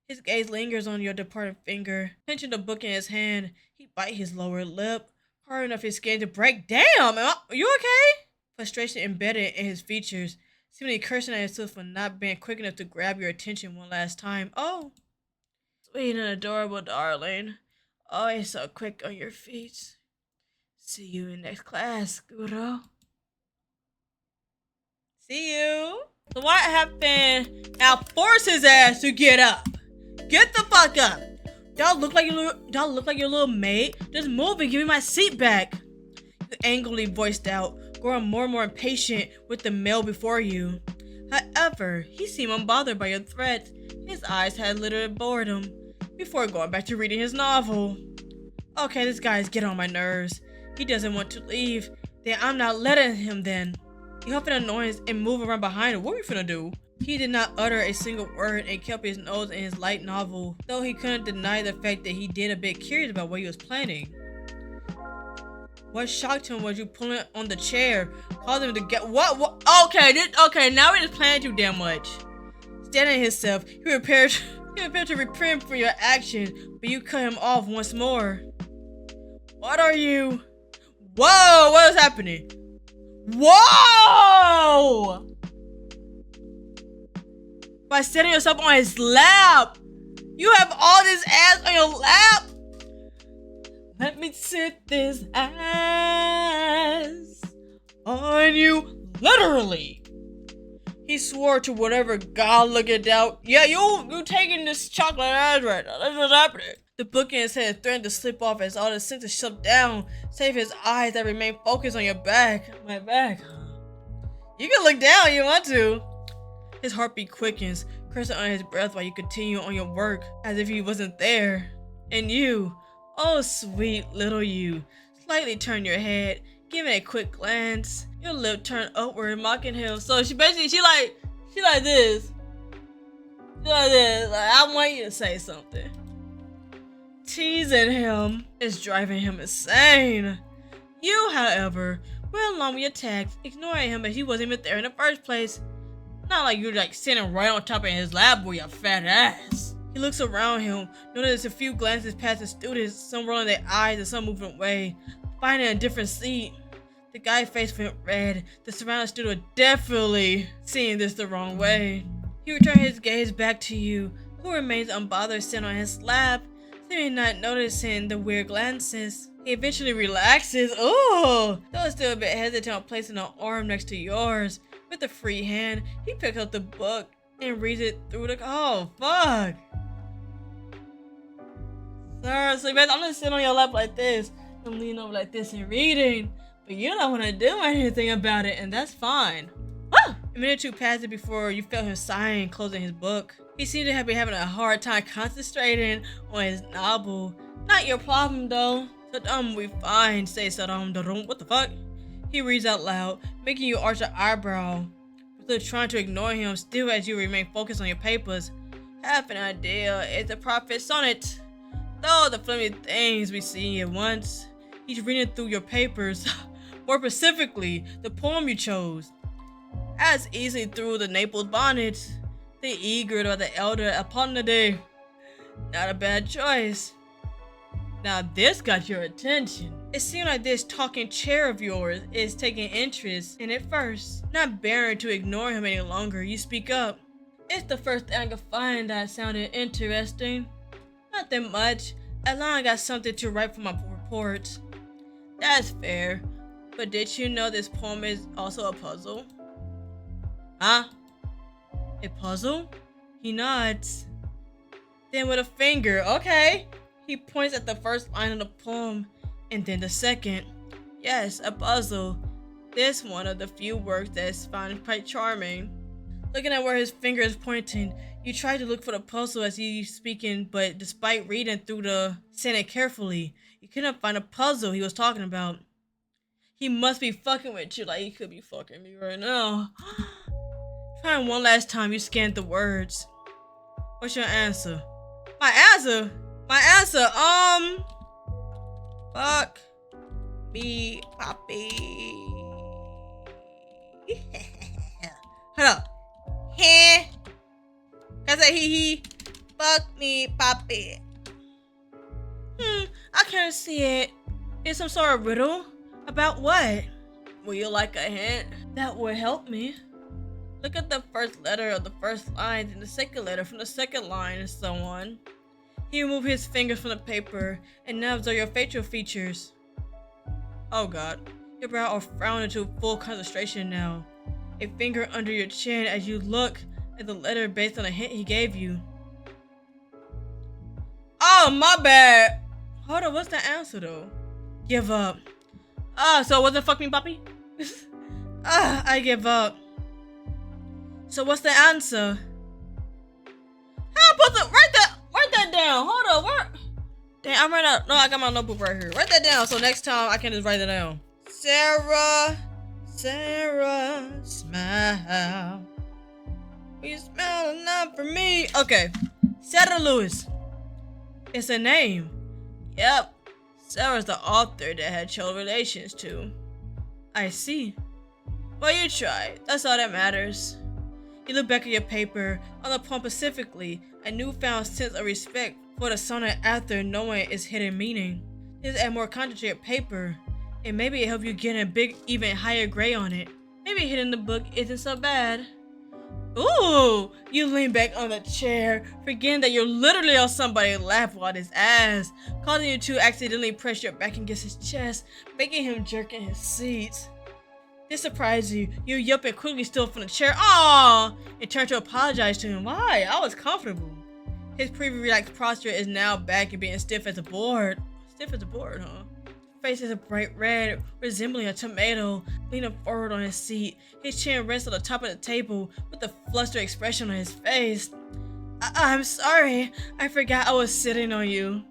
His gaze lingers on your departed finger. Pinching the book in his hand, he bites his lower lip, hard enough his skin to break. Damn! Are you okay? Frustration embedded in his features, seemingly cursing at himself for not being quick enough to grab your attention one last time. Oh, sweet and adorable darling. Always so quick on your feet. See you in next class, Kuro. See you. So what happened? Now force his ass to get up. Get the fuck up. Y'all look like your little mate. Just move and give me my seat back. You angrily voiced out, growing more and more impatient with the male before you. However, he seemed unbothered by your threats. His eyes had littered boredom before going back to reading his novel. Okay, this guy is getting on my nerves. He doesn't want to leave. Then I'm not letting him then. He huffed in annoyance and moved around behind him. What are we finna do? He did not utter a single word and kept his nose in his light novel, though he couldn't deny the fact that he did a bit curious about what he was planning. What shocked him was you pulling on the chair, causing him to get what? Okay, now we're just planning too damn much. Standing himself, he prepared to reprimand for your action, but you cut him off once more. What are you? Whoa! What is happening? Whoa! By setting yourself on his lap. You have all this ass on your lap. Let me sit this ass on you. Literally. He swore to whatever God looked out. Yeah, you taking this chocolate ass right now. That's what's happening. The book in his head threatened to slip off as all the senses shut down, save his eyes that remain focused on your back. My back. You can look down if you want to. His heartbeat quickens, cursing on his breath while you continue on your work, as if he wasn't there. And you, oh sweet little you, slightly turn your head, giving a quick glance. Your lip turned upward, mocking him. So she like this. She like this. Like, I want you to say something. Teasing him is driving him insane. You, however, went along with your text, ignoring him as he wasn't even there in the first place. Not like you're like sitting right on top of his lap with your fat ass. He looks around him, notices a few glances past the students, some rolling their eyes and some moving away, finding a different seat. The guy's face went red. The surrounding student definitely seeing this the wrong way. He returned his gaze back to you, who remains unbothered sitting on his lap, seemingly not noticing the weird glances. He eventually relaxes. Ooh! Though still a bit hesitant on placing an arm next to yours. With a free hand, he picks up the book and reads it through the. Oh, fuck! Seriously, man, I'm gonna sit on your lap like this. I'm leaning over like this and reading. But you don't want to do anything about it, and that's fine. Ah! A minute or two passed before you felt him sighing, closing his book. He seemed to have been having a hard time concentrating on his novel. Not your problem, though. Saddam, we fine, say Saddam. What the fuck? He reads out loud, making you arch your eyebrow. Still trying to ignore him, still as you remain focused on your papers. Half an idea, it's a prophet sonnet. Though the flimsy things we see at once. He's reading through your papers. More specifically, the poem you chose. As easily through the Naples bonnet. The eager or the elder upon the day. Not a bad choice. Now this got your attention. It seemed like this talking chair of yours is taking interest in it first. Not bearing to ignore him any longer, you speak up. It's the first thing I could find that sounded interesting. Nothing much, as long as I got something to write for my report. That's fair, but did you know this poem is also a puzzle? Huh? A puzzle? He nods. Then with a finger, okay. He points at the first line of the poem, and then the second. Yes, a puzzle. This one of the few works that's found quite charming. Looking at where his finger is pointing, you try to look for the puzzle as he's speaking, but despite reading through the sentence carefully, you couldn't find a puzzle he was talking about. He must be fucking with you like he could be fucking me right now. Trying one last time, you scanned the words. What's your answer? My answer? Fuck me, Poppy. Hold up. Heh. I say he. Fuck me, Poppy. I can't see it. It's some sort of riddle? About what? Would you like a hint? That would help me. Look at the first letter of the first line and the second letter from the second line and so on. He removed his fingers from the paper and now observe your facial features. Oh god. Your brow are frowned into full concentration now. A finger under your chin as you look at the letter based on a hint he gave you. Oh, my bad. Hold on, what's the answer though? Give up. So what's the fuck me, Poppy? I give up. So what's the answer? How am I supposed to write that down? Hold on, where? Damn, I'm right out. No, I got my notebook right here. Write that down so next time I can just write it down. Sarah, smile. Will you smile enough for me? Okay, Sarah Lewis. It's a name. Yep, Sarah's the author that had child relations to. I see. Well, you tried. That's all that matters. You look back at your paper. On the poem specifically, a newfound sense of respect for the sonnet after knowing its hidden meaning. This add more content to your paper, and maybe it help you get a big, even higher grade on it. Maybe hitting the book isn't so bad. Ooh! You lean back on the chair, forgetting that you're literally on somebody's lap while his ass, causing you to accidentally press your back against his chest, making him jerk in his seat. This surprised you. You yelp and quickly stood from the chair, aww, and turned to apologize to him. Why? I was comfortable. His previous relaxed posture is now back and being stiff as a board. Stiff as a board, huh? Face is a bright red, resembling a tomato, leaning forward on his seat. His chin rests on the top of the table with a flustered expression on his face. I'm sorry. I forgot I was sitting on you.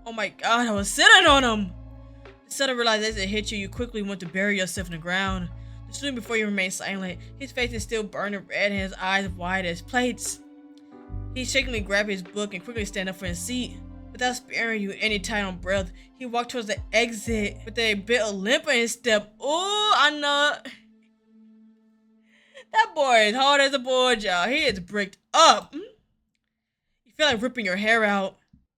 Oh my god, I was sitting on him! Instead of realizing it hit you, you quickly went to bury yourself in the ground. The student before you remained silent. His face is still burning red and his eyes wide as plates. He shakingly grabbed his book and quickly stand up from his seat. Without sparing you any time on breath, he walked towards the exit with a bit of limp in his step. Oh, I know. That boy is hard as a board, y'all. He is bricked up. You feel like ripping your hair out.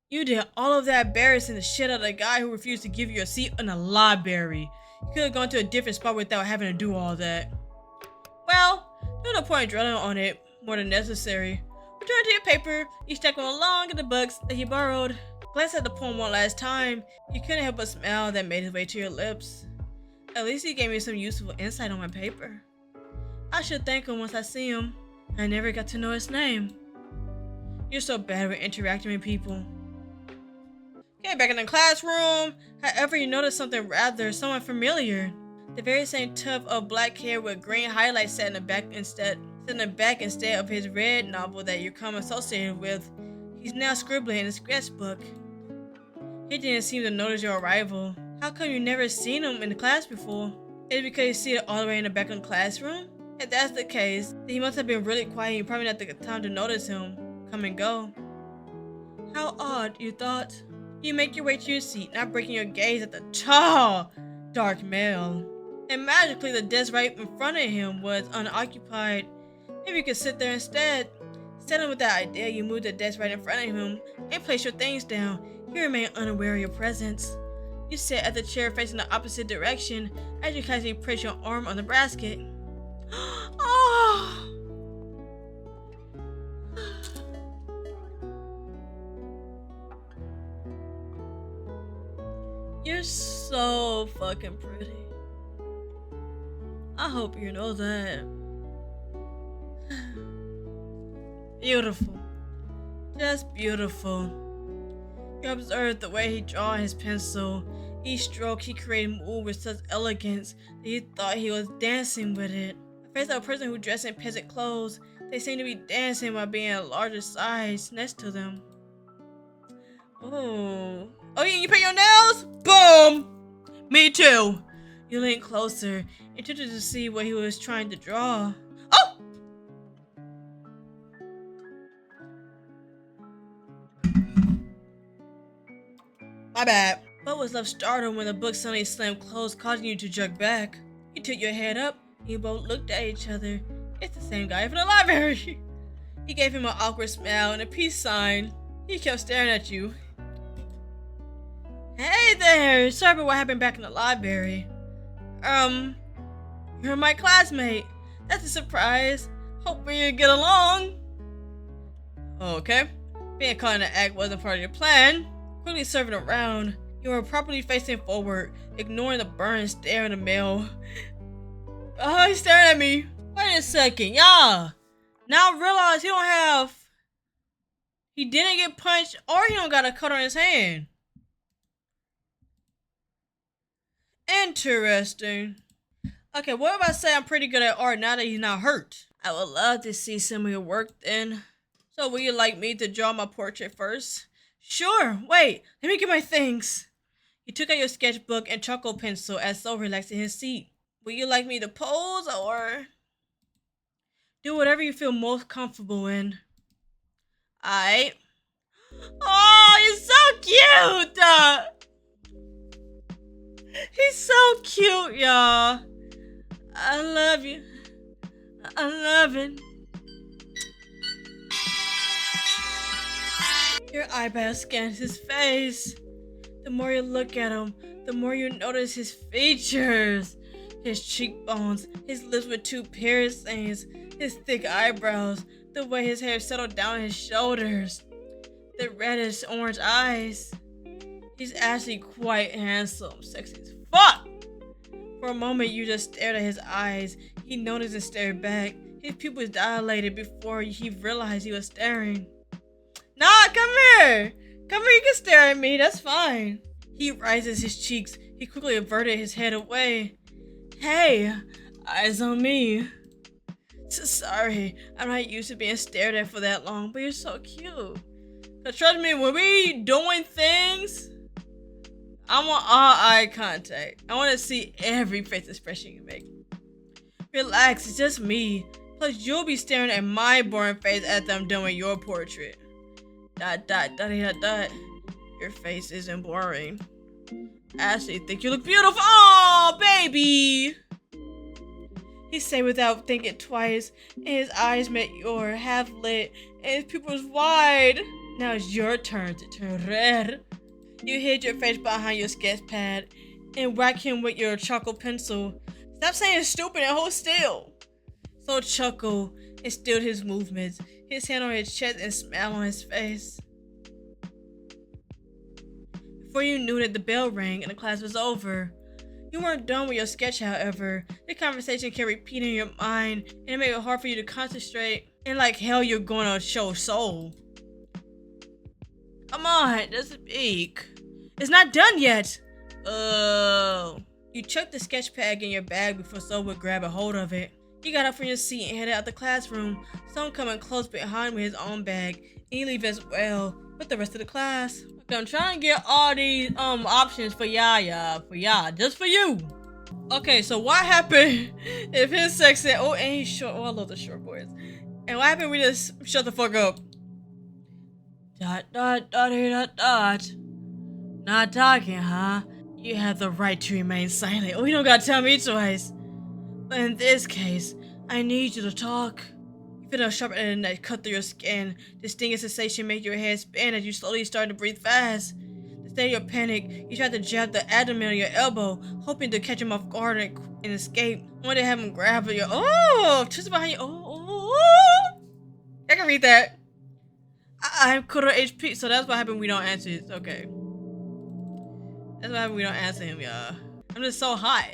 You did all of that embarrassing the shit out of the guy who refused to give you a seat in the library. You could have gone to a different spot without having to do all that. Well, there's no point dwelling on it more than necessary. Return to your paper. You stack them along in the books that you borrowed. Glance at the poem one last time. You couldn't help but smile that made its way to your lips. At least he gave me some useful insight on my paper. I should thank him once I see him. I never got to know his name. You're so bad with interacting with people. Okay, back in the classroom. However, you notice something somewhat familiar. The very same tuft of black hair with green highlights set in the back instead of his red novel that you're come associated with. He's now scribbling in his sketchbook. He didn't seem to notice your arrival. How come you never seen him in the class before? Is it because you see it all the way in the back of the classroom? If that's the case, then he must have been really quiet. You probably not the time to notice him come and go. How odd, you thought. You make your way to your seat, not breaking your gaze at the tall, dark male. And magically, the desk right in front of him was unoccupied. Maybe you could sit there instead. Settling with that idea, you moved the desk right in front of him and placed your things down. He remained unaware of your presence. You sat at the chair facing the opposite direction as you casually pressed your arm on the basket. Oh! You're so fucking pretty. I hope you know that. Beautiful. Just beautiful. You observed the way he drew his pencil. Each stroke he created moved with such elegance that you thought he was dancing with it. The face of a person who dressed in peasant clothes, they seem to be dancing while being a larger size next to them. Oh. Oh, you paint your nails? Boom! Me too. You leaned closer, intended to see what he was trying to draw. Oh! My bad. But was left startled when the book suddenly slammed closed, causing you to jerk back. You took your head up, and you both looked at each other. It's the same guy from the library. He gave him an awkward smile and a peace sign. He kept staring at you. Hey there! Sorry about what happened back in the library. You're my classmate. That's a surprise. Hope we get along. Okay. Being caught in the act wasn't part of your plan. Quickly serving around, you were properly facing forward, ignoring the burn stare in the male. Oh, he's staring at me. Wait a second, yeah. Now I realize he didn't get punched or he don't got a cut on his hand. Interesting. Okay, what if I say I'm pretty good at art now that he's not hurt? I would love to see some of your work then. So would you like me to draw my portrait first? Sure, wait, let me get my things. He took out your sketchbook and charcoal pencil as though relaxed in his seat. Would you like me to pose or do whatever you feel most comfortable in? Alright. Oh, he's so cute! He's so cute, y'all. I love you. I love it. Your eyebrow scans his face. The more you look at him, the more you notice his features. His cheekbones, his lips with 2 piercings, his thick eyebrows, the way his hair settled down his shoulders, the reddish orange eyes. He's actually quite handsome, sexy as fuck. For a moment, you just stared at his eyes. He noticed and stared back. His pupils dilated before he realized he was staring. Nah, come here! Come here, you can stare at me, that's fine. He rises his cheeks. He quickly averted his head away. Hey, eyes on me. Sorry, I'm not used to being stared at for that long, but you're so cute. Cause trust me, when we doing things, I want all eye contact. I want to see every face expression you make. Relax, it's just me. Plus, you'll be staring at my boring face after I'm done with your portrait. ... Your face isn't boring. I actually think you look beautiful. Oh, baby! He said without thinking twice, and his eyes met your half lit, and his pupils wide. Now it's your turn to turn red. You hid your face behind your sketch pad and whack him with your charcoal pencil. Stop saying stupid and hold still. So chuckle and stilled his movements, his hand on his chest and smile on his face. Before you knew it, the bell rang and the class was over. You weren't done with your sketch, however. The conversation kept repeating in your mind, and it made it hard for you to concentrate. And like hell, you're gonna show soul. Come on, just speak. It's not done yet. Oh. You chucked the sketch pad in your bag before Soul would grab a hold of it. You got up from your seat and headed out the classroom. Someone coming close behind with his own bag. And you leave as well with the rest of the class. Okay, I'm trying to get all these options for y'all, just for you. Okay, so what happened if his sex said, oh, and he's short. Oh, I love the short boys. And what happened if we just shut the fuck up? ... Not talking, huh? You have the right to remain silent. Oh, you don't gotta tell me twice. But in this case, I need you to talk. You feel a sharp end that cut through your skin. The stinging sensation made your head spin as you slowly started to breathe fast. To stay your panic, you tried to jab the abdomen on your elbow, hoping to catch him off guard and escape. Only to have him grab your twist behind you. Oh. I can read that. I'm KuroHP, so that's what happened. We don't answer it. Okay. That's why we don't answer him, y'all. I'm just so hot.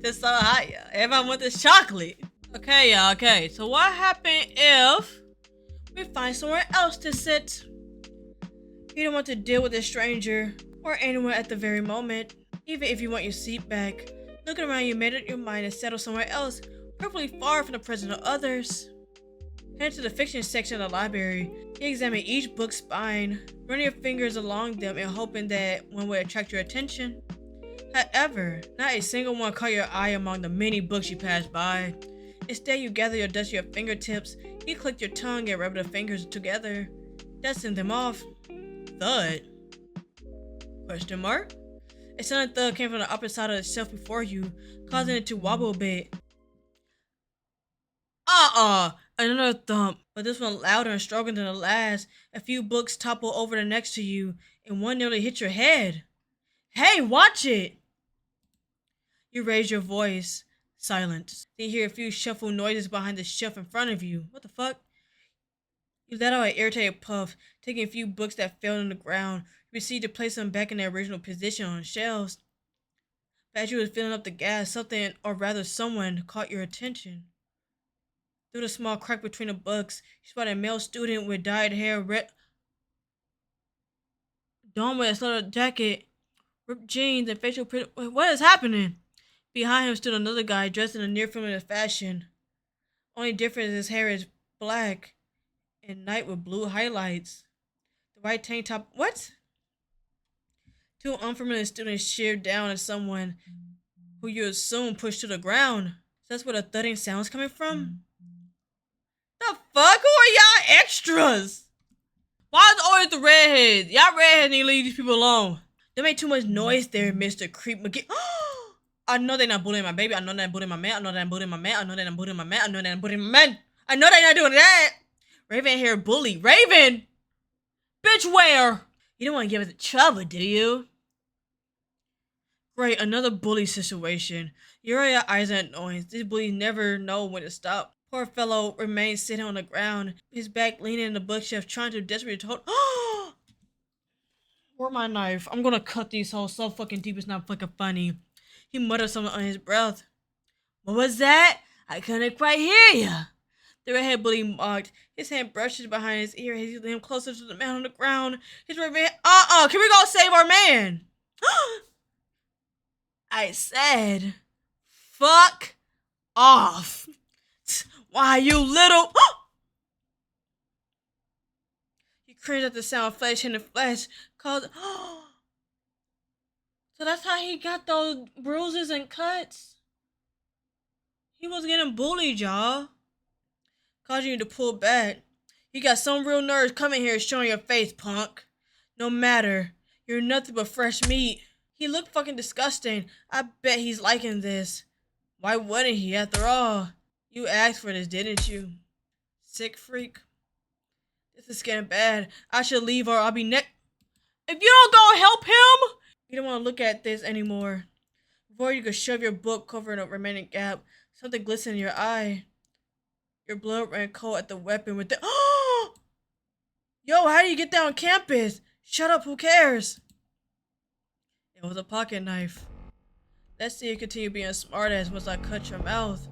Just so hot, y'all. Everyone want this chocolate. Okay, y'all, okay. So what happened if we find somewhere else to sit? You don't want to deal with a stranger or anyone at the very moment. Even if you want your seat back. Looking around, you made up your mind and settle somewhere else, preferably far from the presence of others. Head to the fiction section of the library. You examine each book's spine, running your fingers along them and hoping that one would attract your attention. However, not a single one caught your eye among the many books you passed by. Instead, you gather your dust to your fingertips, you click your tongue and rub the fingers together, dusting them off. Thud? Question mark? A sudden thud came from the upper side of the shelf before you, causing it to wobble a bit. Another thump, but this one louder and stronger than the last. A few books topple over the next to you, and one nearly hits your head. Hey, watch it! You raise your voice. Silence. Then you hear a few shuffle noises behind the shelf in front of you. What the fuck? You let out an irritated puff, taking a few books that fell on the ground. You proceed to place them back in their original position on the shelves. But as you were filling up the gas, something, or rather someone, caught your attention. Through the small crack between the books, you spotted a male student with dyed hair, red dome with a sweater jacket, ripped jeans, and facial print. What is happening? Behind him stood another guy dressed in a near familiar fashion. Only difference is his hair is black and night with blue highlights. The white tank top. What? Two unfamiliar students sheared down at someone who you assume pushed to the ground. That's where the thudding sound's coming from? The fuck? Who are y'all extras? Why is it always the redheads? Y'all redheads need to leave these people alone. They make too much noise there, Mr. Creep McGee. I know they're not bullying my baby. I know they're not bullying my man. I know they're not bullying my man. I know they're not bullying my man. I know they're not bullying my man. I know they're not doing that. Raven hair bully. Raven! Bitch, where? You don't want to give us trouble, do you? Great, another bully situation. Your eyes are noise. These bullies never know when to stop. Poor fellow remains sitting on the ground, his back leaning in the bookshelf, trying to desperately hold. Where's my knife? I'm gonna cut these holes so fucking deep it's not fucking funny. He muttered something under his breath. What was that? I couldn't quite hear ya. The redhead bully mocked. His hand brushes behind his ear as he leaned closer to the man on the ground. His red hand. Can we go save our man? I said, fuck off. Why, you little. He cringed at the sound of flesh hitting flesh. Called. So that's how he got those bruises and cuts. He was getting bullied, y'all. Causing you to pull back. You got some real nerves coming here showing your face, punk. No matter. You're nothing but fresh meat. He looked fucking disgusting. I bet he's liking this. Why wouldn't he, after all? You asked for this, didn't you? Sick freak. This is getting bad. I should leave or I'll be next. If you don't go help him! You don't want to look at this anymore. Before you could shove your book covering a remaining gap, something glistened in your eye. Your blood ran cold at the weapon with the. Yo, how do you get that on campus? Shut up, who cares? It was a pocket knife. Let's see you continue being a smartass once I cut your mouth.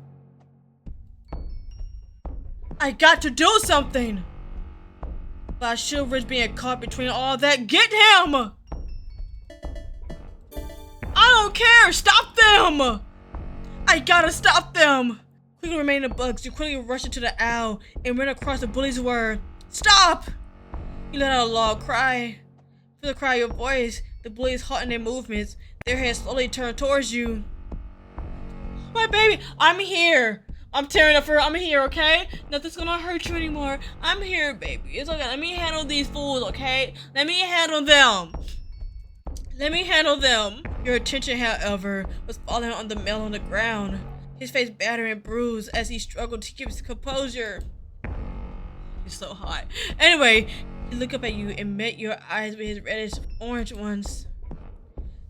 I got to do something! But I should risk being caught between all that. Get him! I don't care! Stop them! I gotta stop them! Quickly remaining the bugs, you quickly rush into the owl and run across the bully's word. Stop! You let out a loud cry. Feel the cry of your voice. The bullies halting their movements. Their heads slowly turn towards you. My baby, I'm here. I'm tearing up for her. I'm here, okay? Nothing's gonna hurt you anymore. I'm here, baby. It's okay. Let me handle these fools, okay? Let me handle them. Let me handle them. Your attention, however, was falling on the male on the ground. His face battered and bruised as he struggled to keep his composure. He's so hot. Anyway, he looked up at you and met your eyes with his reddish orange ones.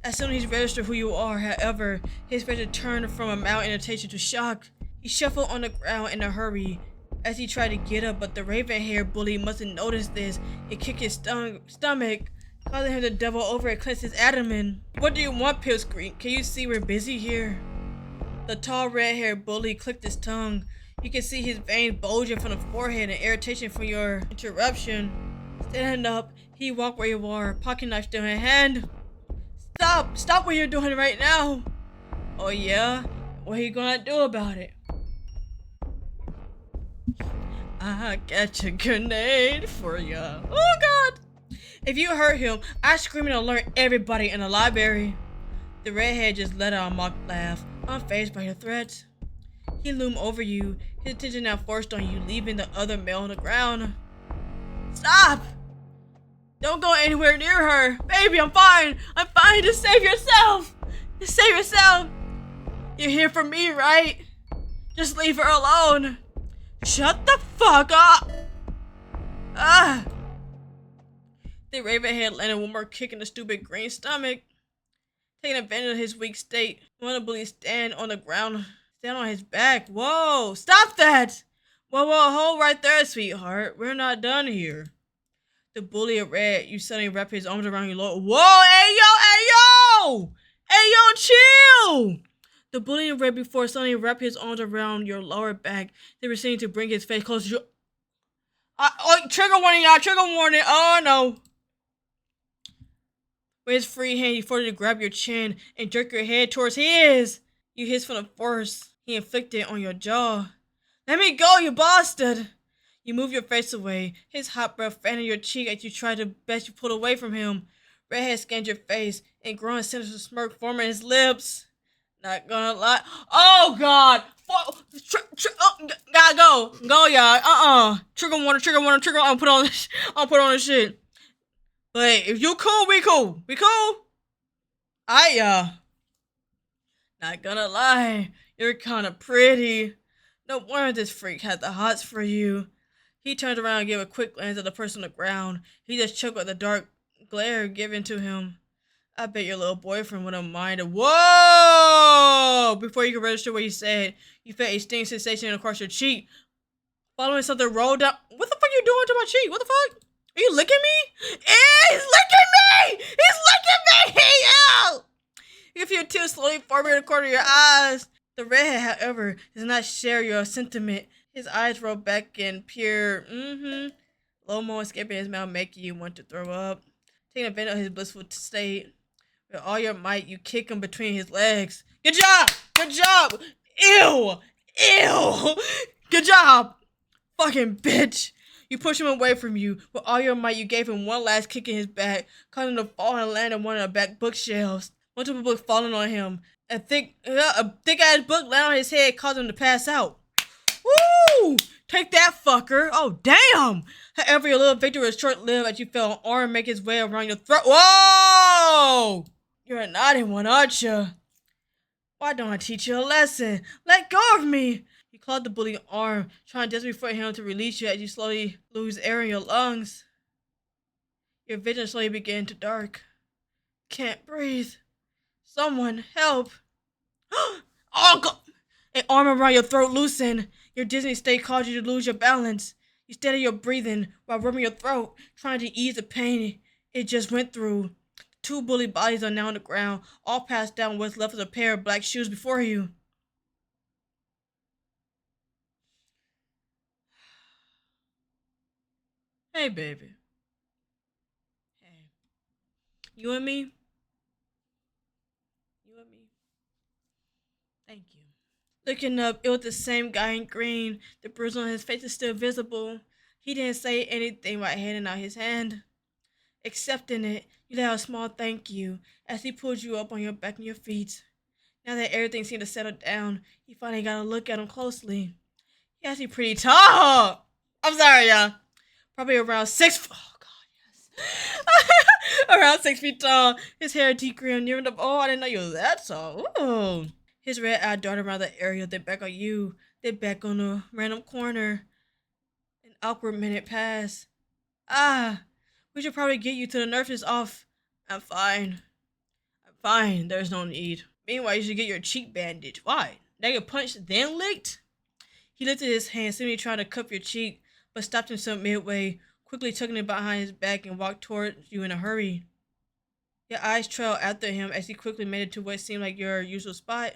As soon as he registered who you are, however, his face turned from a mild irritation to shock. He shuffled on the ground in a hurry as he tried to get up, but the raven-haired bully must have noticed this. It kicked his stomach, causing him to double over and clench his abdomen. What do you want, Pipsqueak? Can you see we're busy here? The tall red-haired bully clicked his tongue. You can see his veins bulging from the forehead and irritation from your interruption. Standing up, he walked where you are, pocket knife still in hand. Stop! Stop what you're doing right now! Oh yeah? What are you gonna do about it? I got a grenade for ya. Oh god! If you hurt him, I scream and alert everybody in the library. The redhead just let out a mock laugh, unfazed by your threats. He loomed over you, his attention now forced on you, leaving the other male on the ground. Stop! Don't go anywhere near her! Baby, I'm fine! I'm fine! Just save yourself! Just save yourself! You're here for me, right? Just leave her alone! Shut the fuck up! Ah! The Ravenhead landed one more kick in the stupid green stomach. Taking advantage of his weak state, one of the bullies stand on the ground, stand on his back. Whoa! Stop that! Whoa, hold right there, sweetheart. We're not done here. The bully in red, you suddenly wrap his arms around your lower. Whoa! Hey yo! Chill! The bully in red before suddenly wrap his arms around your lower back. They were proceeding to bring his face closer to you. Trigger warning, y'all! Trigger warning! Oh no! With his free hand, he forced you to grab your chin and jerk your head towards his. You hiss from the force he inflicted on your jaw. Let me go, you bastard! You move your face away, his hot breath fanning your cheek as you try to best you pull away from him. Redhead scanned your face and growing sinister smirk forming his lips. Not gonna lie. Oh god! Gotta go. Go, y'all. Trigger warning. I'll put on this shit. But if you cool, we cool. We cool? Not gonna lie. You're kinda pretty. No wonder this freak had the hots for you. He turned around and gave a quick glance at the person on the ground. He just choked at the dark glare given to him. I bet your little boyfriend wouldn't mind it. Whoa! Before you could register what he said, you felt a stinging sensation across your cheek. Following something rolled down. What the fuck are you doing to my cheek? What the fuck? Are you licking me? He's licking me! He's licking me! Ew! You feel tears slowly forming in the corner of your eyes. The redhead, however, does not share your sentiment. His eyes roll back and peer. Low-mo escaping his mouth, making you want to throw up. Taking advantage of his blissful state. With all your might, you kick him between his legs. Good job! Good job! Ew! Ew! Good job! Fucking bitch! You push him away from you. With all your might, you gave him one last kick in his back, causing him to fall and land on one of the back bookshelves. Multiple books falling on him. A thick-ass book landed on his head, causing him to pass out. Woo! Take that, fucker! Oh, damn! However, your little victory was short-lived as you felt an arm make its way around your throat. Whoa! You're a naughty one, aren't you? Why don't I teach you a lesson? Let go of me! You clawed the bully's arm, trying desperately for him to release you as you slowly lose air in your lungs. Your vision slowly began to dark. Can't breathe. Someone help. Oh, God! An arm around your throat loosened. Your dizzy state caused you to lose your balance. You steadied your breathing while rubbing your throat, trying to ease the pain it just went through. Two bully bodies are now on the ground, all passed down what's left of a pair of black shoes before you. Hey, baby. Hey. You and me? Thank you. Looking up, it was the same guy in green. The bruise on his face is still visible. He didn't say anything while handing out his hand. Accepting it, you let out a small thank you as he pulled you up on your back and your feet. Now that everything seemed to settle down, he finally got a look at him closely. He actually pretty tall. I'm sorry, y'all. Probably around 6 oh god, yes. Around 6 feet tall. His hair deep green near the I didn't know you were that tall. Ooh. His red eye darted around the area, then back on you, then back on a random corner. An awkward minute passed. We should probably get you to the nurse's off. I'm fine. There's no need. Meanwhile, you should get your cheek bandaged. Why? They get punched, then licked? He lifted his hand, seemingly trying to cup your cheek, but stopped himself midway, quickly tucking it behind his back and walked towards you in a hurry. Your eyes trailed after him as he quickly made it to what seemed like your usual spot.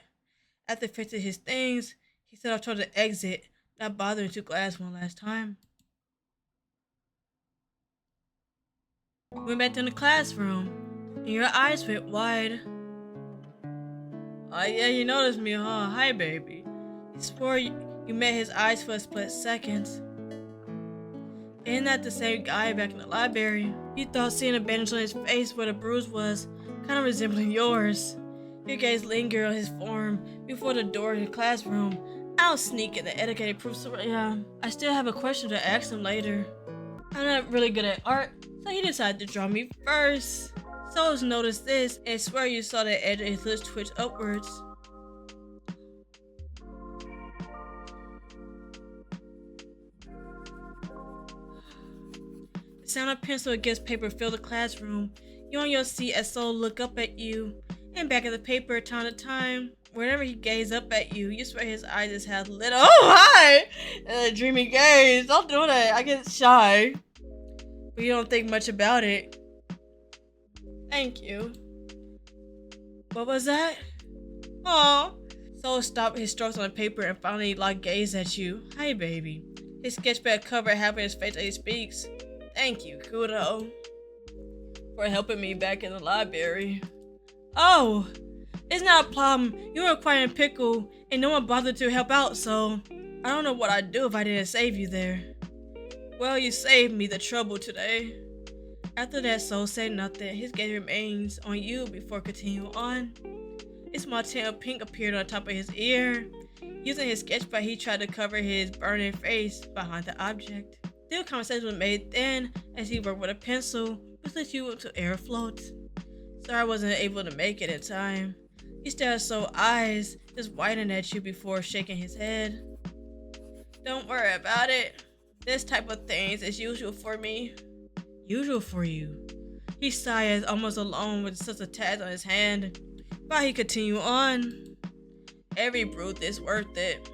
After fixing his things, he set off toward the exit, not bothering to glance one last time. We went back to the classroom, and your eyes went wide. Oh yeah, you noticed me, huh? Hi, baby. He swore you met his eyes for a split second. Isn't that the same guy back in the library? You thought seeing a bandage on his face where the bruise was, kind of resembling yours. Your gaze lingered on his form before the door to the classroom. I'll sneak at the etiquette proof, so yeah. I still have a question to ask him later. I'm not really good at art, so he decided to draw me first. Souls noticed this and swear you saw the edge of his lips twitch upwards. The sound of pencil against paper filled the classroom. You on your seat as Soul look up at you, and back at the paper time to time. Whenever he gazed up at you, you swear his eyes just had lit. Oh, hi! Dreamy gaze. Don't do that. I get shy. But you don't think much about it. Thank you. What was that? Aw. Soul stopped his strokes on the paper and finally locked gaze at you. Hi, baby. His sketchpad covered half of his face as he speaks. Thank you, Kuro, for helping me back in the library. Oh, it's not a problem. You were quite in a pickle, and no one bothered to help out, so I don't know what I'd do if I didn't save you there. Well, you saved me the trouble today. After that, Soul said nothing. His gaze remains on you before continuing on. A small tint of pink appeared on top of his ear. Using his sketchpad, he tried to cover his burning face behind the object. Still, conversation was made then as he worked with a pencil, which led you to air floats. Sorry I wasn't able to make it in time. He stared at Soul's eyes, just widening at you before shaking his head. Don't worry about it. This type of things is usual for me. Usual for you? He sighed as almost alone with such a tad on his hand. While he continued on. Every brute is worth it.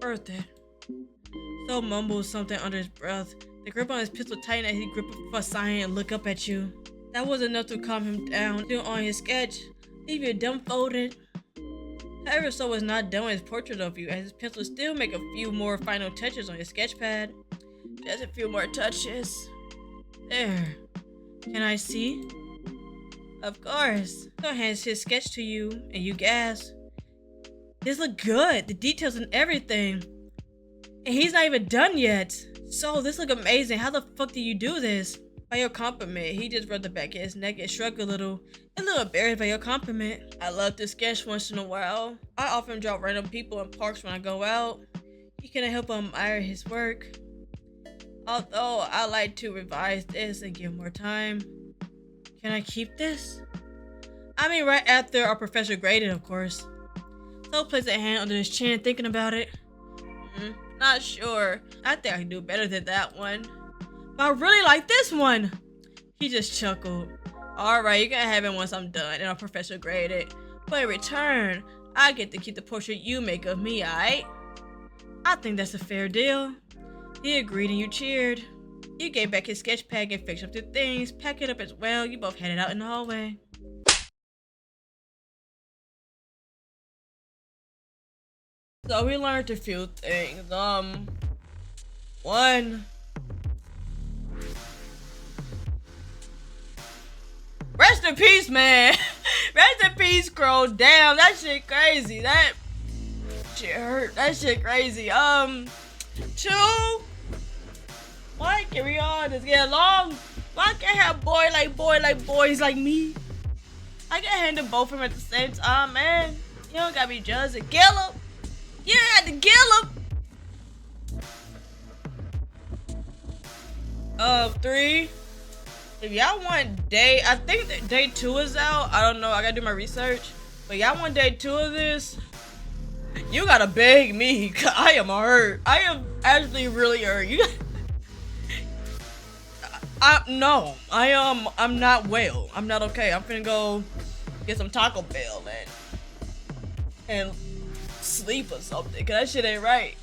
Worth it. Soul mumbled something under his breath. The grip on his pistol tightened as he gripped for a sign and looked up at you. That was enough to calm him down. Still on his sketch, leave you dumbfolded. However, Soul was not done with his portrait of you, as his pencil still make a few more final touches on his sketchpad. Just a few more touches. There. Can I see? Of course. Soul hands his sketch to you, and you gasp. This look good. The details and everything. And he's not even done yet. So this look amazing. How the fuck do you do this? By your compliment. He just rubbed the back of his neck and shrugged a little embarrassed by your compliment. I love to sketch once in a while. I often draw random people in parks when I go out. You can't help but admire his work. Although I like to revise this and give more time. Can I keep this? I mean, right after our professor graded, of course. So placed a hand under his chin, thinking about it. Not sure. I think I can do better than that one. But I really like this one. He just chuckled. Alright, you can have it once I'm done and our professor graded. But in return, I get to keep the portrait you make of me, alright? I think that's a fair deal. He agreed and you cheered. You gave back his sketch pad and fixed up the things, packed it up as well. You both headed out in the hallway. So we learned a few things. One. Rest in peace, man. Rest in peace, Crow. Damn, that shit crazy. That shit hurt. That shit crazy. Two. Why can we all just get along? Why can't have boys like me? I can handle both of them at the same time, man. You don't gotta be judged and kill them. You had to kill him. 3. If y'all want day, I think that day 2 is out. I don't know. I gotta do my research. But y'all want day 2 of this? You gotta beg me. 'Cause I am hurt. I am actually really hurt. You. No. I'm not well. I'm not okay. I'm finna go get some Taco Bell and sleep or something, cause that shit ain't right.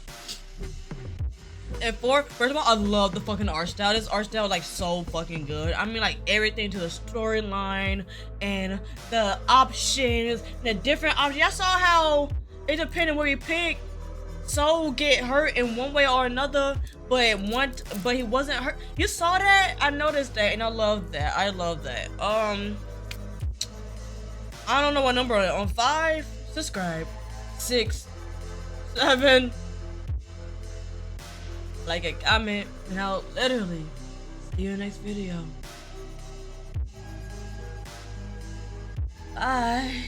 And 4, first of all, I love the fucking art style. This art style is like so fucking good. I mean, like everything to the storyline and the options, the different options. I saw how it depended where you pick, Soul get hurt in one way or another, but he wasn't hurt. You saw that? I noticed that, and I love that. I love that. I don't know what number on it. On 5, subscribe. 6, 7, like a comment, and I'll literally see you in the next video. Bye.